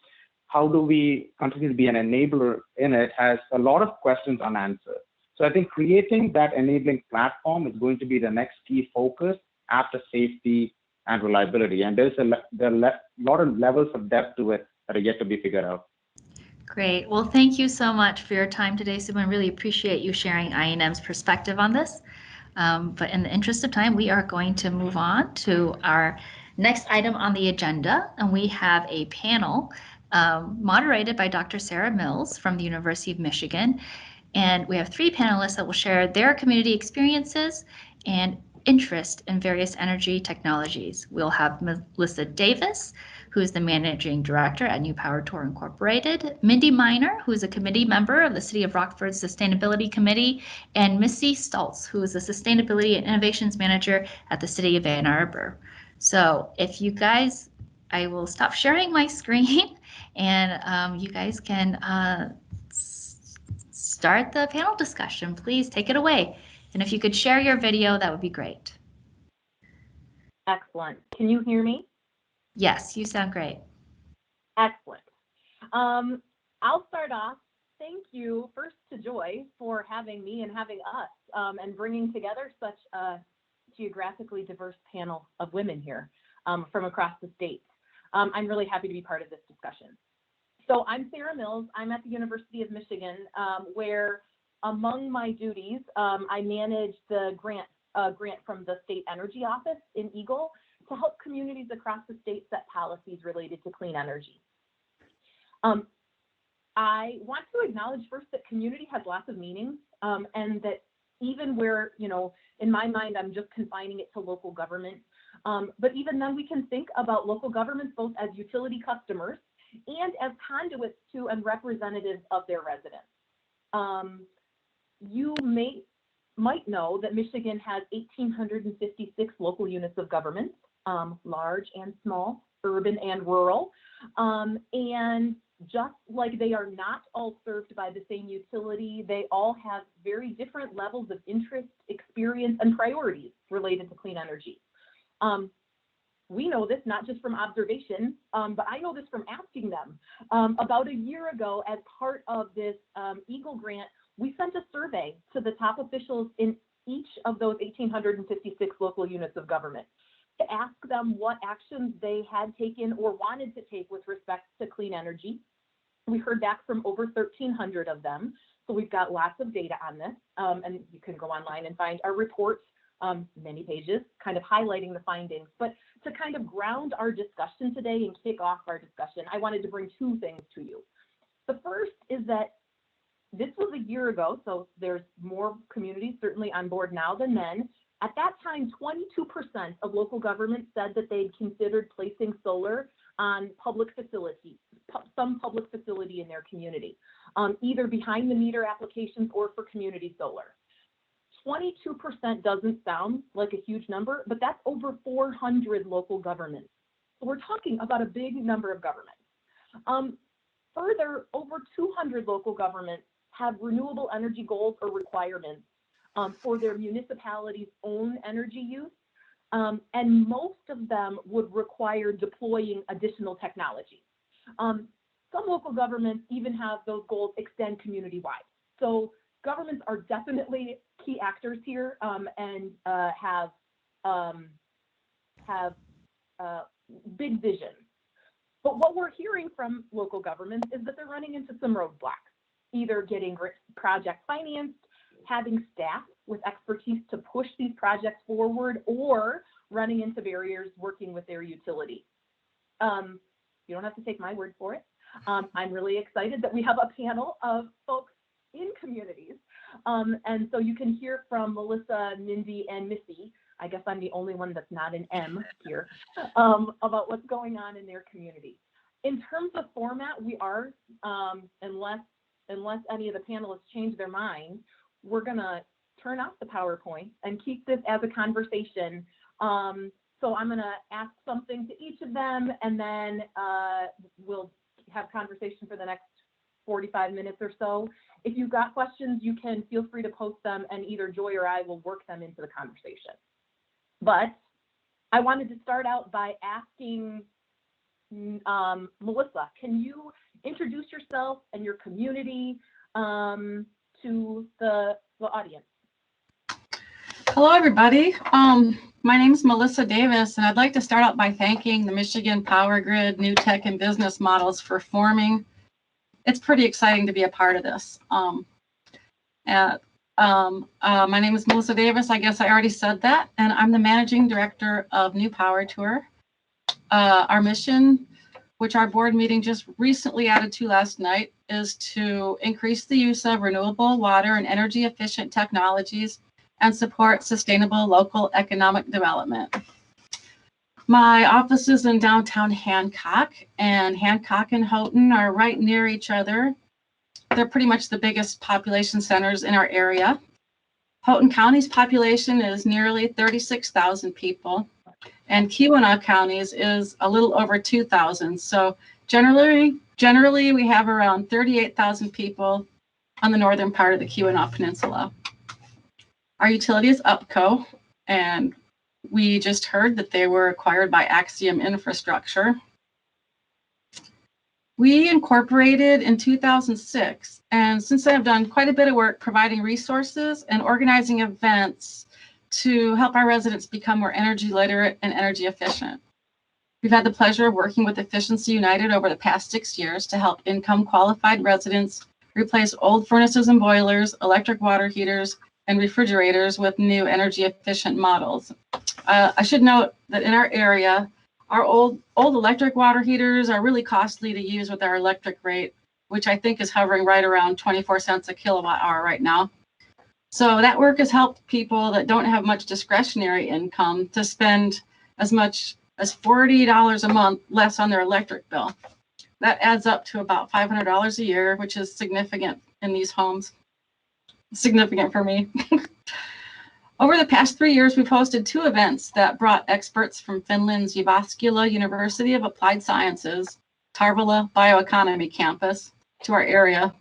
how do we continue to be an enabler in it has a lot of questions unanswered. So I think creating that enabling platform is going to be the next key focus after safety and reliability. And there are a lot of levels of depth to it that are yet to be figured out. Great. Well, thank you so much for your time today, Sue. I really appreciate you sharing I&M's perspective on this. But in the interest of time, we are going to move on to our next item on the agenda. And we have a panel moderated by Dr. Sarah Mills from the University of Michigan. And we have three panelists that will share their community experiences and interest in various energy technologies. We'll have Melissa Davis, who is the Managing Director at New Power Tour Incorporated, Mindy Miner, who is a committee member of the City of Rockford's Sustainability Committee, and Missy Stoltz, who is the Sustainability and Innovations Manager at the City of Ann Arbor. So if you guys, I will stop sharing my screen and you guys can start the panel discussion. Please take it away. And if you could share your video, that would be great. Excellent. Can you hear me? Yes, you sound great. Excellent. I'll start off. Thank you first to Joy for having me and having us and bringing together such a geographically diverse panel of women here from across the state. I'm really happy to be part of this discussion. So I'm Sarah Mills. I'm at the University of Michigan, where among my duties, I manage the grant from the State Energy Office in Eagle to help communities across the state set policies related to clean energy. I want to acknowledge first that community has lots of meanings, and that even where, in my mind, I'm just confining it to local government. But even then, we can think about local governments both as utility customers and as conduits to and representatives of their residents. You may might know that Michigan has 1,856 local units of government, large and small, urban and rural. And just like they are not all served by the same utility, they all have very different levels of interest, experience, and priorities related to clean energy. We know this not just from observation, but I know this from asking them. About a year ago, as part of this EAGLE grant, we sent a survey to the top officials in each of those 1,856 local units of government to ask them what actions they had taken or wanted to take with respect to clean energy. We heard back from over 1,300 of them. So we've got lots of data on this, and you can go online and find our report, many pages, kind of highlighting the findings. But to kind of ground our discussion today and kick off our discussion, I wanted to bring two things to you. The first is that this was a year ago, so there's more communities certainly on board now than then. At that time, 22% of local governments said that they'd considered placing solar on public facilities, some public facility in their community, either behind the meter applications or for community solar. 22% doesn't sound like a huge number, but that's over 400 local governments. So we're talking about a big number of governments. Further, over 200 local governments have renewable energy goals or requirements for their municipalities' own energy use, and most of them would require deploying additional technology. Some local governments even have those goals extend community-wide. So governments are definitely key actors here, and have big vision. But what we're hearing from local governments is that they're running into some roadblocks, either getting project financed, having staff with expertise to push these projects forward, or running into barriers working with their utility. You don't have to take my word for it. I'm really excited that we have a panel of folks in communities. And so you can hear from Melissa, Mindy, and Missy. I guess I'm the only one that's not an M here, about what's going on in their community. In terms of format, we are, unless any of the panelists change their mind, we're gonna turn off the PowerPoint and keep this as a conversation. So I'm gonna ask something to each of them, and then we'll have conversation for the next 45 minutes or so. If you've got questions, you can feel free to post them, and either Joy or I will work them into the conversation. But I wanted to start out by asking Melissa, can you introduce yourself and your community to the audience? Hello, everybody. My name is Melissa Davis, and I'd like to start out by thanking the Michigan Power Grid New Tech and Business Models for forming. It's pretty exciting to be a part of this. My name is Melissa Davis. I guess I already said that, and I'm the managing director of New Power Tour. Our mission, which our board meeting just recently added to last night, is to increase the use of renewable water and energy efficient technologies and support sustainable local economic development. My office is in downtown Hancock, and Hancock and Houghton are right near each other. They're pretty much the biggest population centers in our area. Houghton County's population is nearly 36,000 people, and Keweenaw County's is a little over 2,000. So generally we have around 38,000 people on the northern part of the Keweenaw Peninsula. Our utility is UPCO, and we just heard that they were acquired by Axiom Infrastructure. We incorporated in 2006, and since I've done quite a bit of work providing resources and organizing events to help our residents become more energy literate and energy efficient. We've had the pleasure of working with Efficiency United over the past 6 years to help income qualified residents replace old furnaces and boilers, electric water heaters, and refrigerators with new energy efficient models. I should note that in our area, our old electric water heaters are really costly to use with our electric rate, which I think is hovering right around 24 cents a kilowatt hour right now. So that work has helped people that don't have much discretionary income to spend as much as $40 a month less on their electric bill. That adds up to about $500 a year, which is significant in these homes. Significant for me. Over the past 3 years, we've hosted 2 events that brought experts from Finland's Jyväskylä University of Applied Sciences, Tarvala Bioeconomy campus to our area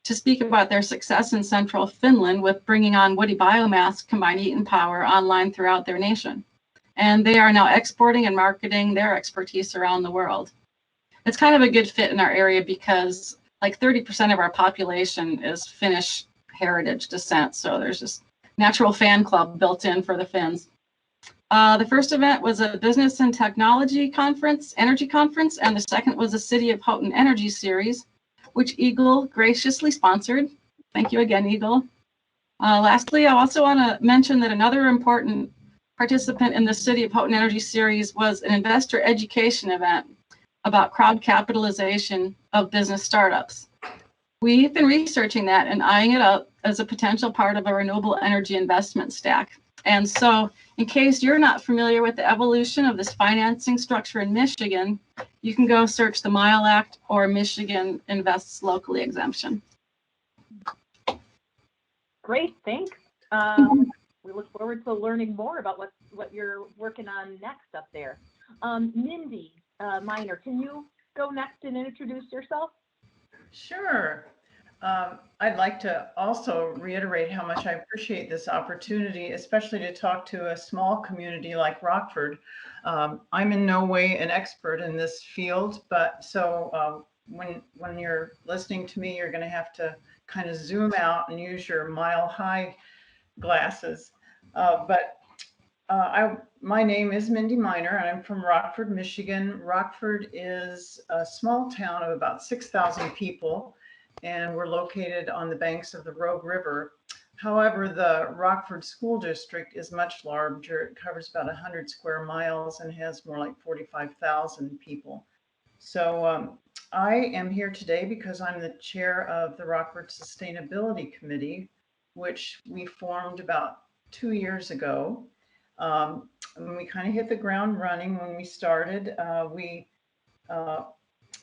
to speak about their success in central Finland with bringing on woody biomass combined heat and power online throughout their nation. And they are now exporting and marketing their expertise around the world. It's kind of a good fit in our area because like 30% of our population is Finnish heritage descent. So there's this natural fan club built in for the Finns. The first event was a business and technology conference, energy conference, and the second was a City of Houghton Energy series, which Eagle graciously sponsored. Thank you again, Eagle. Lastly, I also want to mention that another important participant in the City of Houghton Energy series was an investor education event about crowd capitalization of business startups. We've been researching that and eyeing it up as a potential part of a renewable energy investment stack. And so, in case you're not familiar with the evolution of this financing structure in Michigan, you can go search the MILE Act or Michigan Invests Locally exemption. Great, thanks. We look forward to learning more about what you're working on next up there. Mindy Miner, can you go next and introduce yourself? Sure. I'd like to also reiterate how much I appreciate this opportunity, especially to talk to a small community like Rockford. I'm in no way an expert in this field, but so when you're listening to me, you're going to have to kind of zoom out and use your mile-high glasses. My name is Mindy Miner, and I'm from Rockford, Michigan. Rockford is a small town of about 6,000 people, and we're located on the banks of the Rogue River. However, the Rockford School District is much larger. It covers about 100 square miles and has more like 45,000 people. So I am here today because I'm the chair of the Rockford Sustainability Committee, which we formed about 2 years ago. And we kind of hit the ground running when we started.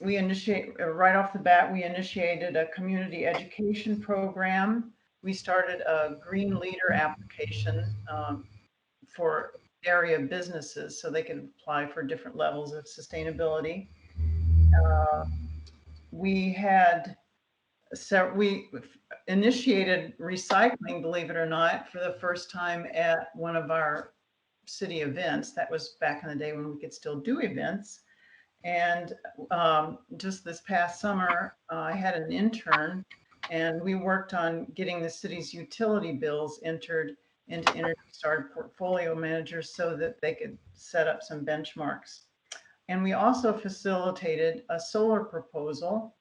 We initiate right off the bat, we initiated a community education program. We started a green leader application for area businesses so they could apply for different levels of sustainability. We initiated recycling, believe it or not, for the first time at one of our city events. That was back in the day when we could still do events. And just this past summer, I had an intern, and we worked on getting the city's utility bills entered into Energy Star portfolio managers so that they could set up some benchmarks. And we also facilitated a solar proposal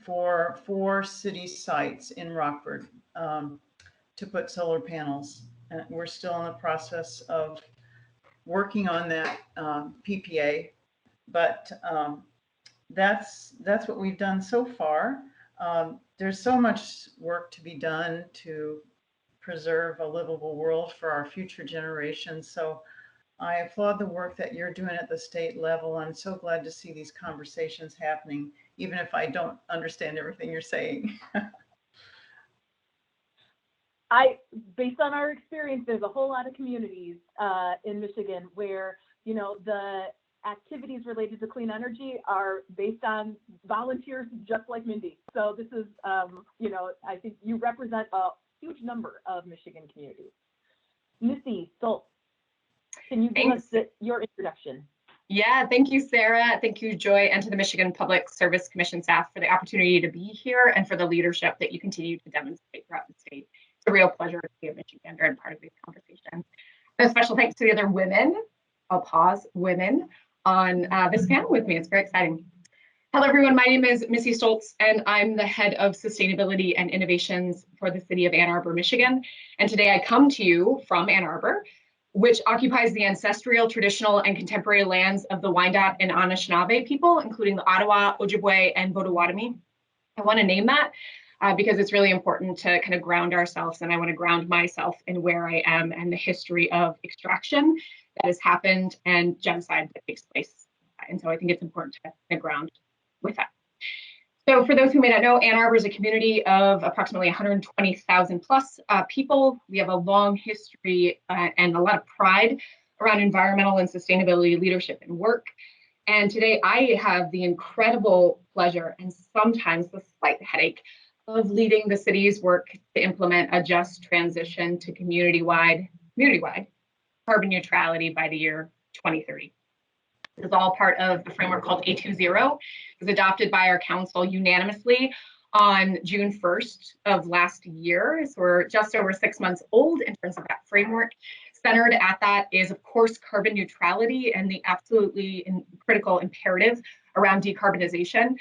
for 4 city sites in Rockford to put solar panels. And we're still in the process of working on that PPA. But that's what we've done so far. There's so much work to be done to preserve a livable world for our future generations. So I applaud the work that you're doing at the state level. I'm so glad to see these conversations happening, even if I don't understand everything you're saying. Based on our experience, there's a whole lot of communities in Michigan where, you know, the activities related to clean energy are based on volunteers just like Mindy. So this is, you know, I think you represent a huge number of Michigan communities. Missy Stoltz, can you give us your introduction? Yeah, thank you, Sarah. Thank you, Joy, and to the Michigan Public Service Commission staff for the opportunity to be here and for the leadership that you continue to demonstrate throughout the state. It's a real pleasure to be a Michigander and part of these conversations. A special thanks to the other women, I'll pause, women, on this panel with me. It's very exciting. Hello, everyone. My name is Missy Stoltz, and I'm the head of sustainability and innovations for the city of Ann Arbor, Michigan. And today I come to you from Ann Arbor, which occupies the ancestral, traditional, and contemporary lands of the Wyandot and Anishinaabe people, including the Ottawa, Ojibwe, and Potawatomi. I want to name that because it's really important to kind of ground ourselves, and I want to ground myself in where I am and the history of extraction that has happened and genocide that takes place. And so I think it's important to ground with that. So for those who may not know, Ann Arbor is a community of approximately 120,000 plus people. We have a long history and a lot of pride around environmental and sustainability leadership and work. And today I have the incredible pleasure and sometimes the slight headache of leading the city's work to implement a just transition to community-wide carbon neutrality by the year 2030. This is all part of the framework called A20. It was adopted by our council unanimously on June 1st of last year. So we're just over 6 months old in terms of that framework. Centered at that is, of course, carbon neutrality and the absolutely critical imperative around decarbonization.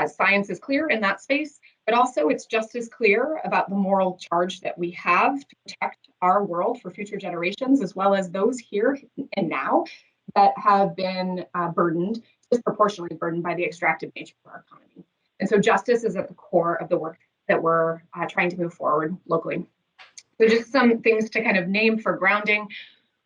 Science is clear in that space, but also it's just as clear about the moral charge that we have to protect our world for future generations, as well as those here and now that have been disproportionately burdened by the extractive nature of our economy. And so justice is at the core of the work that we're trying to move forward locally. So just some things to kind of name for grounding.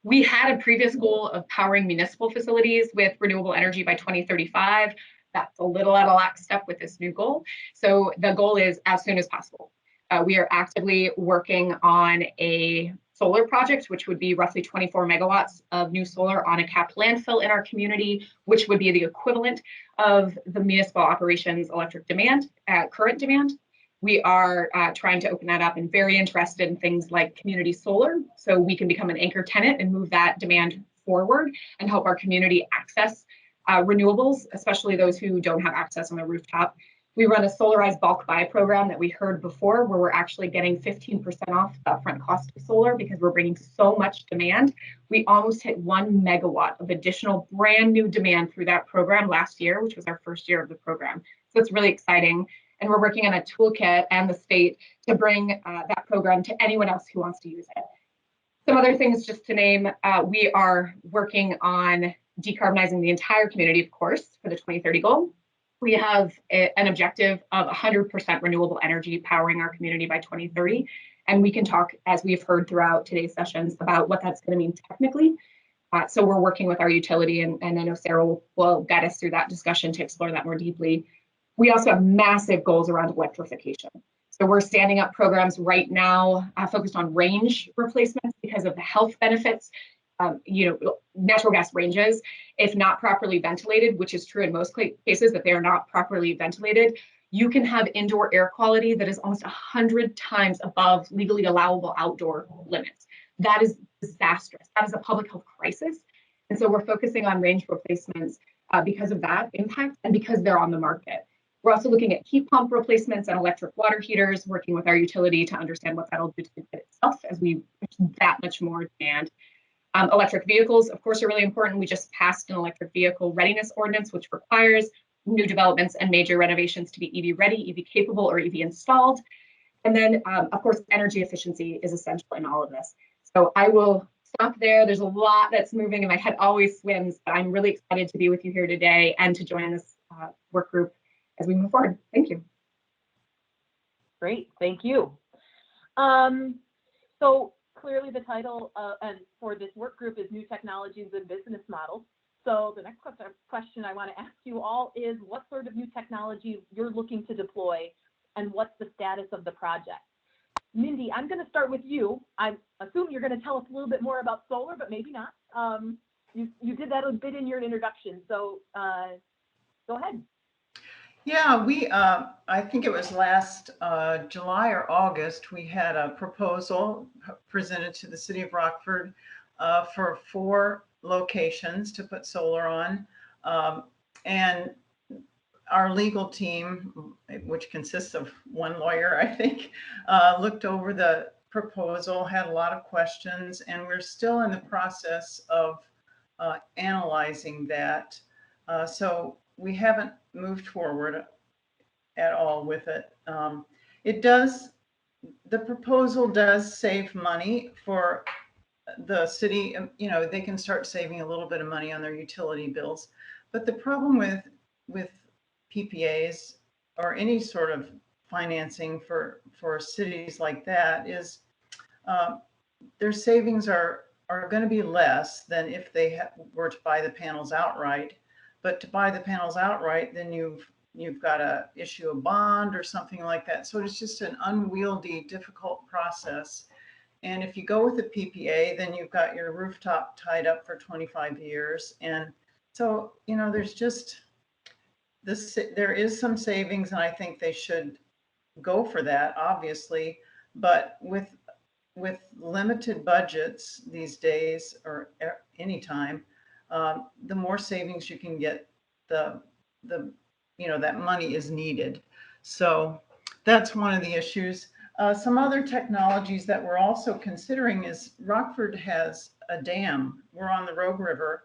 We had a previous goal of powering municipal facilities with renewable energy by 2035. That's a little out of lockstep with this new goal. So the goal is as soon as possible. We are actively working on a solar project, which would be roughly 24 megawatts of new solar on a capped landfill in our community, which would be the equivalent of the municipal operations electric demand, current demand. We are trying to open that up and very interested in things like community solar, so we can become an anchor tenant and move that demand forward and help our community access renewables, especially those who don't have access on their rooftop. We run a solarized bulk buy program that we heard before, where we're actually getting 15% off the upfront cost of solar because we're bringing so much demand. We almost hit 1 megawatt of additional brand new demand through that program last year, which was our first year of the program. So it's really exciting. And we're working on a toolkit and the state to bring that program to anyone else who wants to use it. Some other things just to name, we are working on decarbonizing the entire community, of course, for the 2030 goal. We have an objective of 100% renewable energy powering our community by 2030. And we can talk, as we've heard throughout today's sessions, about what that's going to mean technically. So we're working with our utility, and I know Sarah will guide us through that discussion to explore that more deeply. We also have massive goals around electrification. So we're standing up programs right now focused on range replacements because of the health benefits. Natural gas ranges, if not properly ventilated, which is true in most cases that they are not properly ventilated, you can have indoor air quality that is almost 100 times above legally allowable outdoor limits. That is disastrous. That is a public health crisis. And so we're focusing on range replacements because of that impact and because they're on the market. We're also looking at heat pump replacements and electric water heaters, working with our utility to understand what that'll do to the grid itself as we push that much more demand. Electric vehicles, of course, are really important. We just passed an electric vehicle readiness ordinance, which requires new developments and major renovations to be EV ready, EV capable, or EV installed. And then, of course, energy efficiency is essential in all of this. So I will stop there. There's a lot that's moving and my head always swims, but I'm really excited to be with you here today and to join this work group as we move forward. Thank you. Great, thank you. So clearly the title and for this work group is New Technologies and Business Models. So the next question I want to ask you all is what sort of new technology you're looking to deploy and what's the status of the project? Mindy, I'm going to start with you. I assume you're going to tell us a little bit more about solar, but maybe not. You did that a bit in your introduction, so go ahead. Yeah, I think it was last July or August, we had a proposal presented to the city of Rockford for 4 locations to put solar on. And our legal team, which consists of 1 lawyer, I think, looked over the proposal, had a lot of questions, and we're still in the process of analyzing that. So we haven't moved forward at all with it. The proposal does save money for the city. They can start saving a little bit of money on their utility bills. But the problem with PPAs or any sort of financing for cities like that is their savings are going to be less than if they were to buy the panels outright. But to buy the panels outright, then you've you've got to issue a bond or something like that. So it's just an unwieldy, difficult process. And if you go with a PPA, then you've got your rooftop tied up for 25 years. And so, you know, there's just this, there is some savings, and I think they should go for that, obviously. But with limited budgets these days, or anytime, the more savings you can get, the you know, that money is needed. So that's one of the issues. Some other technologies that we're also considering is Rockford has a dam. We're on the Rogue River,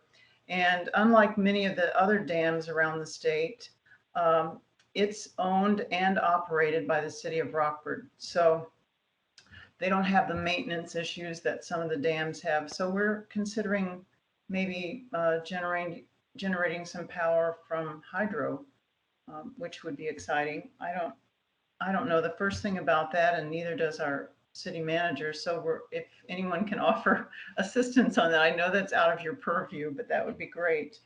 and unlike many of the other dams around the state, it's owned and operated by the city of Rockford. So they don't have the maintenance issues that some of the dams have. So we're considering maybe generating some power from hydro, which would be exciting. I don't know the first thing about that, and neither does our city manager. So if anyone can offer assistance on that, I know that's out of your purview, but that would be great.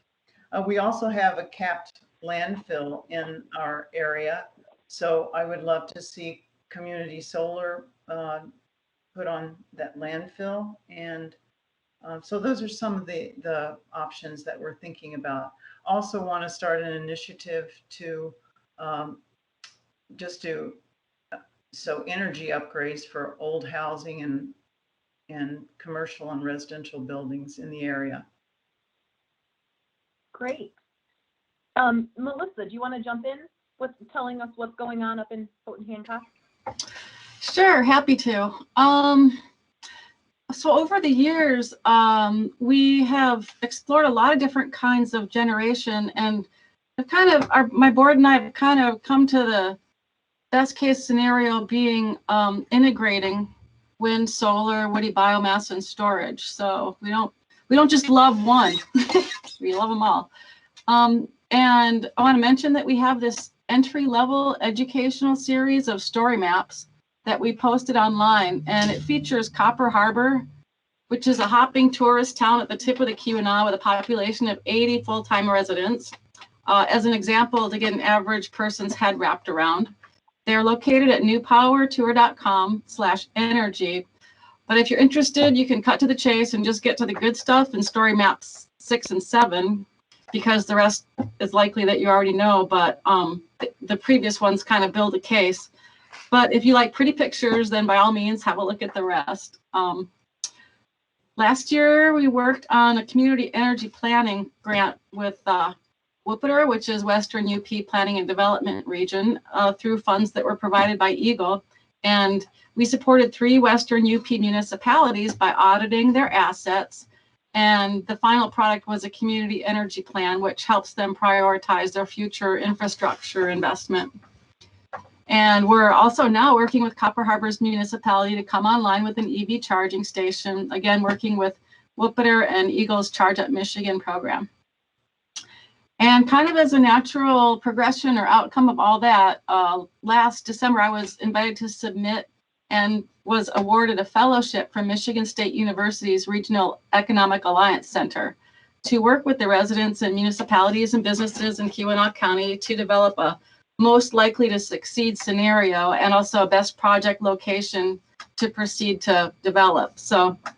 We also have a capped landfill in our area. So I would love to see community solar put on that landfill. And so those are some of the options that we're thinking about. Also want to start an initiative to just do energy upgrades for old housing and commercial and residential buildings in the area. Great. Melissa, do you want to jump in? Telling us what's going on up in Houghton Hancock? Sure, happy to. So over the years, we have explored a lot of different kinds of generation, and my board and I have kind of come to the best case scenario being integrating wind, solar, woody biomass, and storage. So we don't just love one, we love them all. And I want to mention that we have this entry-level educational series of story maps that we posted online, and it features Copper Harbor, which is a hopping tourist town at the tip of the Keweenaw with a population of 80 full-time residents. As an example, to get an average person's head wrapped around. They're located at newpowertour.com/energy. But if you're interested, you can cut to the chase and just get to the good stuff in story maps 6 and 7, because the rest is likely that you already know, but the previous ones kind of build a case. But if you like pretty pictures, then by all means, have a look at the rest. Last year, we worked on a community energy planning grant with Whoopiter, which is Western UP Planning and Development Region, through funds that were provided by Eagle. And we supported 3 Western UP municipalities by auditing their assets. And the final product was a community energy plan, which helps them prioritize their future infrastructure investment. And we're also now working with Copper Harbor's municipality to come online with an EV charging station, again, working with Whoopiter and Eagle's Charge Up Michigan program. And kind of as a natural progression or outcome of all that, last December, I was invited to submit and was awarded a fellowship from Michigan State University's Regional Economic Alliance Center to work with the residents and municipalities and businesses in Keweenaw County to develop a most likely to succeed scenario and also a best project location to proceed to develop. So I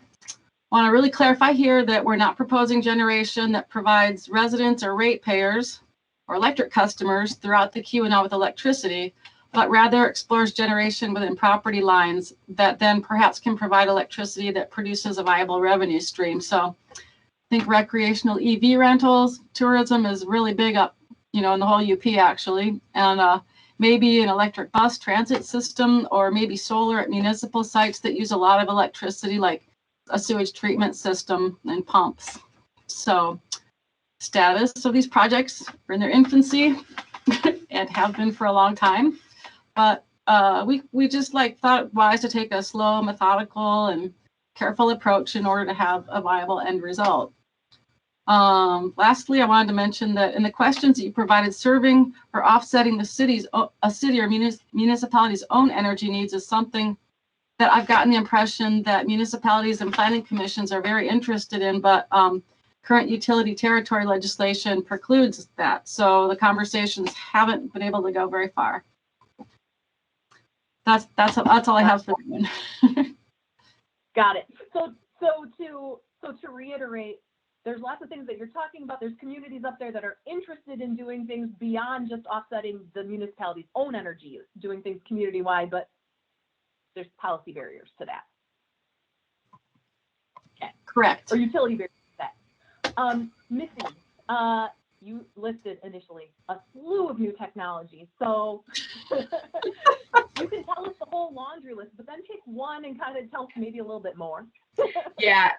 want to really clarify here that we're not proposing generation that provides residents or ratepayers or electric customers throughout the Keweenaw with electricity, but rather explores generation within property lines that then perhaps can provide electricity that produces a viable revenue stream. So I think recreational EV rentals, tourism is really big up, in the whole UP actually, and maybe an electric bus transit system, or maybe solar at municipal sites that use a lot of electricity, like a sewage treatment system and pumps. So status of these projects are in their infancy and have been for a long time, but we just thought it wise to take a slow, methodical, and careful approach in order to have a viable end result. Lastly, I wanted to mention that in the questions that you provided, serving or offsetting a city or municipality's own energy needs is something that I've gotten the impression that municipalities and planning commissions are very interested in, but current utility territory legislation precludes that. So the conversations haven't been able to go very far. That's all I have for you. Got it. So to reiterate, there's lots of things that you're talking about. There's communities up there that are interested in doing things beyond just offsetting the municipality's own energy use, doing things community-wide, but there's policy barriers to that. Okay. Correct. Or utility barriers to that. Missy, you listed initially a slew of new technologies. So you can tell us the whole laundry list, but then pick one and kind of tell us maybe a little bit more. Yeah,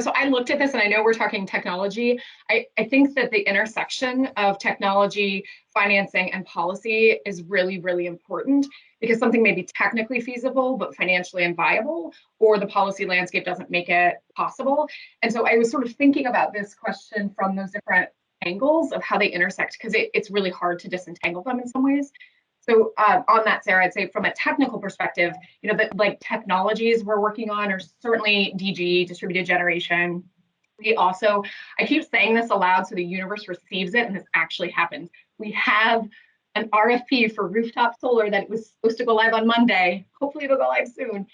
so I looked at this and I know we're talking technology. I think that the intersection of technology, financing, and policy is really, really important because something may be technically feasible, but financially unviable, or the policy landscape doesn't make it possible. And so I was sort of thinking about this question from those different angles of how they intersect, because it's really hard to disentangle them in some ways. So on that, Sarah, I'd say from a technical perspective, that like technologies we're working on are certainly DG, distributed generation. We also, I keep saying this aloud so the universe receives it and this actually happens. We have an RFP for rooftop solar that was supposed to go live on Monday. Hopefully it'll go live soon.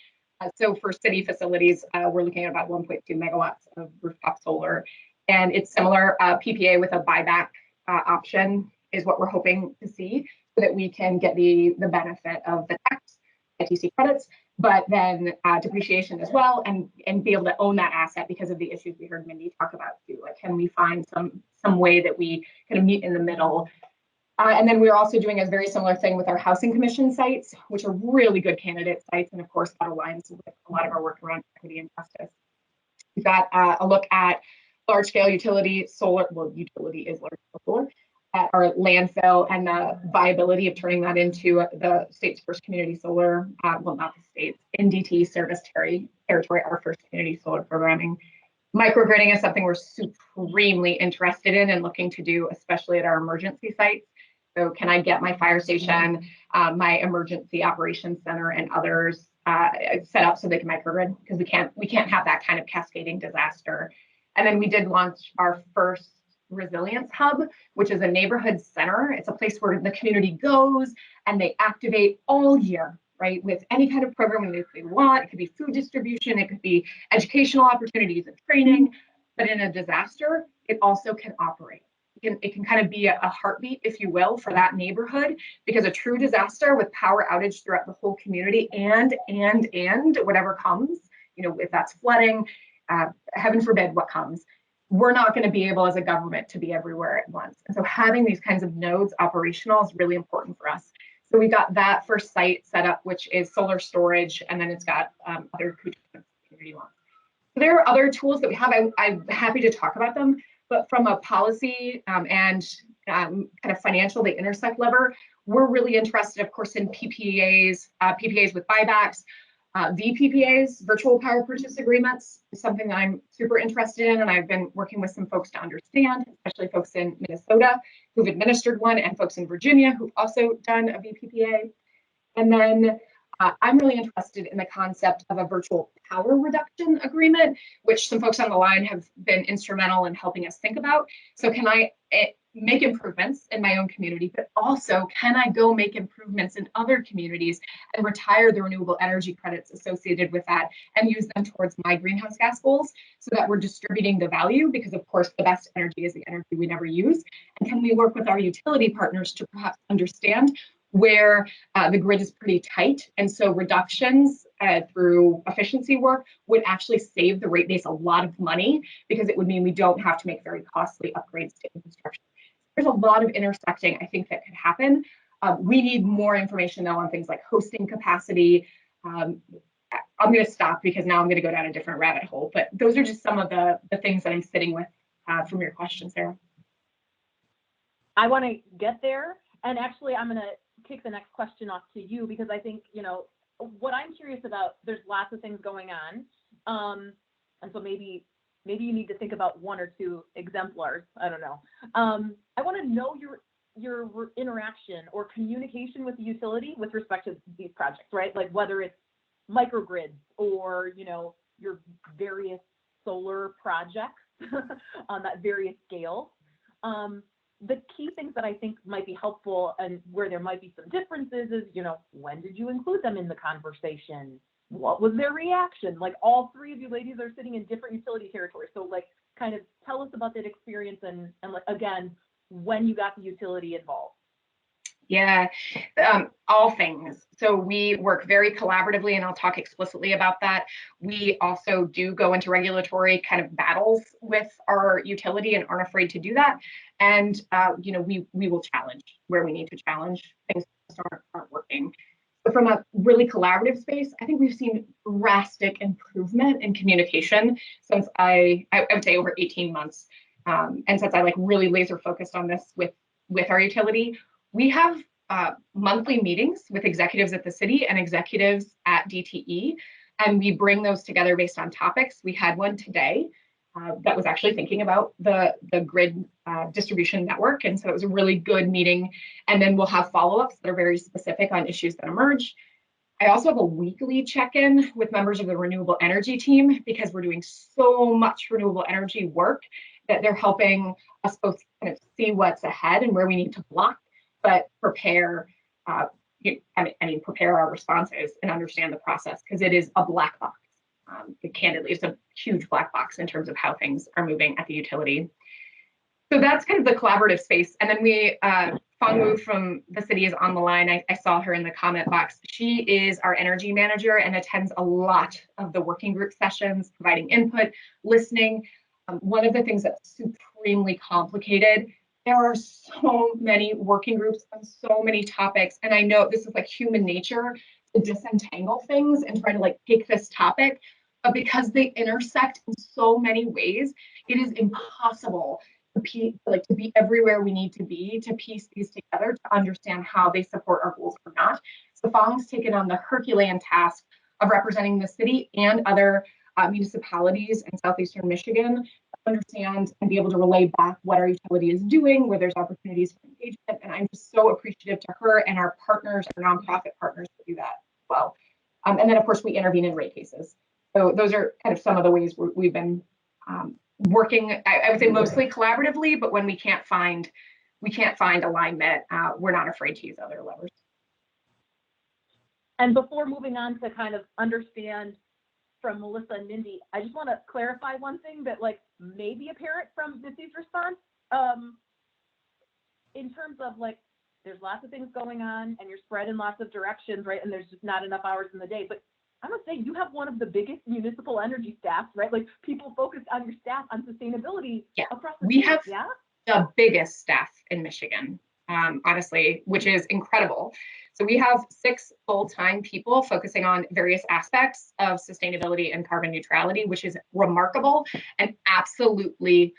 So for city facilities, we're looking at about 1.2 megawatts of rooftop solar. And it's similar, PPA with a buyback option is what we're hoping to see, so that we can get the benefit of the tax ITC credits, but then depreciation as well, and be able to own that asset because of the issues we heard Mindy talk about too. Like, can we find some way that we kind of meet in the middle? And then we're also doing a very similar thing with our housing commission sites, which are really good candidate sites, and of course that aligns with a lot of our work around equity and justice. We've got a look at large scale utility solar. Well, utility is large scale solar. At our landfill and the viability of turning that into the state's first community solar, well, not the state's, NDT service territory, our first community solar programming. Microgridding is something we're supremely interested in and looking to do, especially at our emergency sites. So can I get my fire station, my emergency operations center, and others set up so they can microgrid? Because we can't have that kind of cascading disaster. And then we did launch our first resilience hub, which is a neighborhood center. It's a place where the community goes and they activate all year, right? With any kind of programming that they want. It could be food distribution, it could be educational opportunities and training, but in a disaster, it also can operate. It can kind of be a heartbeat, if you will, for that neighborhood, because a true disaster with power outage throughout the whole community and whatever comes, if that's flooding, heaven forbid what comes, we're not going to be able as a government to be everywhere at once. And so having these kinds of nodes operational is really important for us. So we got that first site set up, which is solar storage, and then it's got other community ones. There are other tools that we have. I'm happy to talk about them, but from a policy and kind of financial, they intersect lever, we're really interested, of course, in PPAs with buybacks. VPPAs, virtual power purchase agreements, is something that I'm super interested in, and I've been working with some folks to understand, especially folks in Minnesota who've administered one, and folks in Virginia who've also done a VPPA. And then I'm really interested in the concept of a virtual power reduction agreement, which some folks on the line have been instrumental in helping us think about. So can I make improvements in my own community, but also can I go make improvements in other communities and retire the renewable energy credits associated with that and use them towards my greenhouse gas goals so that we're distributing the value, because of course the best energy is the energy we never use. And can we work with our utility partners to perhaps understand where the grid is pretty tight, and so reductions through efficiency work would actually save the rate base a lot of money, because it would mean we don't have to make very costly upgrades to infrastructure. There's a lot of intersecting, I think, that could happen. We need more information though on things like hosting capacity. I'm going to stop because now I'm going to go down a different rabbit hole, but those are just some of the things that I'm sitting with from your question, Sarah. I want to get there, and actually I'm going to kick the next question off to you, because I think, what I'm curious about, there's lots of things going on. And so maybe you need to think about one or two exemplars. I don't know. I want to know your interaction or communication with the utility with respect to these projects, right? Like whether it's microgrids or, your various solar projects. on that various scales. The key things that I think might be helpful and where there might be some differences is, when did you include them in the conversation? What was their reaction? Like, all three of you ladies are sitting in different utility territories. So like, kind of tell us about that experience and like, again, when you got the utility involved. Yeah, all things. So we work very collaboratively, and I'll talk explicitly about that. We also do go into regulatory kind of battles with our utility and aren't afraid to do that. And we will challenge where we need to challenge things that aren't working. So from a really collaborative space, I think we've seen drastic improvement in communication since I would say over 18 months. And since I really laser focused on this with our utility. We have monthly meetings with executives at the city and executives at DTE, and we bring those together based on topics. We had one today that was actually thinking about the grid distribution network, and so it was a really good meeting. And then we'll have follow-ups that are very specific on issues that emerge. I also have a weekly check-in with members of the renewable energy team because we're doing so much renewable energy work that they're helping us both kind of see what's ahead and where we need to block, but prepare, prepare our responses and understand the process, because it is a black box. Candidly, it's a huge black box in terms of how things are moving at the utility. So that's kind of the collaborative space. And then Fong Wu from the city is on the line. I saw her in the comment box. She is our energy manager and attends a lot of the working group sessions, providing input, listening. One of the things that's supremely complicated, there are so many working groups on so many topics. And I know this is like human nature to disentangle things and try to pick this topic, but because they intersect in so many ways, it is impossible to be everywhere we need to be to piece these together to understand how they support our goals or not. So Fong's taken on the Herculean task of representing the city and other municipalities in southeastern Michigan to understand and be able to relay back what our utility is doing, where there's opportunities for engagement. And I'm just so appreciative to her and our partners, our nonprofit partners, to do that as well. And then of course we intervene in rate cases. So those are kind of some of the ways we've been working, I would say mostly collaboratively, but when we can't find alignment, we're not afraid to use other levers. And before moving on to kind of understand from Melissa and Mindy, I just want to clarify one thing that may be apparent from Missy's response. In terms of there's lots of things going on and you're spread in lots of directions, right? And there's just not enough hours in the day. But I must say, you have one of the biggest municipal energy staffs, right? People focus on your staff on sustainability across the state. We have the biggest staff in Michigan, honestly, which is incredible. So we have 6 full-time people focusing on various aspects of sustainability and carbon neutrality, which is remarkable and absolutely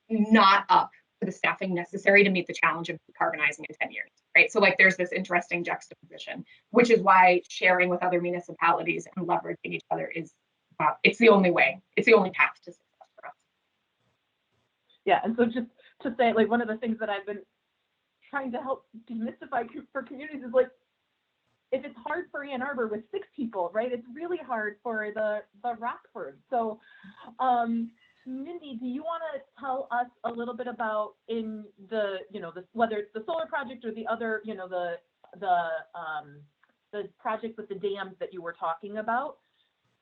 not up to the staffing necessary to meet the challenge of decarbonizing in 10 years, right? So there's this interesting juxtaposition, which is why sharing with other municipalities and leveraging each other is, it's the only way, it's the only path to success for us. Yeah, and so just to say, one of the things that I've been trying to help demystify for communities is if it's hard for Ann Arbor with 6 people, right? It's really hard for the Rockford. So, Mindy, do you want to tell us a little bit about in the whether it's the solar project or the other, the project with the dams that you were talking about?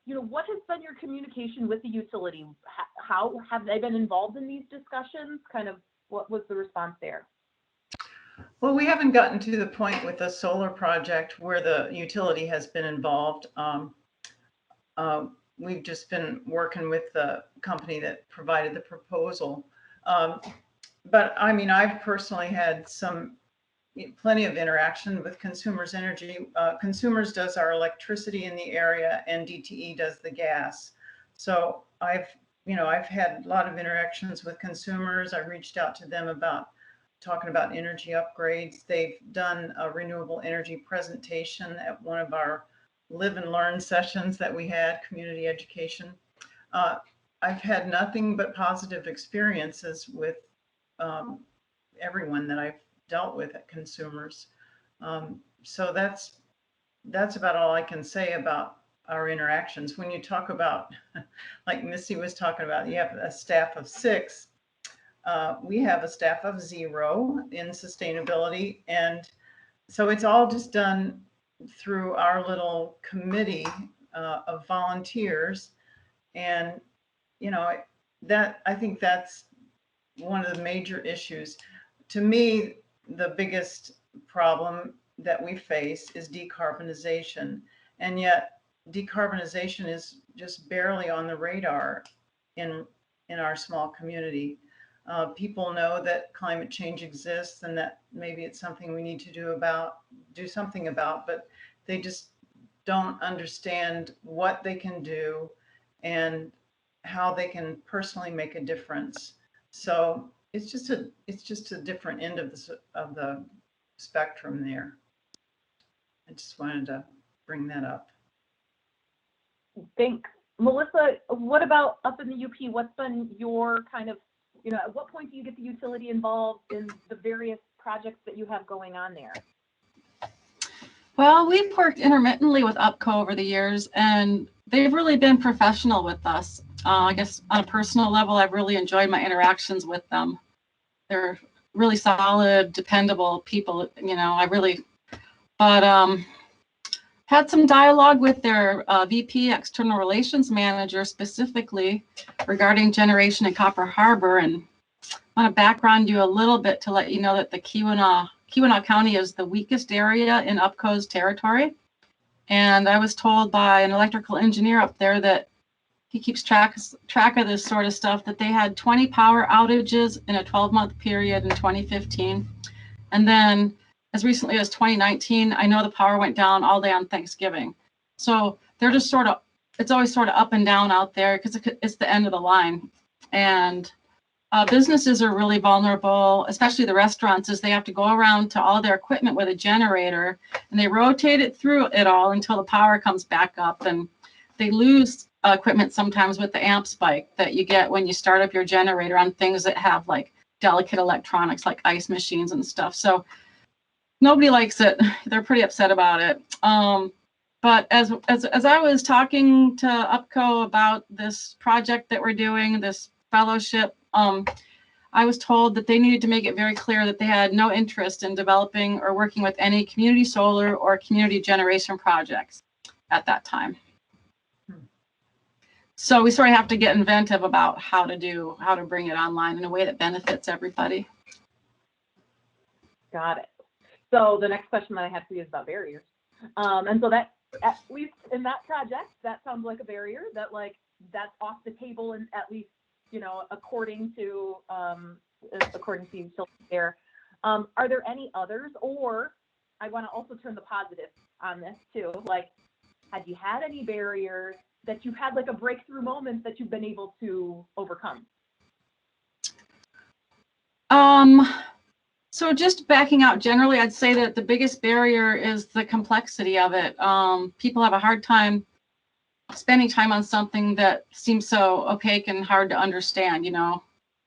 What has been your communication with the utility? How have they been involved in these discussions? Kind of what was the response there? Well, we haven't gotten to the point with the solar project where the utility has been involved. We've just been working with the company that provided the proposal. But I mean, I've personally had plenty of interaction with Consumers Energy. Consumers does our electricity in the area and DTE does the gas. So I've had a lot of interactions with consumers. I reached out to them about talking about energy upgrades. They've done a renewable energy presentation at one of our live and learn sessions that we had, community education. I've had nothing but positive experiences with everyone that I've dealt with at Consumers. So that's about all I can say about our interactions. When you talk about, like Missy was talking about, you have a staff of 6. We have a staff of 0 in sustainability. And so it's all just done through our little committee of volunteers. And, you know, that I think that's one of the major issues. To me, the biggest problem that we face is decarbonization. And yet decarbonization is just barely on the radar in our small community. People know that climate change exists and that maybe it's something we need to do something about, but they just don't understand what they can do and how they can personally make a difference. So it's just a different end of the spectrum there. I just wanted to bring that up. Thanks. Melissa, what about up in the UP? What's been your kind of, at what point do you get the utility involved in the various projects that you have going on there? Well, we've worked intermittently with UPCO over the years, and they've really been professional with us. I guess on a personal level, I've really enjoyed my interactions with them. They're really solid, dependable people, had some dialogue with their VP External Relations Manager specifically regarding generation in Copper Harbor. And I want to background you a little bit to let you know that the Keweenaw County is the weakest area in UPCO's territory. And I was told by an electrical engineer up there that he keeps track of this sort of stuff, that they had 20 power outages in a 12-month period in 2015. And then as recently as 2019, I know the power went down all day on Thanksgiving. So they're just it's always sort of up and down out there because it's the end of the line. And businesses are really vulnerable, especially the restaurants, as they have to go around to all their equipment with a generator and they rotate it through it all until the power comes back up. And they lose equipment sometimes with the amp spike that you get when you start up your generator on things that have like delicate electronics like ice machines and stuff. So nobody likes it. They're pretty upset about it. But as I was talking to UPCO about this project that we're doing, this fellowship, I was told that they needed to make it very clear that they had no interest in developing or working with any community solar or community generation projects at that time. So we sort of have to get inventive about how to bring it online in a way that benefits everybody. Got it. So the next question that I have for you is about barriers. And so that, at least in that project, that sounds like a barrier that's off the table, and at least, according to utility there. Are there any others? Or I want to also turn the positive on this too. Like, have you had any barriers that you've had like a breakthrough moment that you've been able to overcome? So just backing out generally, I'd say that the biggest barrier is the complexity of it. People have a hard time spending time on something that seems so opaque and hard to understand,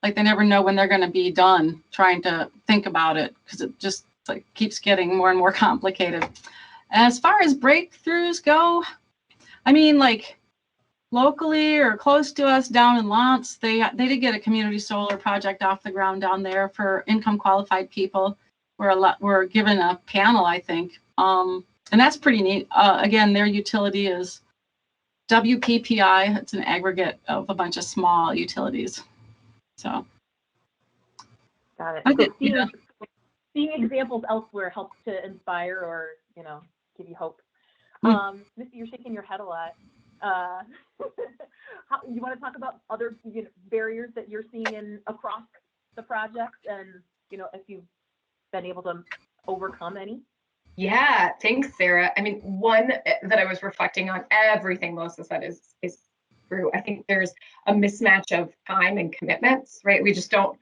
like they never know when they're going to be done trying to think about it because it just keeps getting more and more complicated. As far as breakthroughs go, I mean, like locally or close to us down in Lance, they did get a community solar project off the ground down there for income qualified people. We're given a panel, I think, and that's pretty neat. Again, their utility is WPPI. It's an aggregate of a bunch of small utilities. So got it. Seeing examples elsewhere helps to inspire or give you hope. Missy, you're shaking your head a lot. You want to talk about other barriers that you're seeing across the projects, and if you've been able to overcome any? Yeah, thanks, Sarah. I mean, one that I was reflecting on, everything Melissa said is true. I think there's a mismatch of time and commitments, right? We just don't.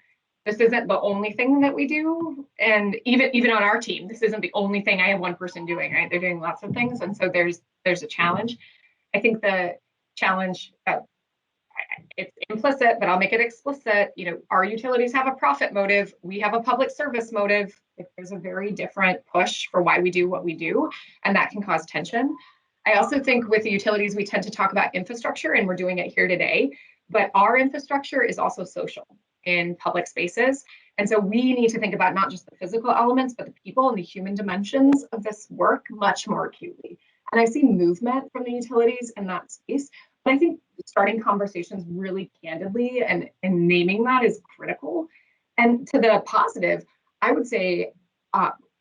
This isn't the only thing that we do, and even on our team, this isn't the only thing I have one person doing, right? They're doing lots of things, and so there's a challenge. I think the challenge, it's implicit, but I'll make it explicit. Our utilities have a profit motive. We have a public service motive. There's a very different push for why we do what we do, and that can cause tension. I also think with the utilities, we tend to talk about infrastructure, and we're doing it here today, but our infrastructure is also social in public spaces. And so we need to think about not just the physical elements, but the people and the human dimensions of this work much more acutely. And I see movement from the utilities in that space, but I think starting conversations really candidly and naming that is critical. And to the positive, I would say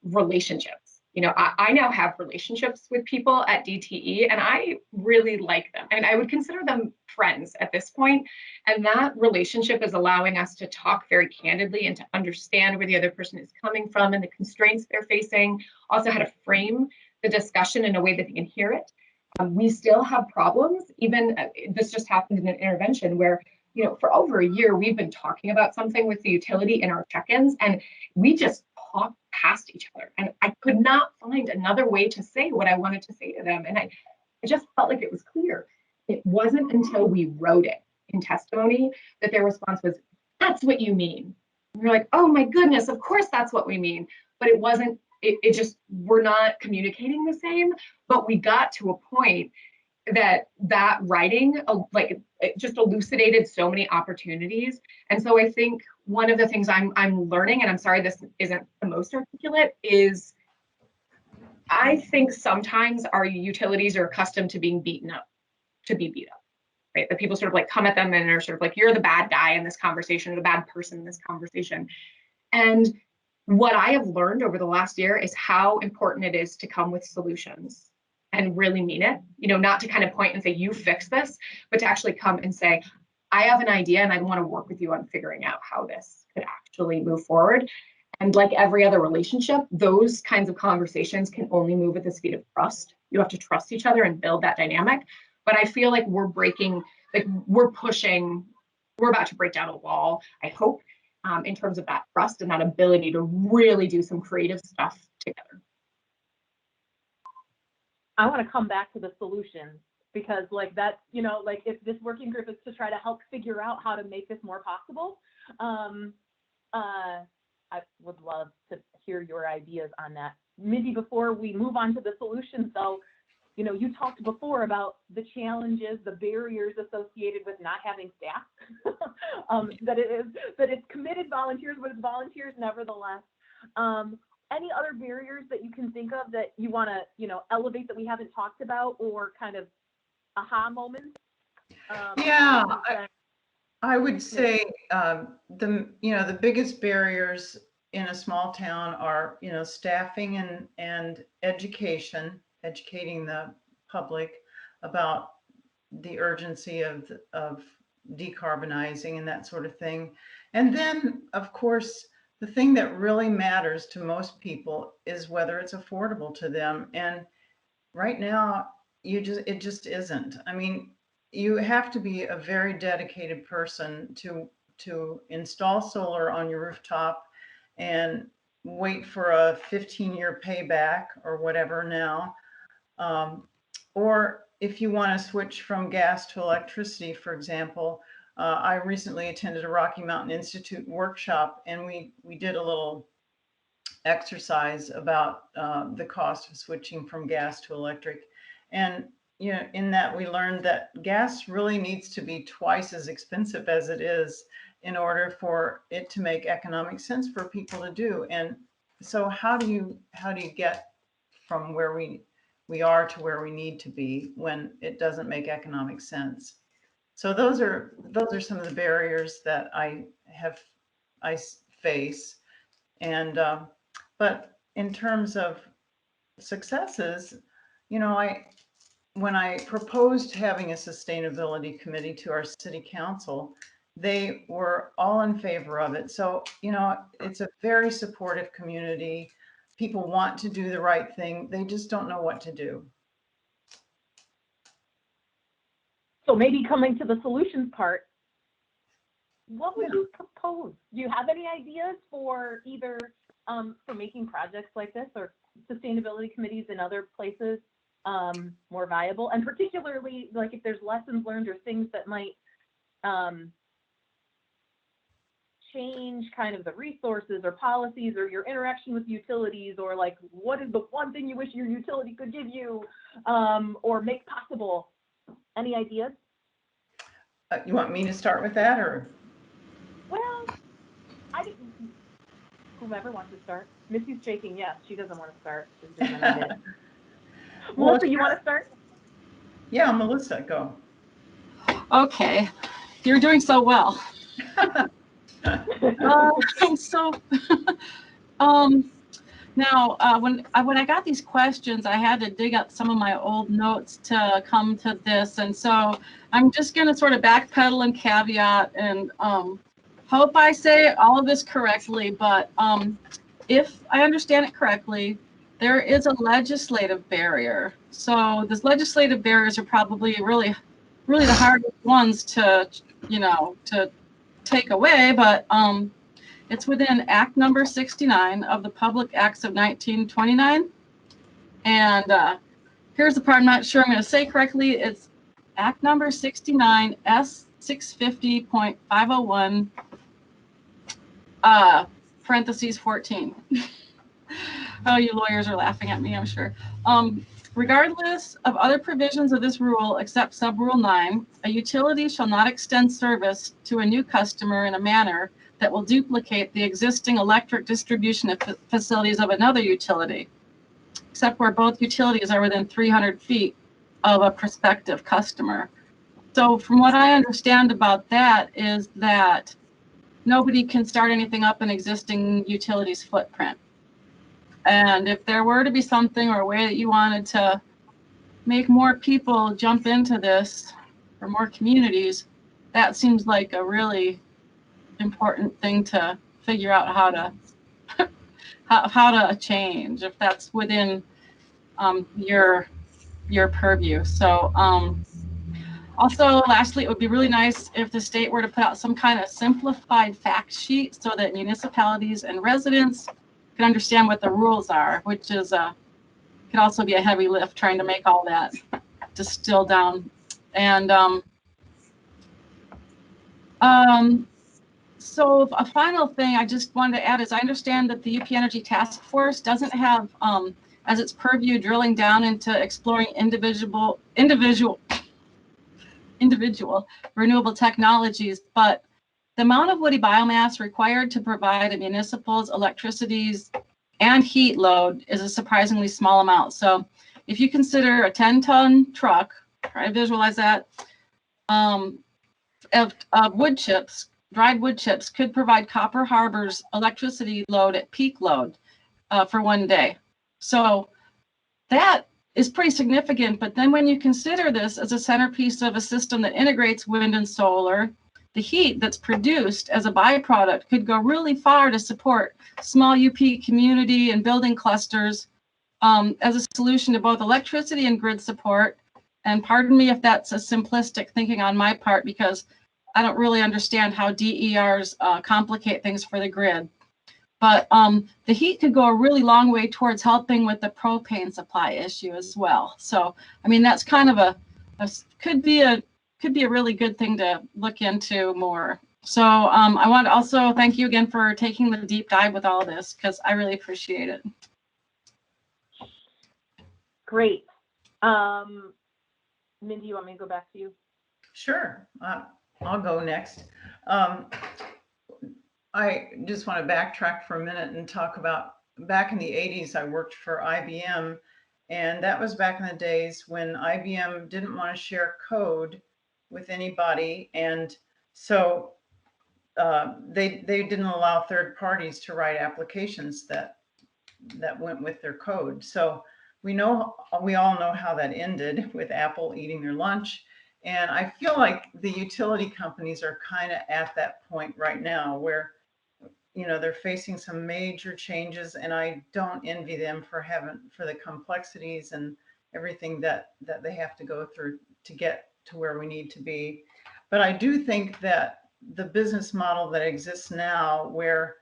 relationships. I now have relationships with people at DTE, and I really like them. And I would consider them friends at this point. And that relationship is allowing us to talk very candidly and to understand where the other person is coming from and the constraints they're facing, also how to frame the discussion in a way that they can hear it. We still have problems. Even this just happened in an intervention where, for over a year, we've been talking about something with the utility in our check-ins, and we just talk past each other. And I could not find another way to say what I wanted to say to them. And I just felt like it was clear. It wasn't until we wrote it in testimony that their response was, "That's what you mean." And we're like, "Oh my goodness, of course that's what we mean." But it wasn't, it just, we're not communicating the same. But we got to a point that writing it just elucidated so many opportunities. And so I think one of the things I'm learning, and I'm sorry this isn't the most articulate, is I think sometimes our utilities are accustomed to being beaten up, to be beat up, right? That people sort of come at them and are sort of you're the bad guy in this conversation, or the bad person in this conversation. And what I have learned over the last year is how important it is to come with solutions and really mean it, not to kind of point and say, "You fix this," but to actually come and say, "I have an idea and I want to work with you on figuring out how this could actually move forward." And like every other relationship, those kinds of conversations can only move at the speed of trust. You have to trust each other and build that dynamic. But I feel like we're about to break down a wall, I hope, in terms of that trust and that ability to really do some creative stuff together. I want to come back to the solutions, because that's, if this working group is to try to help figure out how to make this more possible, I would love to hear your ideas on that. Maybe before we move on to the solutions though, you talked before about the challenges, the barriers associated with not having staff, that it's committed volunteers, but it's volunteers nevertheless. Any other barriers that you can think of that you want to, elevate that we haven't talked about, or kind of aha moments? I would say the biggest barriers in a small town are, staffing and educating the public about the urgency of decarbonizing and that sort of thing. And then, of course, the thing that really matters to most people is whether it's affordable to them. And right now, it just isn't. I mean, you have to be a very dedicated person to install solar on your rooftop and wait for a 15-year payback or whatever now. Or if you want to switch from gas to electricity, for example, I recently attended a Rocky Mountain Institute workshop, and we did a little exercise about the cost of switching from gas to electric. And in that we learned that gas really needs to be twice as expensive as it is in order for it to make economic sense for people to do. And so how do you get from where we are to where we need to be when it doesn't make economic sense? So those are some of the barriers that I face. And but in terms of successes, when I proposed having a sustainability committee to our city council, they were all in favor of it. So, it's a very supportive community. People want to do the right thing. They just don't know what to do. So maybe coming to the solutions part, what would you propose? Do you have any ideas for either for making projects like this or sustainability committees in other places more viable? And particularly, if there's lessons learned or things that might change kind of the resources or policies or your interaction with utilities, or like what is the one thing you wish your utility could give you or make possible? Any ideas? You want me to start with that, or? Well, whomever wants to start. Missy's shaking yes. She doesn't want to start. She's doing it. Well, Melissa, you want to start? Yeah, Melissa, go. Okay, you're doing so well. So now when I got these questions, I had to dig up some of my old notes to come to this, and so I'm just going to sort of backpedal and caveat and hope I say all of this correctly. But if I understand it correctly, there is a legislative barrier. So these legislative barriers are probably really the hardest ones to to take away, but it's within Act number 69 of the Public Acts of 1929. And here's the part I'm not sure I'm going to say correctly. It's Act number 69 S 650.501 parentheses 14. Oh, you lawyers are laughing at me, I'm sure. Regardless of other provisions of this rule, except sub-rule 9, a utility shall not extend service to a new customer in a manner that will duplicate the existing electric distribution facilities of another utility, except where both utilities are within 300 feet of a prospective customer. So from what I understand about that is that nobody can start anything up in existing utilities footprint. And if there were to be something or a way that you wanted to make more people jump into this, or more communities, that seems like a really important thing to figure out how to how to change, if that's within your purview. So also, lastly, it would be really nice if the state were to put out some kind of simplified fact sheet so that municipalities and residents can understand what the rules are, which is can also be a heavy lift trying to make all that distill down. And so a final thing I just wanted to add is I understand that the UP Energy Task Force doesn't have as its purview drilling down into exploring individual renewable technologies, but the amount of woody biomass required to provide a municipal's electricity's and heat load is a surprisingly small amount. So if you consider a 10-ton truck, try to visualize that, of wood chips, dried wood chips could provide Copper Harbor's electricity load at peak load for one day. So that is pretty significant. But then when you consider this as a centerpiece of a system that integrates wind and solar, the heat that's produced as a byproduct could go really far to support small UP community and building clusters as a solution to both electricity and grid support. And pardon me if that's a simplistic thinking on my part, because I don't really understand how DERs complicate things for the grid. But the heat could go a really long way towards helping with the propane supply issue as well. So, I mean, that's kind of could be a really good thing to look into more. So I want to also thank you again for taking the deep dive with all of this, because I really appreciate it. Great. Mindy, you want me to go back to you? Sure, I'll go next. I just want to backtrack for a minute and talk about back in the 80s, I worked for IBM, and that was back in the days when IBM didn't want to share code with anybody. And so they didn't allow third parties to write applications that went with their code. So we all know how that ended, with Apple eating their lunch. And I feel like the utility companies are kind of at that point right now where, you know, they're facing some major changes, and I don't envy them for the complexities and everything that they have to go through to get to where we need to be. But I do think that the business model that exists now, where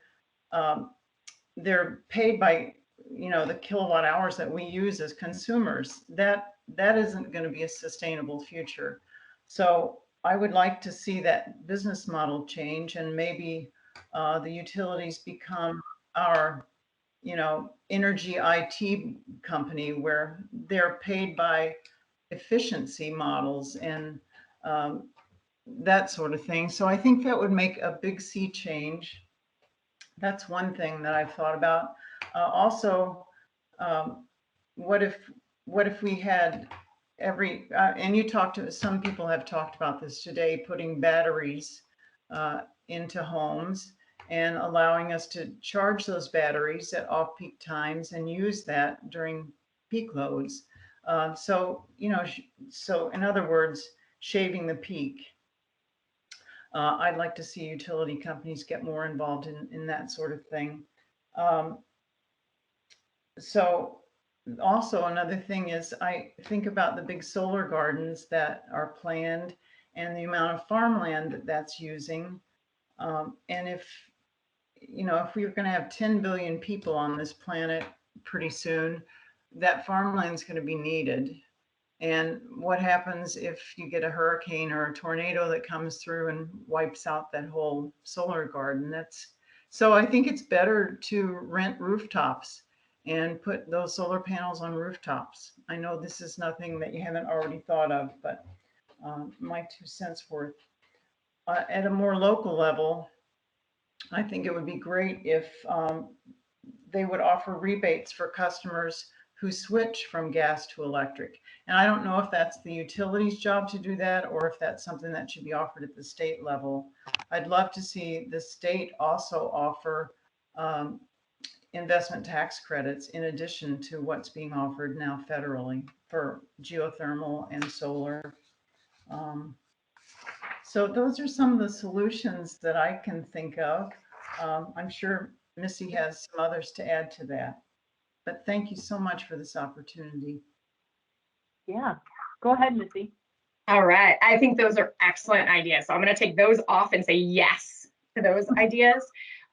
they're paid by, you know, the kilowatt hours that we use as consumers, that isn't going to be a sustainable future. So I would like to see that business model change, and maybe the utilities become our, energy IT company where they're paid by efficiency models and that sort of thing. So I think that would make a big sea change. That's one thing that I've thought about. Also, what if we had and you talked to, some people have talked about this today, putting batteries into homes and allowing us to charge those batteries at off-peak times and use that during peak loads. So in other words, shaving the peak. I'd like to see utility companies get more involved in that sort of thing. So also another thing is I think about the big solar gardens that are planned and the amount of farmland that that's using. And if we're going to have 10 billion people on this planet pretty soon, that farmland's going to be needed. And what happens if you get a hurricane or a tornado that comes through and wipes out that whole solar garden? So I think it's better to rent rooftops and put those solar panels on rooftops. I know this is nothing that you haven't already thought of, but my 2 cents worth. At a more local level, I think it would be great if they would offer rebates for customers who switch from gas to electric. And I don't know if that's the utilities' job to do that or if that's something that should be offered at the state level. I'd love to see the state also offer investment tax credits in addition to what's being offered now federally for geothermal and solar. So those are some of the solutions that I can think of. I'm sure Missy has some others to add to that. But thank you so much for this opportunity. Yeah, go ahead, Missy. All right, I think those are excellent ideas. So I'm going to take those off and say yes to those ideas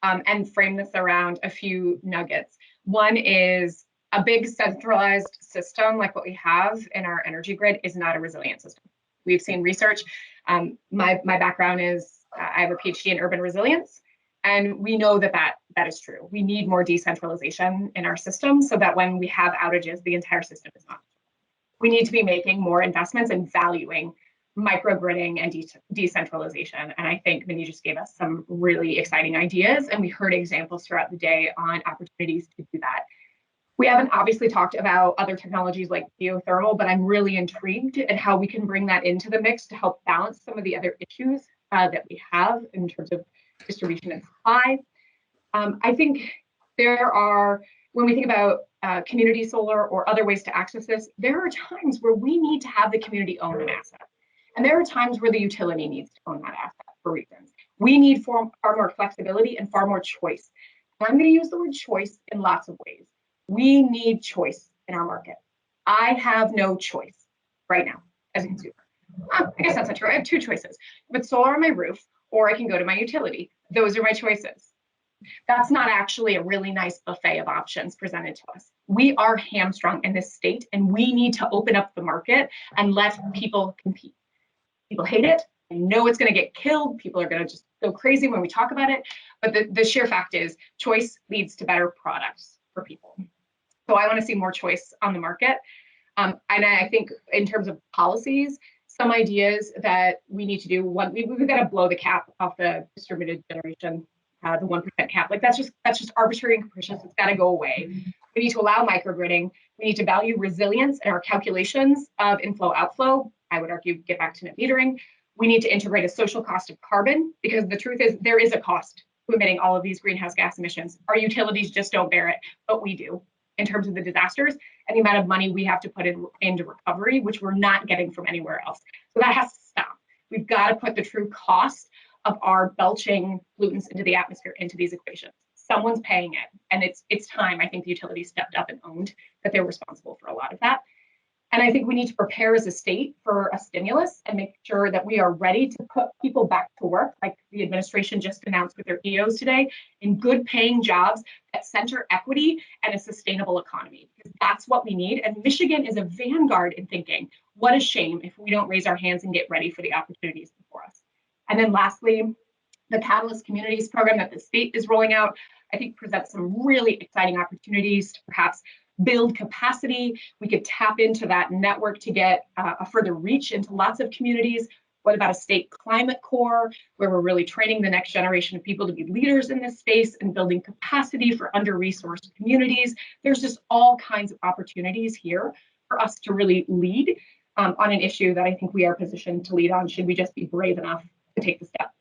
and frame this around a few nuggets. One is a big centralized system like what we have in our energy grid is not a resilient system. We've seen research. My background is I have a PhD in urban resilience. And we know that is true. We need more decentralization in our system so that when we have outages, the entire system is not. We need to be making more investments and valuing microgridding and decentralization. And I think Minnie just gave us some really exciting ideas, and we heard examples throughout the day on opportunities to do that. We haven't obviously talked about other technologies like geothermal, but I'm really intrigued at how we can bring that into the mix to help balance some of the other issues that we have in terms of distribution and supply. I think there are, when we think about community solar or other ways to access this, there are times where we need to have the community own an asset. And there are times where the utility needs to own that asset for reasons. We need far more flexibility and far more choice. And I'm going to use the word choice in lots of ways. We need choice in our market. I have no choice right now as a consumer. I guess that's not true. I have two choices. With solar on my roof, or I can go to my utility. Those are my choices. That's not actually a really nice buffet of options presented to us. We are hamstrung in this state, and we need to open up the market and let people compete. People hate it. I know it's going to get killed. People are going to just go crazy when we talk about it. But the sheer fact is choice leads to better products for people. So I want to see more choice on the market. And I think in terms of policies, some ideas that we need to do, one, we've got to blow the cap off the distributed generation, the 1% cap. Like that's just arbitrary and capricious. It's got to go away. We need to allow microgridding. We need to value resilience in our calculations of inflow outflow. I would argue get back to net metering. We need to integrate a social cost of carbon, because the truth is there is a cost to emitting all of these greenhouse gas emissions. Our utilities just don't bear it, but we do, in terms of the disasters and the amount of money we have to put into recovery, which we're not getting from anywhere else. So that has to stop. We've got to put the true cost of our belching pollutants into the atmosphere into these equations. Someone's paying it, and it's time. I think the utilities stepped up and owned that they're responsible for a lot of that. And I think we need to prepare as a state for a stimulus and make sure that we are ready to put people back to work, like the administration just announced with their EOs today, in good paying jobs that center equity and a sustainable economy, because that's what we need. And Michigan is a vanguard in thinking, what a shame if we don't raise our hands and get ready for the opportunities before us. And then lastly, The Catalyst Communities program that the state is rolling out, I think, presents some really exciting opportunities to perhaps build capacity. We could tap into that network to get a further reach into lots of communities. What about a state climate corps, where we're really training the next generation of people to be leaders in this space and building capacity for under-resourced communities? There's just all kinds of opportunities here for us to really lead on an issue that I think we are positioned to lead on, should we just be brave enough to take the step.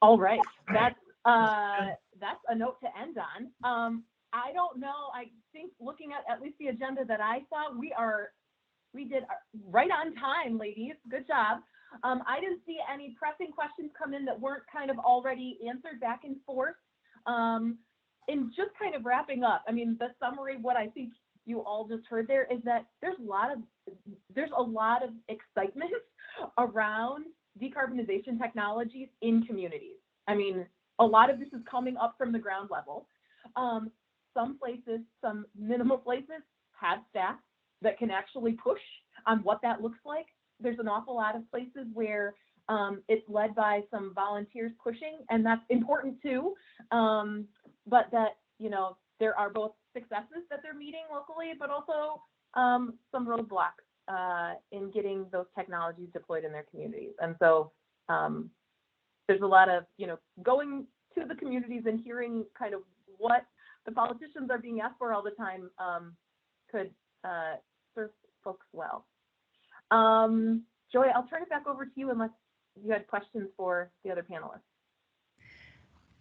All right, that's a note to end on. I don't know. I think looking at least the agenda that I saw, we did right on time, ladies. Good job. I didn't see any pressing questions come in that weren't kind of already answered back and forth. And just kind of wrapping up, I mean, the summary, what I think you all just heard there is that there's a lot of excitement around decarbonization technologies in communities. I mean, a lot of this is coming up from the ground level. Some places, some minimal places have staff that can actually push on what that looks like. There's an awful lot of places where it's led by some volunteers pushing, and that's important too. But that, you know, there are both successes that they're meeting locally, but also some roadblocks in getting those technologies deployed in their communities. And so there's a lot of, you know, going to the communities and hearing kind of what the politicians are being asked for all the time could serve folks well. Joy, I'll turn it back over to you unless you had questions for the other panelists.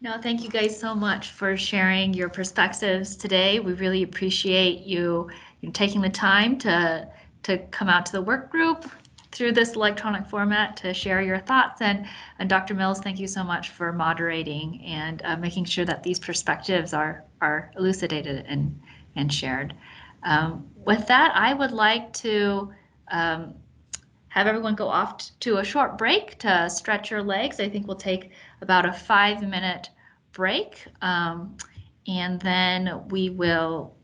No, thank you guys so much for sharing your perspectives today. We really appreciate you taking the time to come out to the work group through this electronic format to share your thoughts. And Dr. Mills, thank you so much for moderating and making sure that these perspectives are elucidated and shared. With that, I would like to have everyone go off to a short break to stretch your legs. I think we'll take about a 5-minute break. And then we will,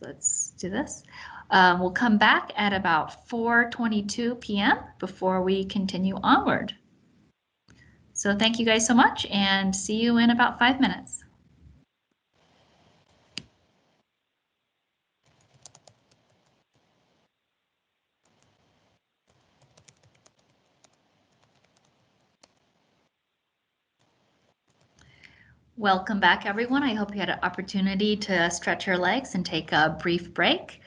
let's do this. We'll come back at about 4:22 p.m. before we continue onward. So thank you guys so much, and see you in about 5 minutes. Welcome back, everyone. I hope you had an opportunity to stretch your legs and take a brief break.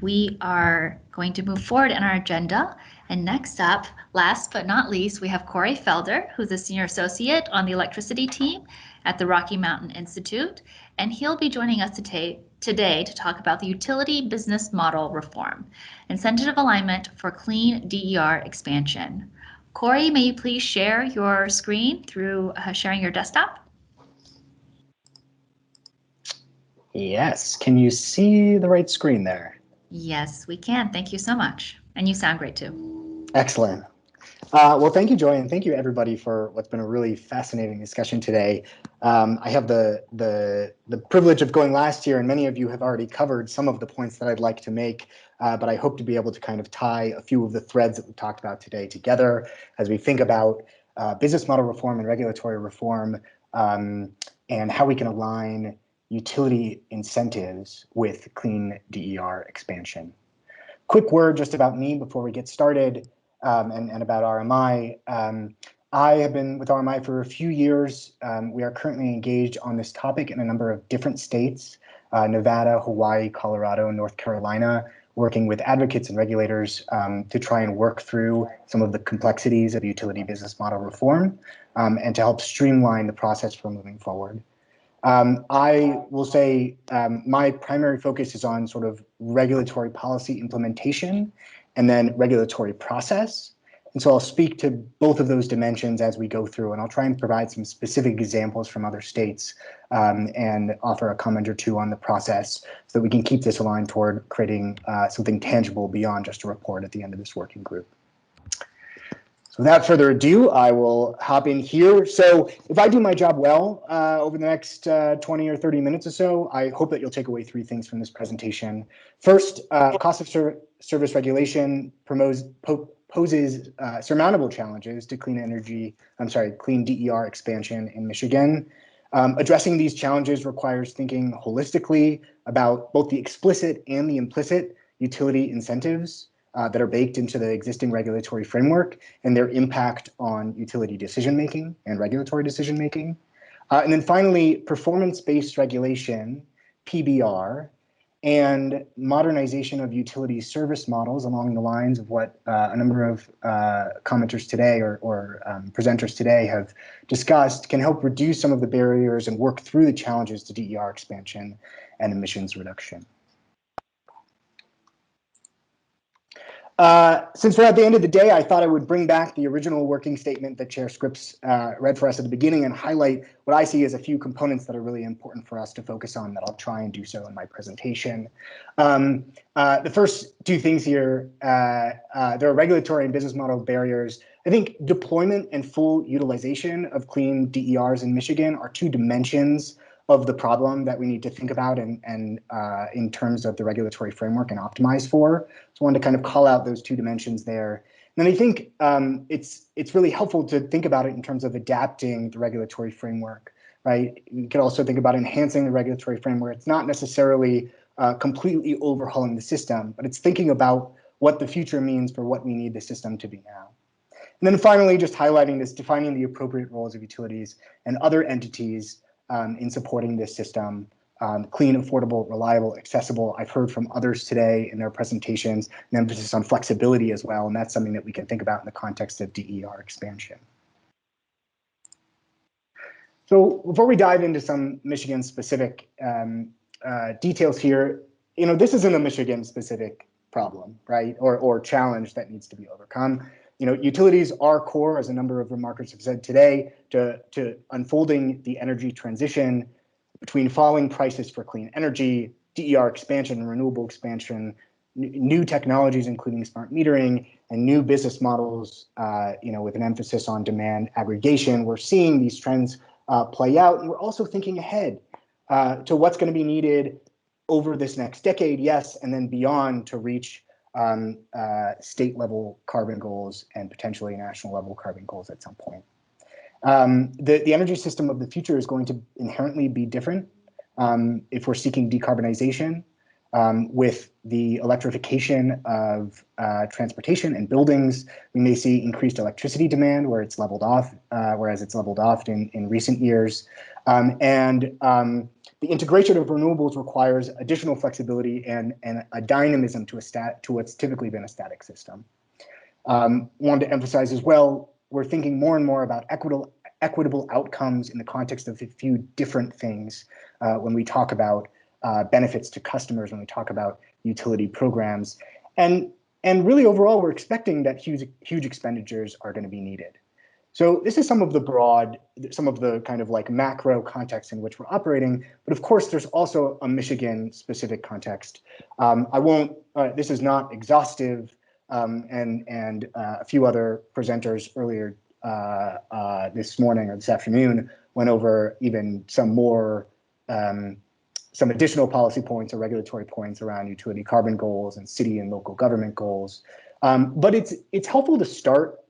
We are going to move forward in our agenda. And next up, last but not least, we have Corey Felder, who's a senior associate on the electricity team at the Rocky Mountain Institute. And he'll be joining us today to talk about the utility business model reform, incentive alignment for clean DER expansion. Corey, may you please share your screen through sharing your desktop? Yes, can you see the right screen there? Yes, we can. Thank you so much. And you sound great too. Excellent. Well, thank you, Joy, and thank you everybody for what's been a really fascinating discussion today. I have the privilege of going last year, and many of you have already covered some of the points that I'd like to make, but I hope to be able to kind of tie a few of the threads that we talked about today together as we think about business model reform and regulatory reform, and how we can align utility incentives with clean DER expansion. Quick word just about me before we get started, and about RMI. I have been with RMI for a few years. We are currently engaged on this topic in a number of different states, Nevada, Hawaii, Colorado, and North Carolina, working with advocates and regulators to try and work through some of the complexities of utility business model reform, and to help streamline the process for moving forward. I will say my primary focus is on sort of regulatory policy implementation and then regulatory process. And so I'll speak to both of those dimensions as we go through, and I'll try and provide some specific examples from other states and offer a comment or two on the process so that we can keep this aligned toward creating something tangible beyond just a report at the end of this working group. So without further ado, I will hop in here. So if I do my job well over the next 20 or 30 minutes or so, I hope that you'll take away 3 things from this presentation. First, cost of service regulation poses surmountable challenges to clean DER expansion in Michigan. Addressing these challenges requires thinking holistically about both the explicit and the implicit utility incentives that are baked into the existing regulatory framework and their impact on utility decision-making and regulatory decision-making. And then finally, performance-based regulation, PBR, and modernization of utility service models along the lines of what a number of commenters today or presenters today have discussed can help reduce some of the barriers and work through the challenges to DER expansion and emissions reduction. Since we're at the end of the day, I thought I would bring back the original working statement that Chair Scripps read for us at the beginning and highlight what I see as a few components that are really important for us to focus on that I'll try and do so in my presentation. The first 2 things here, there are regulatory and business model barriers. I think deployment and full utilization of clean DERs in Michigan are 2 dimensions of the problem that we need to think about and in terms of the regulatory framework and optimize for. So I wanted to kind of call out those 2 dimensions there. And then I think it's really helpful to think about it in terms of adapting the regulatory framework, right? You could also think about enhancing the regulatory framework. It's not necessarily completely overhauling the system, but it's thinking about what the future means for what we need the system to be now. And then finally, just highlighting this, defining the appropriate roles of utilities and other entities in supporting this system, clean, affordable, reliable, accessible. I've heard from others today in their presentations an emphasis on flexibility as well, and that's something that we can think about in the context of DER expansion. So before we dive into some Michigan-specific details here, this isn't a Michigan-specific problem, right, or challenge that needs to be overcome. Utilities are core, as a number of remarkers have said today, to unfolding the energy transition between falling prices for clean energy, DER expansion, renewable expansion, new technologies, including smart metering, and new business models, with an emphasis on demand aggregation. We're seeing these trends play out, and we're also thinking ahead to what's going to be needed over this next decade, yes, and then beyond to reach state level carbon goals and potentially national level carbon goals at some point. The energy system of the future is going to inherently be different if we're seeking decarbonization. With the electrification of transportation and buildings, we may see increased electricity demand where it's leveled off, whereas it's leveled off in recent years. The integration of renewables requires additional flexibility and a dynamism to what's typically been a static system. Wanted to emphasize as well, we're thinking more and more about equitable outcomes in the context of a few different things when we talk about benefits to customers, when we talk about utility programs. And really overall, we're expecting that huge expenditures are going to be needed. So this is some of the kind of like macro context in which we're operating, but of course there's also a Michigan specific context. This is not exhaustive, and a few other presenters earlier this morning or this afternoon went over even some additional policy points or regulatory points around utility carbon goals and city and local government goals. But it's helpful to start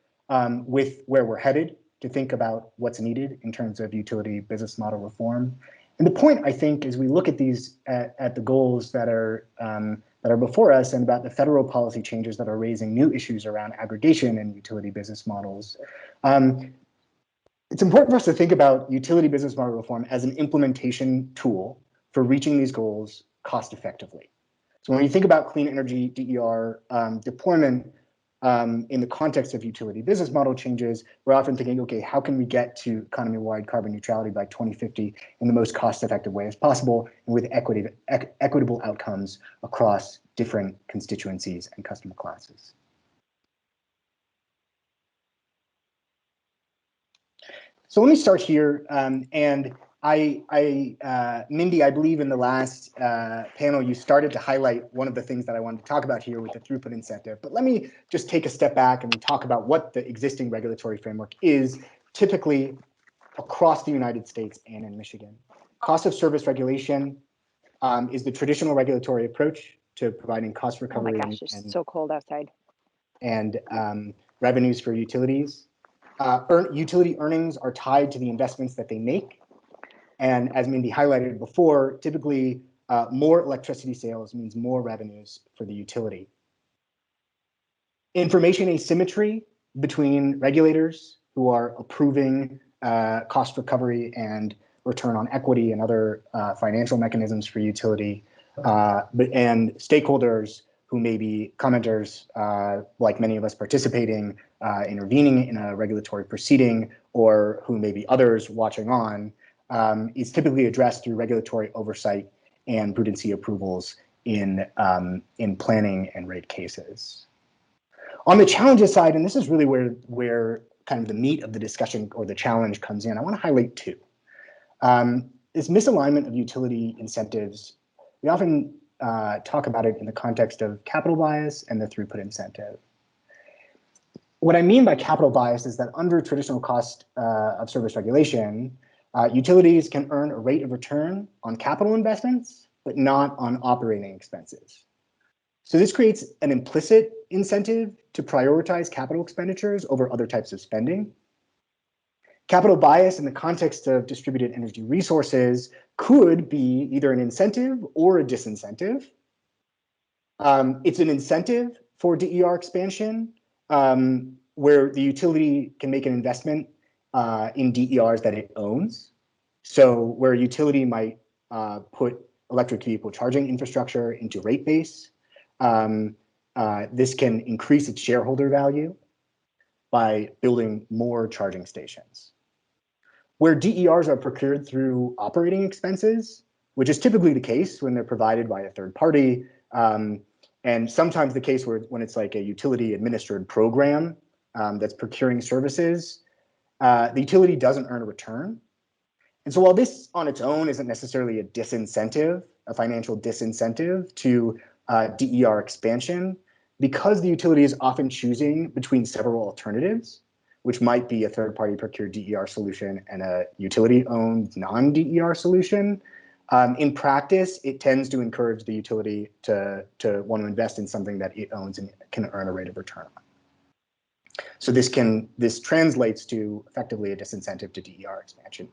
with where we're headed, to think about what's needed in terms of utility business model reform. And the point, I think, as we look at these at the goals that are before us and about the federal policy changes that are raising new issues around aggregation and utility business models, it's important for us to think about utility business model reform as an implementation tool for reaching these goals cost effectively. So when you think about clean energy DER deployment, in the context of utility business model changes, we're often thinking, okay, how can we get to economy-wide carbon neutrality by 2050 in the most cost-effective way as possible and with equitable outcomes across different constituencies and customer classes? So let me start here, and Mindy, I believe in the last panel, you started to highlight one of the things that I wanted to talk about here with the throughput incentive. But let me just take a step back and talk about what the existing regulatory framework is typically across the United States and in Michigan. Cost of service regulation is the traditional regulatory approach to providing cost recovery. Oh my gosh, it's so cold outside. And revenues for utilities. Utility earnings are tied to the investments that they make. And as Mindy highlighted before, typically more electricity sales means more revenues for the utility. Information asymmetry between regulators who are approving cost recovery and return on equity and other financial mechanisms for utility, and stakeholders who may be commenters, like many of us participating, intervening in a regulatory proceeding, or who may be others watching on, is typically addressed through regulatory oversight and prudency approvals in planning and rate cases. On the challenges side, and this is really where kind of the meat of the discussion or the challenge comes in, I want to highlight two. This misalignment of utility incentives, we often talk about it in the context of capital bias and the throughput incentive. What I mean by capital bias is that under traditional cost of service regulation, utilities can earn a rate of return on capital investments, but not on operating expenses. So this creates an implicit incentive to prioritize capital expenditures over other types of spending. Capital bias in the context of distributed energy resources could be either an incentive or a disincentive. It's an incentive for DER expansion, where the utility can make an investment in DERs that it owns. So where a utility might put electric vehicle charging infrastructure into rate base, this can increase its shareholder value by building more charging stations. Where DERs are procured through operating expenses, which is typically the case when they're provided by a third party, and sometimes the case when it's like a utility administered program that's procuring services, the utility doesn't earn a return. And so while this on its own isn't necessarily a disincentive, a financial disincentive to DER expansion, because the utility is often choosing between several alternatives, which might be a third-party procured DER solution and a utility-owned non-DER solution. In practice, it tends to encourage the utility to want to invest in something that it owns and can earn a rate of return on. So this translates to effectively a disincentive to DER expansion.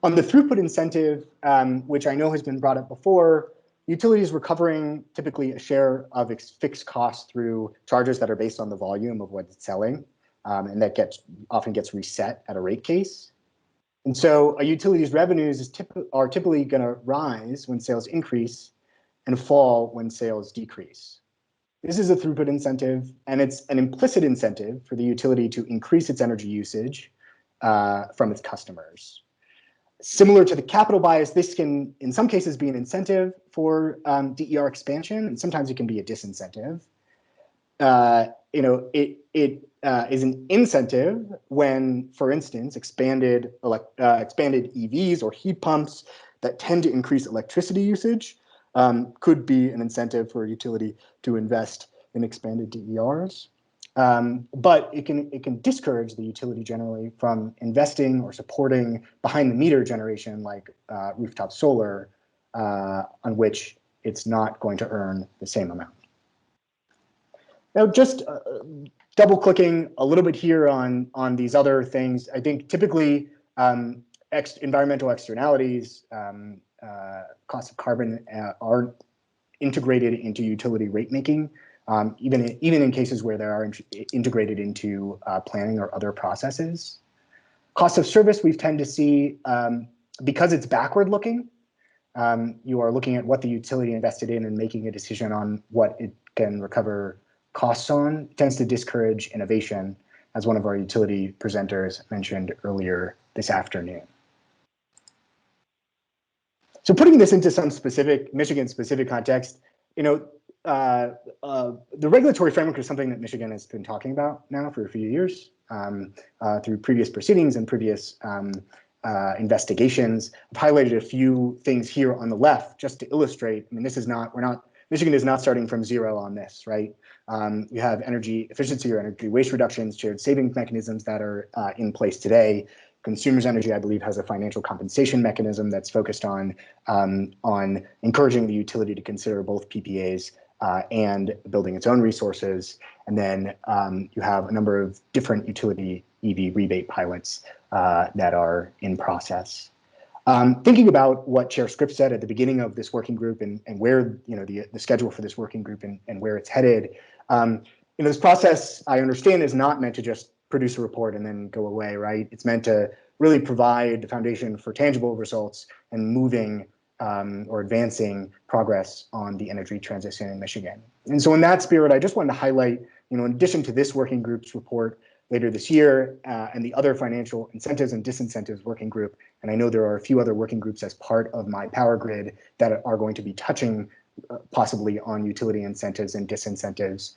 On the throughput incentive, which I know has been brought up before, utilities recovering typically a share of its fixed costs through charges that are based on the volume of what it's selling. And that often gets reset at a rate case. And so a utility's revenues are typically going to rise when sales increase and fall when sales decrease. This is a throughput incentive, and it's an implicit incentive for the utility to increase its energy usage from its customers. Similar to the capital bias, this can, in some cases, be an incentive for DER expansion, and sometimes it can be a disincentive. It is an incentive when, for instance, expanded EVs or heat pumps that tend to increase electricity usage could be an incentive for a utility to invest in expanded DERs. But it can discourage the utility generally from investing or supporting behind the meter generation like rooftop solar, on which it's not going to earn the same amount. Now, just double-clicking a little bit here on these other things, I think typically environmental externalities, cost of carbon are integrated into utility rate making, even in cases where they are integrated into planning or other processes. Cost of service, we tend to see, because it's backward-looking, you are looking at what the utility invested in and making a decision on what it can recover costs on, tends to discourage innovation, as one of our utility presenters mentioned earlier this afternoon. So putting this into some specific Michigan-specific context, the regulatory framework is something that Michigan has been talking about now for a few years through previous proceedings and previous investigations. I've highlighted a few things here on the left just to illustrate. I mean, Michigan is not starting from zero on this, right? You have energy efficiency or energy waste reductions, shared savings mechanisms that are in place today. Consumers Energy, I believe, has a financial compensation mechanism that's focused on encouraging the utility to consider both PPAs and building its own resources. And then you have a number of different utility EV rebate pilots that are in process. Thinking about what Chair Scripps said at the beginning of this working group and where, the schedule for this working group and where it's headed, this process, I understand, is not meant to just produce a report and then go away, right? It's meant to really provide the foundation for tangible results and moving or advancing progress on the energy transition in Michigan. And so in that spirit, I just wanted to highlight, in addition to this working group's report later this year and the other financial incentives and disincentives working group, and I know there are a few other working groups as part of My Power Grid that are going to be touching possibly on utility incentives and disincentives.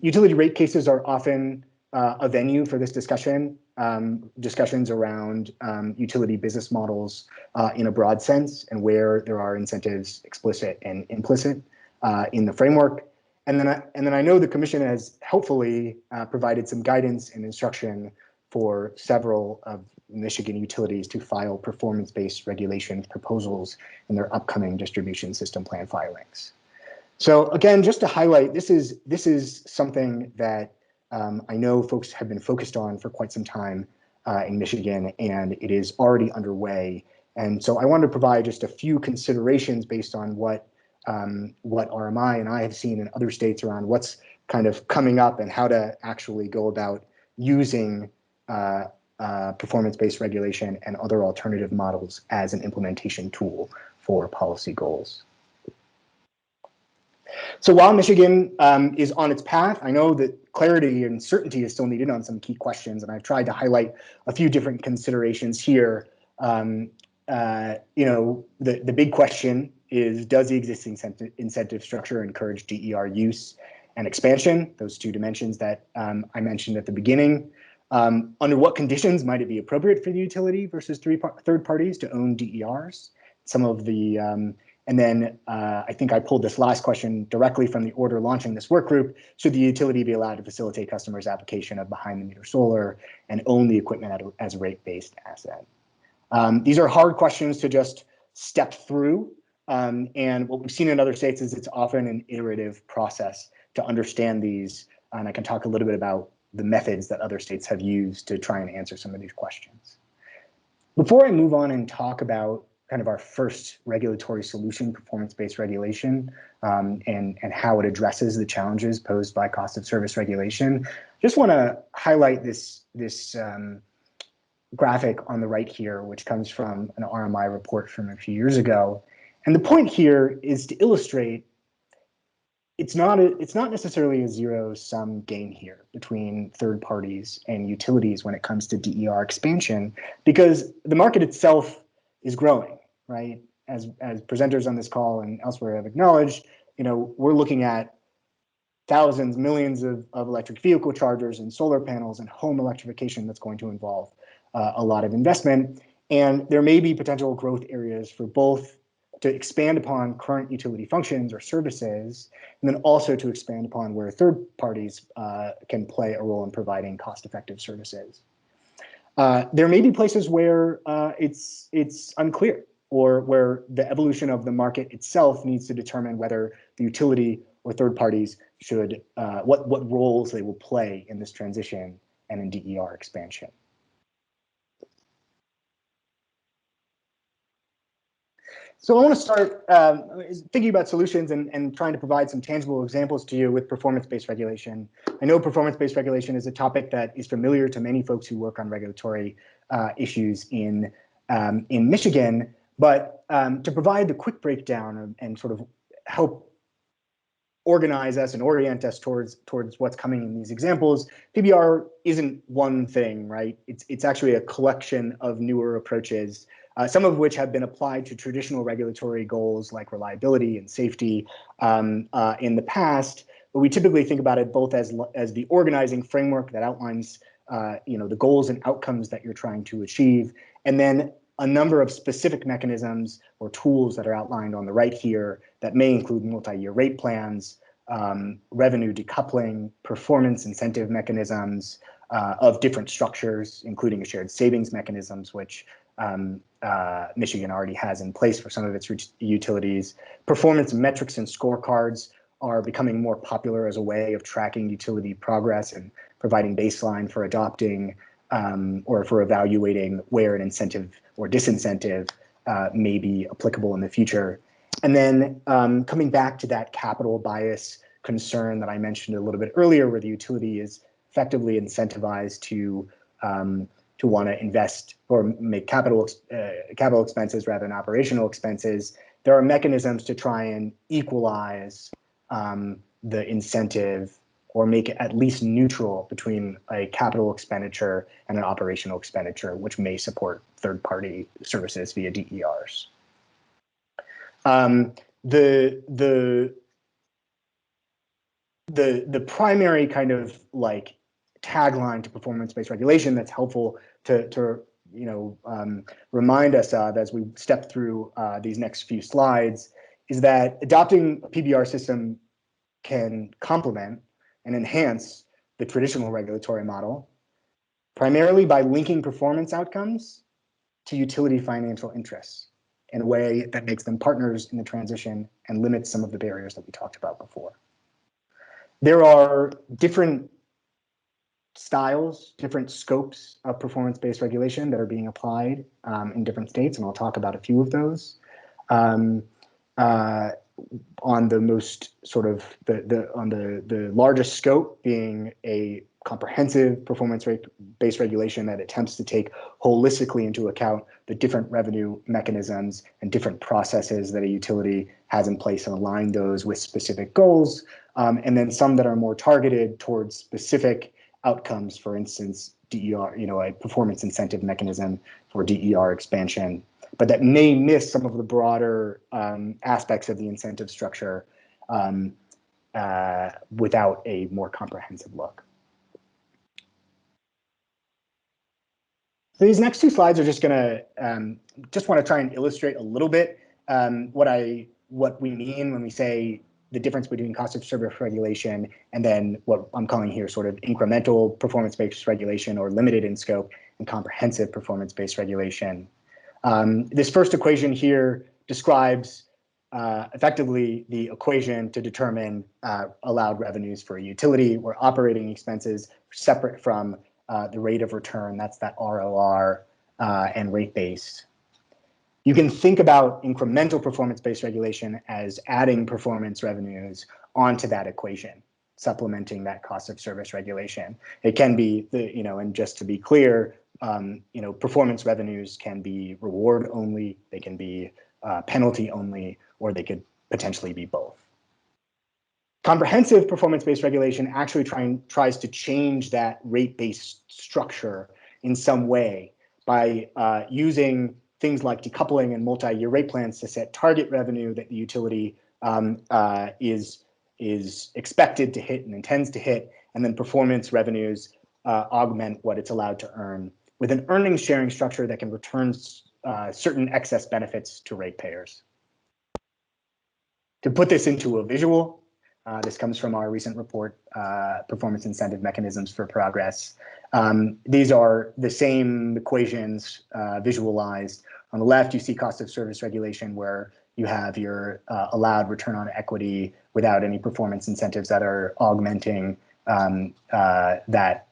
Utility rate cases are often a venue for this discussion, discussions around utility business models in a broad sense and where there are incentives explicit and implicit in the framework. And then I know the Commission has helpfully provided some guidance and instruction for several of Michigan utilities to file performance-based regulation proposals in their upcoming distribution system plan filings. So again, just to highlight, this is something that I know folks have been focused on for quite some time in Michigan, and it is already underway. And so I wanted to provide just a few considerations based on what RMI and I have seen in other states around what's kind of coming up and how to actually go about using performance-based regulation and other alternative models as an implementation tool for policy goals. So while Michigan is on its path, I know that clarity and certainty is still needed on some key questions, and I've tried to highlight a few different considerations here. The big question is, does the existing incentive structure encourage DER use and expansion, those two dimensions that I mentioned at the beginning? Under what conditions might it be appropriate for the utility versus third parties to own DERs? Some of the, and then I think I pulled this last question directly from the order launching this work group. Should the utility be allowed to facilitate customers' application of behind-the-meter solar and own the equipment as a rate-based asset? These are hard questions to just step through. And what we've seen in other states is it's often an iterative process to understand these. And I can talk a little bit about the methods that other states have used to try and answer some of these questions. Before I move on and talk about kind of our first regulatory solution, performance-based regulation, and how it addresses the challenges posed by cost of service regulation, just want to highlight this graphic on the right here, which comes from an RMI report from a few years ago. And the point here is to illustrate it's not necessarily a zero-sum game here between third parties and utilities when it comes to DER expansion, because the market itself is growing, right? As presenters on this call and elsewhere have acknowledged, we're looking at thousands, millions of electric vehicle chargers and solar panels and home electrification that's going to involve a lot of investment. And there may be potential growth areas for both to expand upon current utility functions or services, and then also to expand upon where third parties can play a role in providing cost-effective services. There may be places where it's unclear, or where the evolution of the market itself needs to determine whether the utility or third parties should, what roles they will play in this transition and in DER expansion. So I want to start thinking about solutions and trying to provide some tangible examples to you with performance-based regulation. I know performance-based regulation is a topic that is familiar to many folks who work on regulatory issues in Michigan, but to provide the quick breakdown and sort of help organize us and orient us towards what's coming in these examples, PBR isn't one thing, right? It's actually a collection of newer approaches, some of which have been applied to traditional regulatory goals like reliability and safety in the past. But we typically think about it both as the organizing framework that outlines the goals and outcomes that you're trying to achieve, and then a number of specific mechanisms or tools that are outlined on the right here that may include multi-year rate plans, revenue decoupling, performance incentive mechanisms of different structures, including shared savings mechanisms, which Michigan already has in place for some of its utilities. Performance metrics and scorecards are becoming more popular as a way of tracking utility progress and providing baseline for adopting or for evaluating where an incentive or disincentive may be applicable in the future. And then coming back to that capital bias concern that I mentioned a little bit earlier, where the utility is effectively incentivized to want to invest or make capital expenses rather than operational expenses, there are mechanisms to try and equalize the incentive or make it at least neutral between a capital expenditure and an operational expenditure, which may support third-party services via DERs. The primary kind of like tagline to performance-based regulation that's helpful to remind us of as we step through these next few slides is that adopting a PBR system can complement and enhance the traditional regulatory model, primarily by linking performance outcomes to utility financial interests in a way that makes them partners in the transition and limits some of the barriers that we talked about before. There are different styles, different scopes of performance-based regulation that are being applied in different states, and I'll talk about a few of those. On the most sort of the largest scope being a comprehensive performance-based regulation that attempts to take holistically into account the different revenue mechanisms and different processes that a utility has in place and align those with specific goals. And then some that are more targeted towards specific outcomes, for instance, DER, a performance incentive mechanism for DER expansion, but that may miss some of the broader aspects of the incentive structure without a more comprehensive look. So these next two slides are just going to just want to try and illustrate a little bit what we mean when we say the difference between cost of service regulation and then what I'm calling here sort of incremental performance-based regulation or limited in scope and comprehensive performance-based regulation. This first equation here describes effectively the equation to determine allowed revenues for a utility where operating expenses are separate from the rate of return, that's that ROR, and rate-based. You can think about incremental performance-based regulation as adding performance revenues onto that equation, supplementing that cost of service regulation. It can be, and just to be clear, performance revenues can be reward only, they can be penalty only, or they could potentially be both. Comprehensive performance-based regulation actually tries to change that rate-based structure in some way by using things like decoupling and multi-year rate plans to set target revenue that the utility is expected to hit and intends to hit, and then performance revenues augment what it's allowed to earn with an earnings sharing structure that can return certain excess benefits to ratepayers. To put this into a visual, this comes from our recent report, Performance Incentive Mechanisms for Progress. These are the same equations visualized. On the left, you see cost of service regulation, where you have your allowed return on equity without any performance incentives that are augmenting that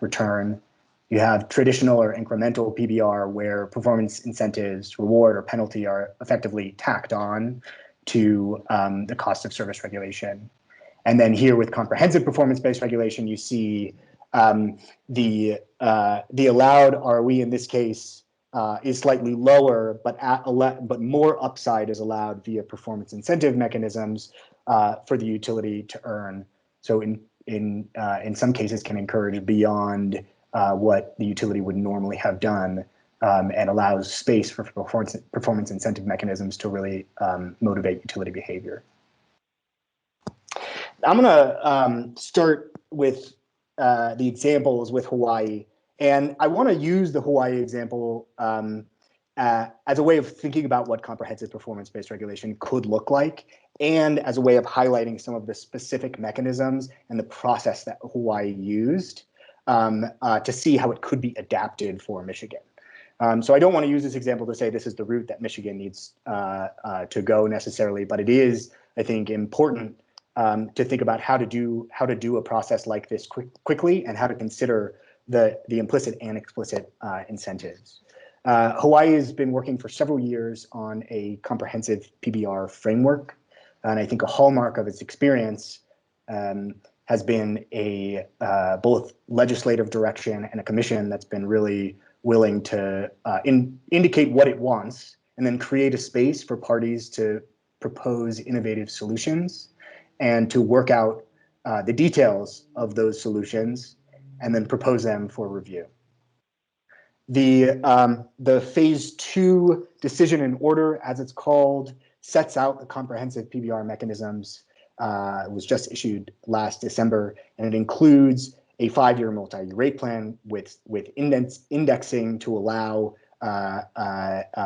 return. You have traditional or incremental PBR, where performance incentives, reward, or penalty are effectively tacked on to the cost of service regulation. And then here with comprehensive performance-based regulation, you see the allowed ROE in this case is slightly lower, but more upside is allowed via performance incentive mechanisms for the utility to earn. So in some cases can encourage beyond what the utility would normally have done, and allows space for performance incentive mechanisms to really motivate utility behavior. I'm going to start with the examples with Hawaii And I want to use the Hawaii example as a way of thinking about what comprehensive performance-based regulation could look like, and as a way of highlighting some of the specific mechanisms and the process that Hawaii used to see how it could be adapted for Michigan. So I don't want to use this example to say this is the route that Michigan needs to go necessarily, but it is, I think, important to think about how to do a process like this quickly, and how to consider the implicit and explicit incentives. Hawaii has been working for several years on a comprehensive PBR framework, and I think a hallmark of its experience has been a both legislative direction and a commission that's been really willing to indicate what it wants, and then create a space for parties to propose innovative solutions and to work out the details of those solutions and then propose them for review. The phase 2 decision and order, as it's called, sets out the comprehensive PBR mechanisms. It was just issued last December, and it includes a 5-year multi-year rate plan with indexing to allow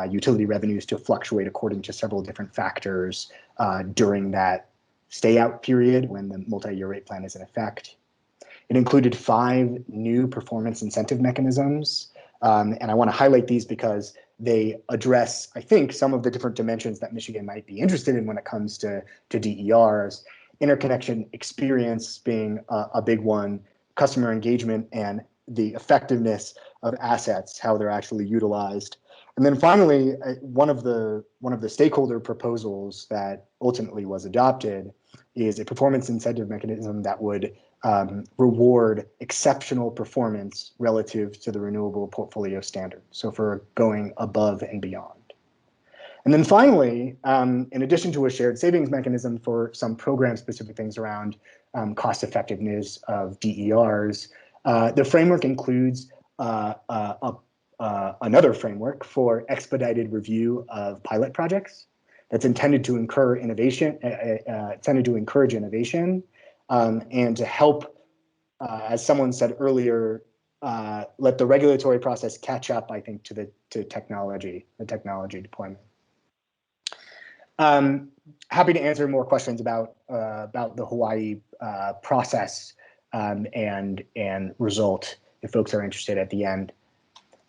utility revenues to fluctuate according to several different factors during that stay out period when the multi-year rate plan is in effect. It included 5 new performance incentive mechanisms. And I want to highlight these because they address, I think, some of the different dimensions that Michigan might be interested in when it comes to DERs. Interconnection experience being a big one, customer engagement and the effectiveness of assets, how they're actually utilized. And then finally, one of the stakeholder proposals that ultimately was adopted is a performance incentive mechanism that would reward exceptional performance relative to the renewable portfolio standard. So for going above and beyond. And then finally, in addition to a shared savings mechanism for some program-specific things around cost effectiveness of DERs, the framework includes another framework for expedited review of pilot projects that's intended to encourage innovation, and to help, as someone said earlier, let the regulatory process catch up, I think, to the technology deployment. Happy to answer more questions about the Hawaii process and result if folks are interested at the end.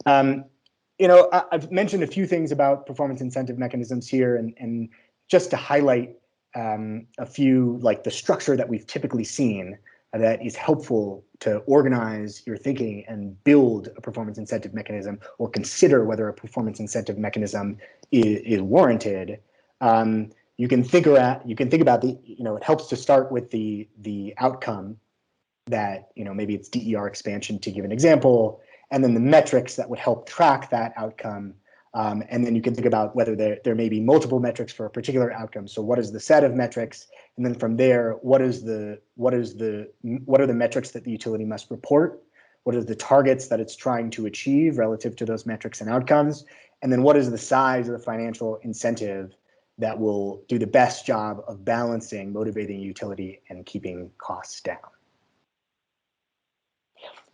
I've mentioned a few things about performance incentive mechanisms here, and just to highlight a few, like the structure that we've typically seen that is helpful to organize your thinking and build a performance incentive mechanism, or consider whether a performance incentive mechanism is warranted. You can think about the, it helps to start with the outcome that, maybe it's DER expansion, to give an example, and then the metrics that would help track that outcome. And then you can think about whether there may be multiple metrics for a particular outcome. So what is the set of metrics? And then from there, what are the metrics that the utility must report? What are the targets that it's trying to achieve relative to those metrics and outcomes? And then what is the size of the financial incentive that will do the best job of balancing, motivating utility and keeping costs down?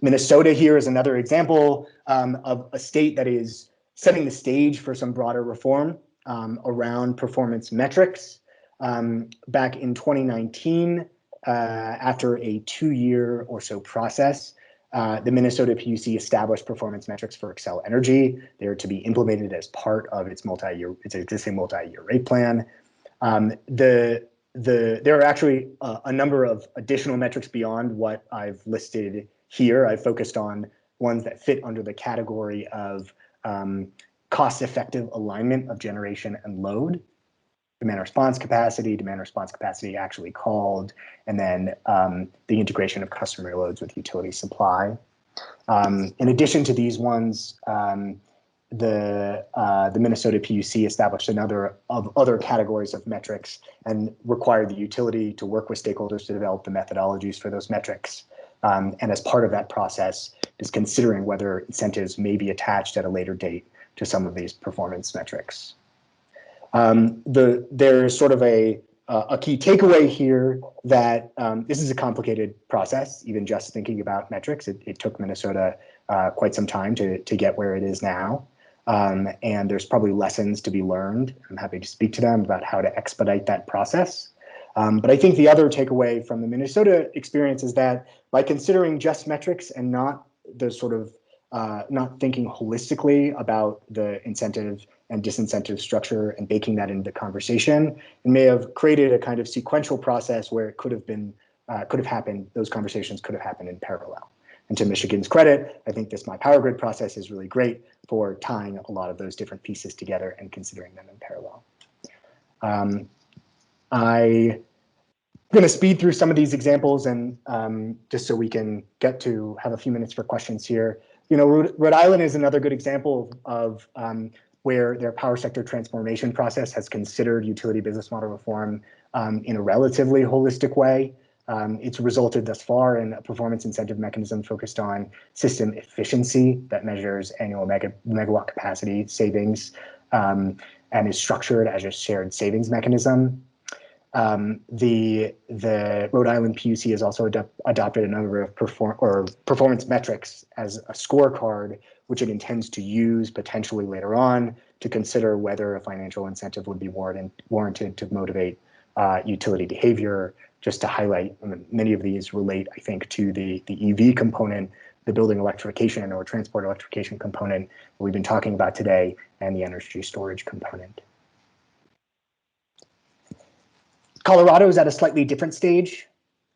Minnesota here is another example of a state that is setting the stage for some broader reform around performance metrics. Back in 2019, after a 2-year or so process, the Minnesota PUC established performance metrics for Xcel Energy. They are to be implemented as part of its existing multi-year rate plan. There are actually a number of additional metrics beyond what I've listed here. I've focused on ones that fit under the category of cost-effective alignment of generation and load, demand response capacity actually called, and then the integration of customer loads with utility supply. In addition to these ones, the Minnesota PUC established other categories of metrics and required the utility to work with stakeholders to develop the methodologies for those metrics. And as part of that process is considering whether incentives may be attached at a later date to some of these performance metrics. There's sort of a key takeaway here that this is a complicated process, even just thinking about metrics. It took Minnesota quite some time to get where it is now. And there's probably lessons to be learned. I'm happy to speak to them about how to expedite that process. But I think the other takeaway from the Minnesota experience is that by considering just metrics and not the sort of not thinking holistically about the incentive and disincentive structure and baking that into the conversation, it may have created a kind of sequential process where it could have happened, those conversations could have happened in parallel. And to Michigan's credit, I think this My Power Grid process is really great for tying a lot of those different pieces together and considering them in parallel. I'm going to speed through some of these examples and just so we can get to have a few minutes for questions here. You know, Rhode Island is another good example of where their power sector transformation process has considered utility business model reform in a relatively holistic way. It's resulted thus far in a performance incentive mechanism focused on system efficiency that measures annual megawatt capacity savings and is structured as a shared savings mechanism. The Rhode Island PUC has also adopted a number of performance metrics as a scorecard, which it intends to use potentially later on to consider whether a financial incentive would be warranted to motivate utility behavior. Just to highlight, many of these relate, I think, to the EV component, the building electrification or transport electrification component that we've been talking about today, and the energy storage component. Colorado is at a slightly different stage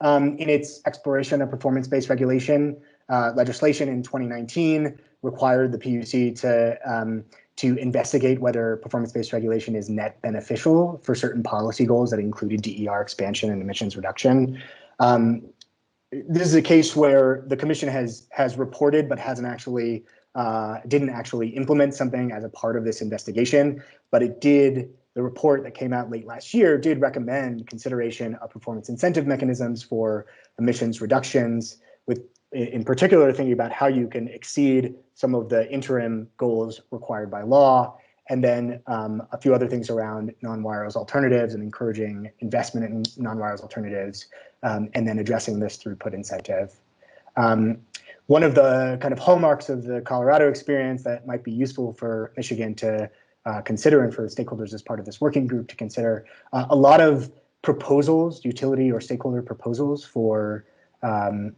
in its exploration of performance-based regulation. Legislation in 2019 required the PUC to investigate whether performance-based regulation is net beneficial for certain policy goals that included DER expansion and emissions reduction. This is a case where the commission has reported but hasn't actually didn't actually implement something as a part of this investigation, but it did. The report that came out late last year did recommend consideration of performance incentive mechanisms for emissions reductions, with in particular thinking about how you can exceed some of the interim goals required by law, and then a few other things around non-wires alternatives and encouraging investment in non-wires alternatives, and then addressing this throughput incentive. One of the kind of hallmarks of the Colorado experience that might be useful for Michigan to consider and for the stakeholders as part of this working group to consider, a lot of proposals, utility or stakeholder proposals for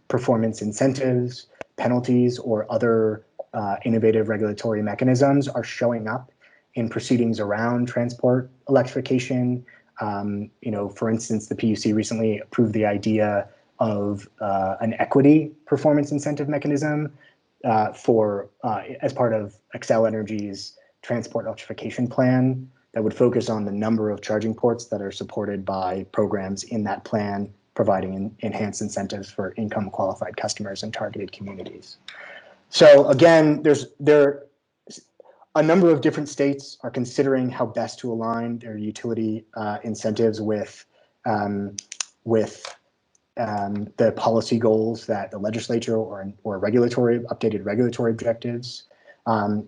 performance incentives, penalties, or other innovative regulatory mechanisms are showing up in proceedings around transport electrification. You know, for instance, the PUC recently approved the idea of an equity performance incentive mechanism as part of Xcel Energy's transport electrification plan that would focus on the number of charging ports that are supported by programs in that plan, providing enhanced incentives for income qualified customers and targeted communities. So again, a number of different states are considering how best to align their utility incentives with the policy goals that the legislature or updated regulatory objectives.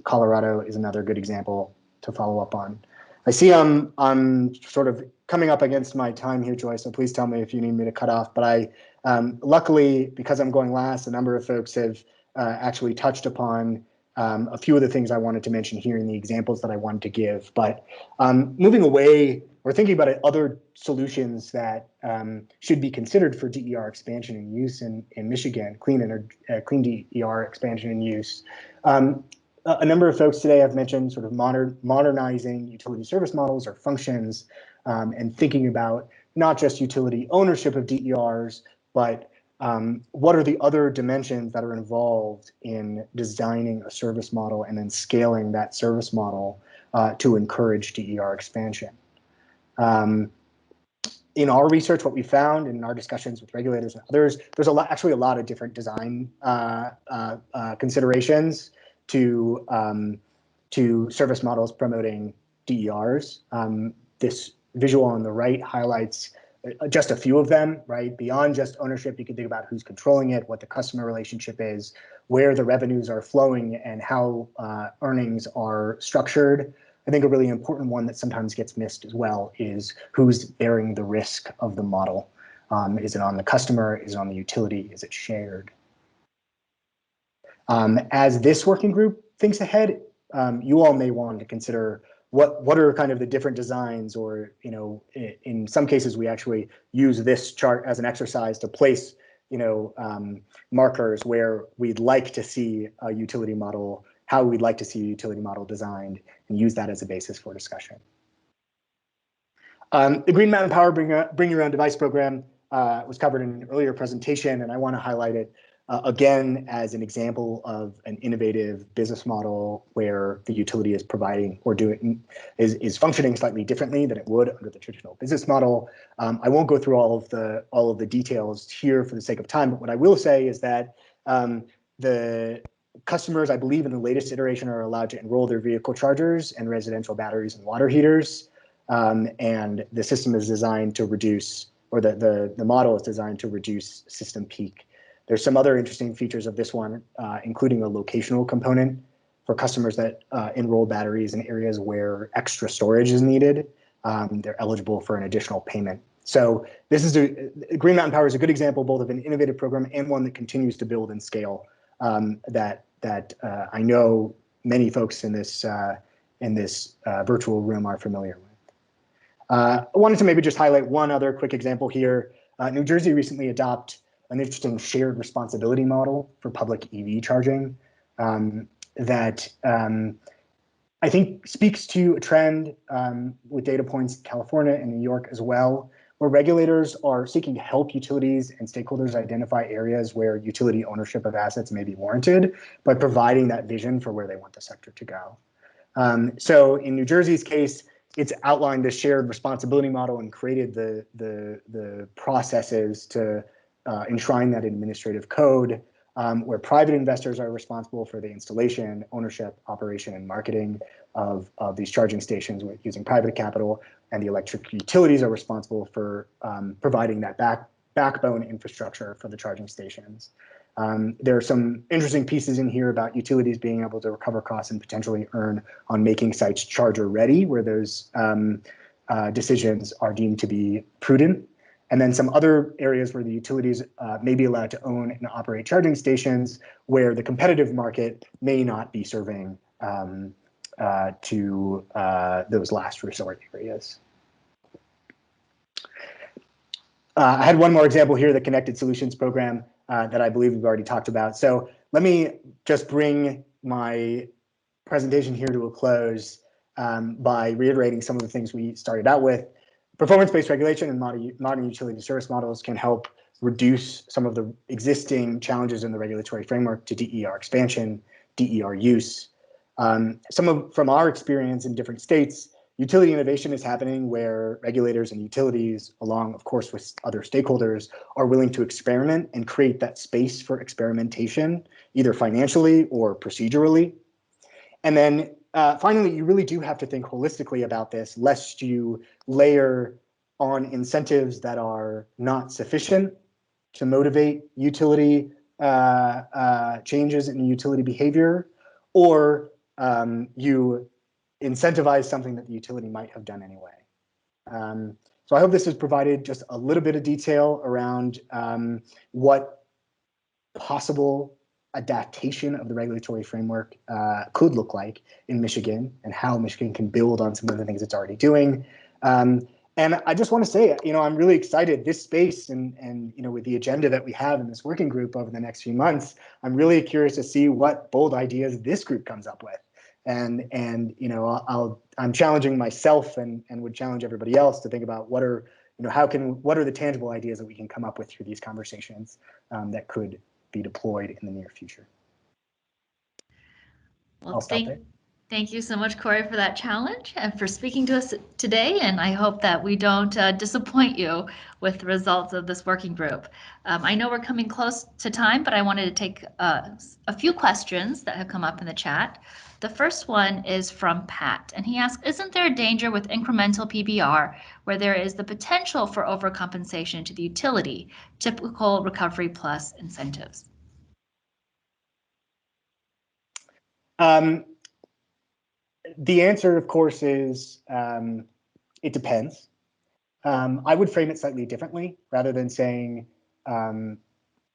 Colorado is another good example to follow up on. I see I'm sort of coming up against my time here, Joy, so please tell me if you need me to cut off. But luckily, because I'm going last, a number of folks have actually touched upon a few of the things I wanted to mention here in the examples that I wanted to give. But moving away, we're thinking about other solutions that should be considered for DER expansion and use in Michigan, clean DER expansion and use. A number of folks today have mentioned sort of modernizing utility service models or functions and thinking about not just utility ownership of DERs, but what are the other dimensions that are involved in designing a service model and then scaling that service model to encourage DER expansion. In our research, what we found in our discussions with regulators and others, there's actually a lot of different design considerations to service models promoting DERs. This visual on the right highlights just a few of them, right? Beyond just ownership, you can think about who's controlling it, what the customer relationship is, where the revenues are flowing, and how earnings are structured. I think a really important one that sometimes gets missed as well is who's bearing the risk of the model. Is it on the customer? Is it on the utility? Is it shared? As this working group thinks ahead, you all may want to consider what are kind of the different designs, or in some cases we actually use this chart as an exercise to place markers where we'd like to see a utility model, how we'd like to see a utility model designed, and use that as a basis for discussion. The Green Mountain Power Bring Your Own Device program was covered in an earlier presentation, and I want to highlight it again as an example of an innovative business model where the utility is providing or is functioning slightly differently than it would under the traditional business model. I won't go through all of the details here for the sake of time, but what I will say is that the customers, I believe, in the latest iteration are allowed to enroll their vehicle chargers and residential batteries and water heaters, and the system is designed to reduce, or the model is designed to reduce system peak. There's some other interesting features of this one, including a locational component for customers that enroll batteries in areas where extra storage is needed. They're eligible for an additional payment. So this is Green Mountain Power is a good example both of an innovative program and one that continues to build and scale that I know many folks in this virtual room are familiar with. I wanted to maybe just highlight one other quick example here. New Jersey recently adopted an interesting shared responsibility model for public EV charging that I think speaks to a trend with data points in California and New York as well, where regulators are seeking to help utilities and stakeholders identify areas where utility ownership of assets may be warranted by providing that vision for where they want the sector to go. So in New Jersey's case, it's outlined a shared responsibility model and created the processes to enshrine that administrative code, where private investors are responsible for the installation, ownership, operation, and marketing of these charging stations using private capital, and the electric utilities are responsible for providing that backbone infrastructure for the charging stations. There are some interesting pieces in here about utilities being able to recover costs and potentially earn on making sites charger ready, where those decisions are deemed to be prudent. And then some other areas where the utilities may be allowed to own and operate charging stations where the competitive market may not be serving to those last resort areas. I had one more example here, the Connected Solutions program that I believe we've already talked about. So let me just bring my presentation here to a close by reiterating some of the things we started out with. Performance-based regulation and modern utility service models can help reduce some of the existing challenges in the regulatory framework to DER expansion, DER use. From our experience in different states, utility innovation is happening where regulators and utilities, along, of course, with other stakeholders, are willing to experiment and create that space for experimentation, either financially or procedurally. And then finally, you really do have to think holistically about this, lest you layer on incentives that are not sufficient to motivate utility changes in utility behavior, or you incentivize something that the utility might have done anyway. So I hope this has provided just a little bit of detail around what possible adaptation of the regulatory framework could look like in Michigan, and how Michigan can build on some of the things it's already doing. And I just want to say, I'm really excited. This space and with the agenda that we have in this working group over the next few months, I'm really curious to see what bold ideas this group comes up with. And I'm challenging myself and would challenge everybody else to think about what are the tangible ideas that we can come up with through these conversations that could be deployed in the near future. Well, I'll stop there. Thank you so much, Corey, for that challenge and for speaking to us today. And I hope that we don't disappoint you with the results of this working group. I know we're coming close to time, but I wanted to take a few questions that have come up in the chat. The first one is from Pat, and he asks, isn't there a danger with incremental PBR where there is the potential for overcompensation to the utility, typical recovery plus incentives? The answer, of course, is it depends. I would frame it slightly differently, rather than saying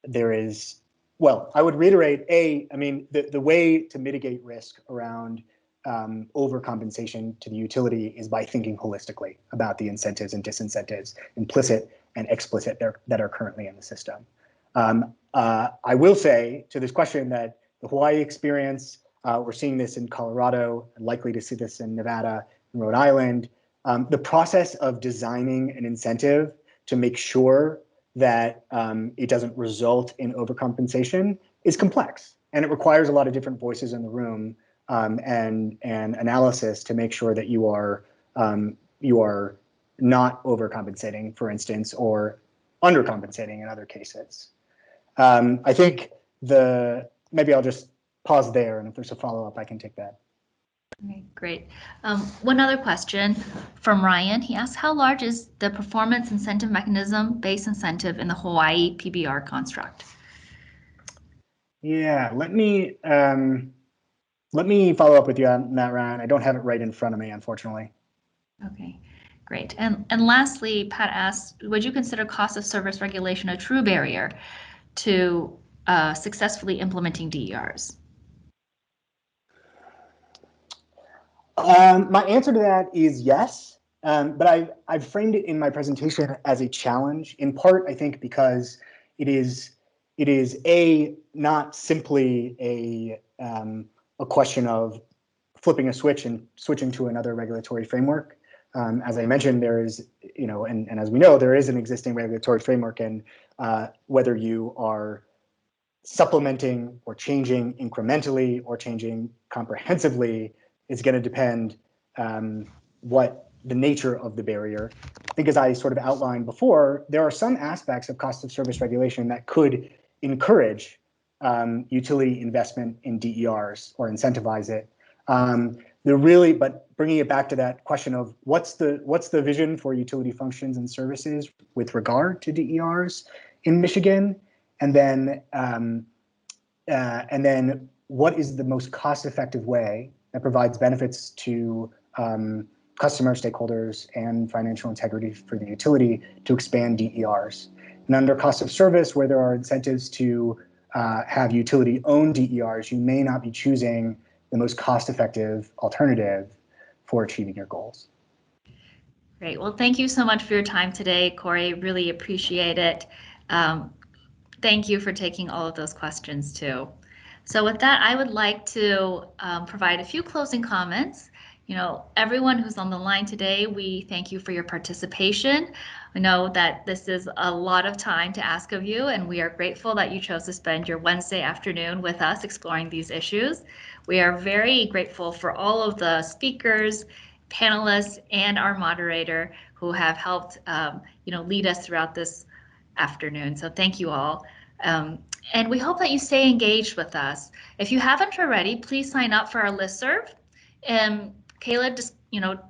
there is well, I would reiterate, I mean, the way to mitigate risk around overcompensation to the utility is by thinking holistically about the incentives and disincentives, implicit and explicit, that are currently in the system. I will say to this question that the Hawaii experience, we're seeing this in Colorado, and likely to see this in Nevada and Rhode Island. The process of designing an incentive to make sure that it doesn't result in overcompensation is complex, and it requires a lot of different voices in the room and analysis to make sure that you are not overcompensating, for instance, or undercompensating in other cases. I think maybe I'll just pause there, and if there's a follow-up, I can take that. Okay, great. One other question from Ryan. He asks, how large is the performance incentive mechanism base incentive in the Hawaii PBR construct? Yeah, let me follow up with you on that, Ryan. I don't have it right in front of me, unfortunately. Okay, great. And lastly, Pat asked, would you consider cost of service regulation a true barrier to successfully implementing DERs? My answer to that is yes, but I've framed it in my presentation as a challenge, in part, I think, because it is not simply a question of flipping a switch and switching to another regulatory framework. As I mentioned, there is, and as we know, there is an existing regulatory framework, and whether you are supplementing or changing incrementally or changing comprehensively is going to depend what the nature of the barrier. I think, as I sort of outlined before, there are some aspects of cost of service regulation that could encourage utility investment in DERs or incentivize it. But bringing it back to that question of what's the vision for utility functions and services with regard to DERs in Michigan, and then what is the most cost-effective way that provides benefits to customer stakeholders and financial integrity for the utility to expand DERs. And under cost of service, where there are incentives to have utility-owned DERs, you may not be choosing the most cost-effective alternative for achieving your goals. Great. Well, thank you so much for your time today, Corey. Really appreciate it. Thank you for taking all of those questions too. So with that, I would like to provide a few closing comments. Everyone who's on the line today, we thank you for your participation. We know that this is a lot of time to ask of you, and we are grateful that you chose to spend your Wednesday afternoon with us exploring these issues. We are very grateful for all of the speakers, panelists, and our moderator who have helped lead us throughout this afternoon. So thank you all. And we hope that you stay engaged with us. If you haven't already, please sign up for our listserv. Kayla just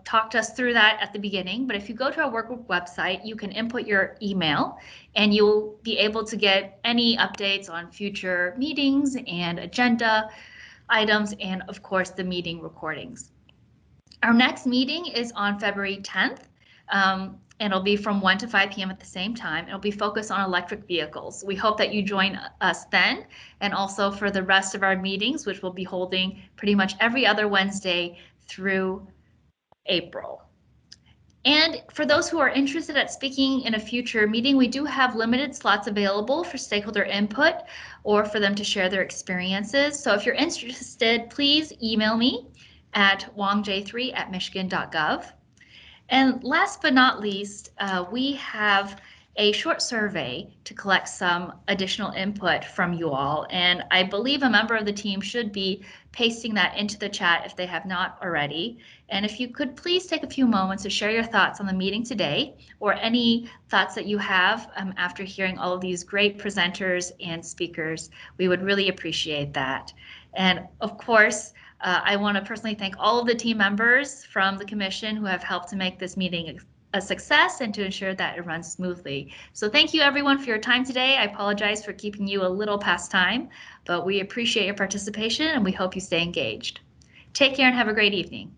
talked us through that at the beginning, but if you go to our workgroup website, you can input your email and you'll be able to get any updates on future meetings and agenda items, and of course the meeting recordings. Our next meeting is on February 10th. And it'll be from 1 to 5 p.m. at the same time. It'll be focused on electric vehicles. We hope that you join us then, and also for the rest of our meetings, which we'll be holding pretty much every other Wednesday through April. And for those who are interested at speaking in a future meeting, we do have limited slots available for stakeholder input or for them to share their experiences. So if you're interested, please email me at wongj3@michigan.gov. And last but not least, we have a short survey to collect some additional input from you all. And I believe a member of the team should be pasting that into the chat if they have not already. And if you could please take a few moments to share your thoughts on the meeting today, or any thoughts that you have after hearing all of these great presenters and speakers, we would really appreciate that. And of course, I want to personally thank all of the team members from the Commission who have helped to make this meeting a success and to ensure that it runs smoothly. So thank you everyone for your time today. I apologize for keeping you a little past time, but we appreciate your participation and we hope you stay engaged. Take care and have a great evening.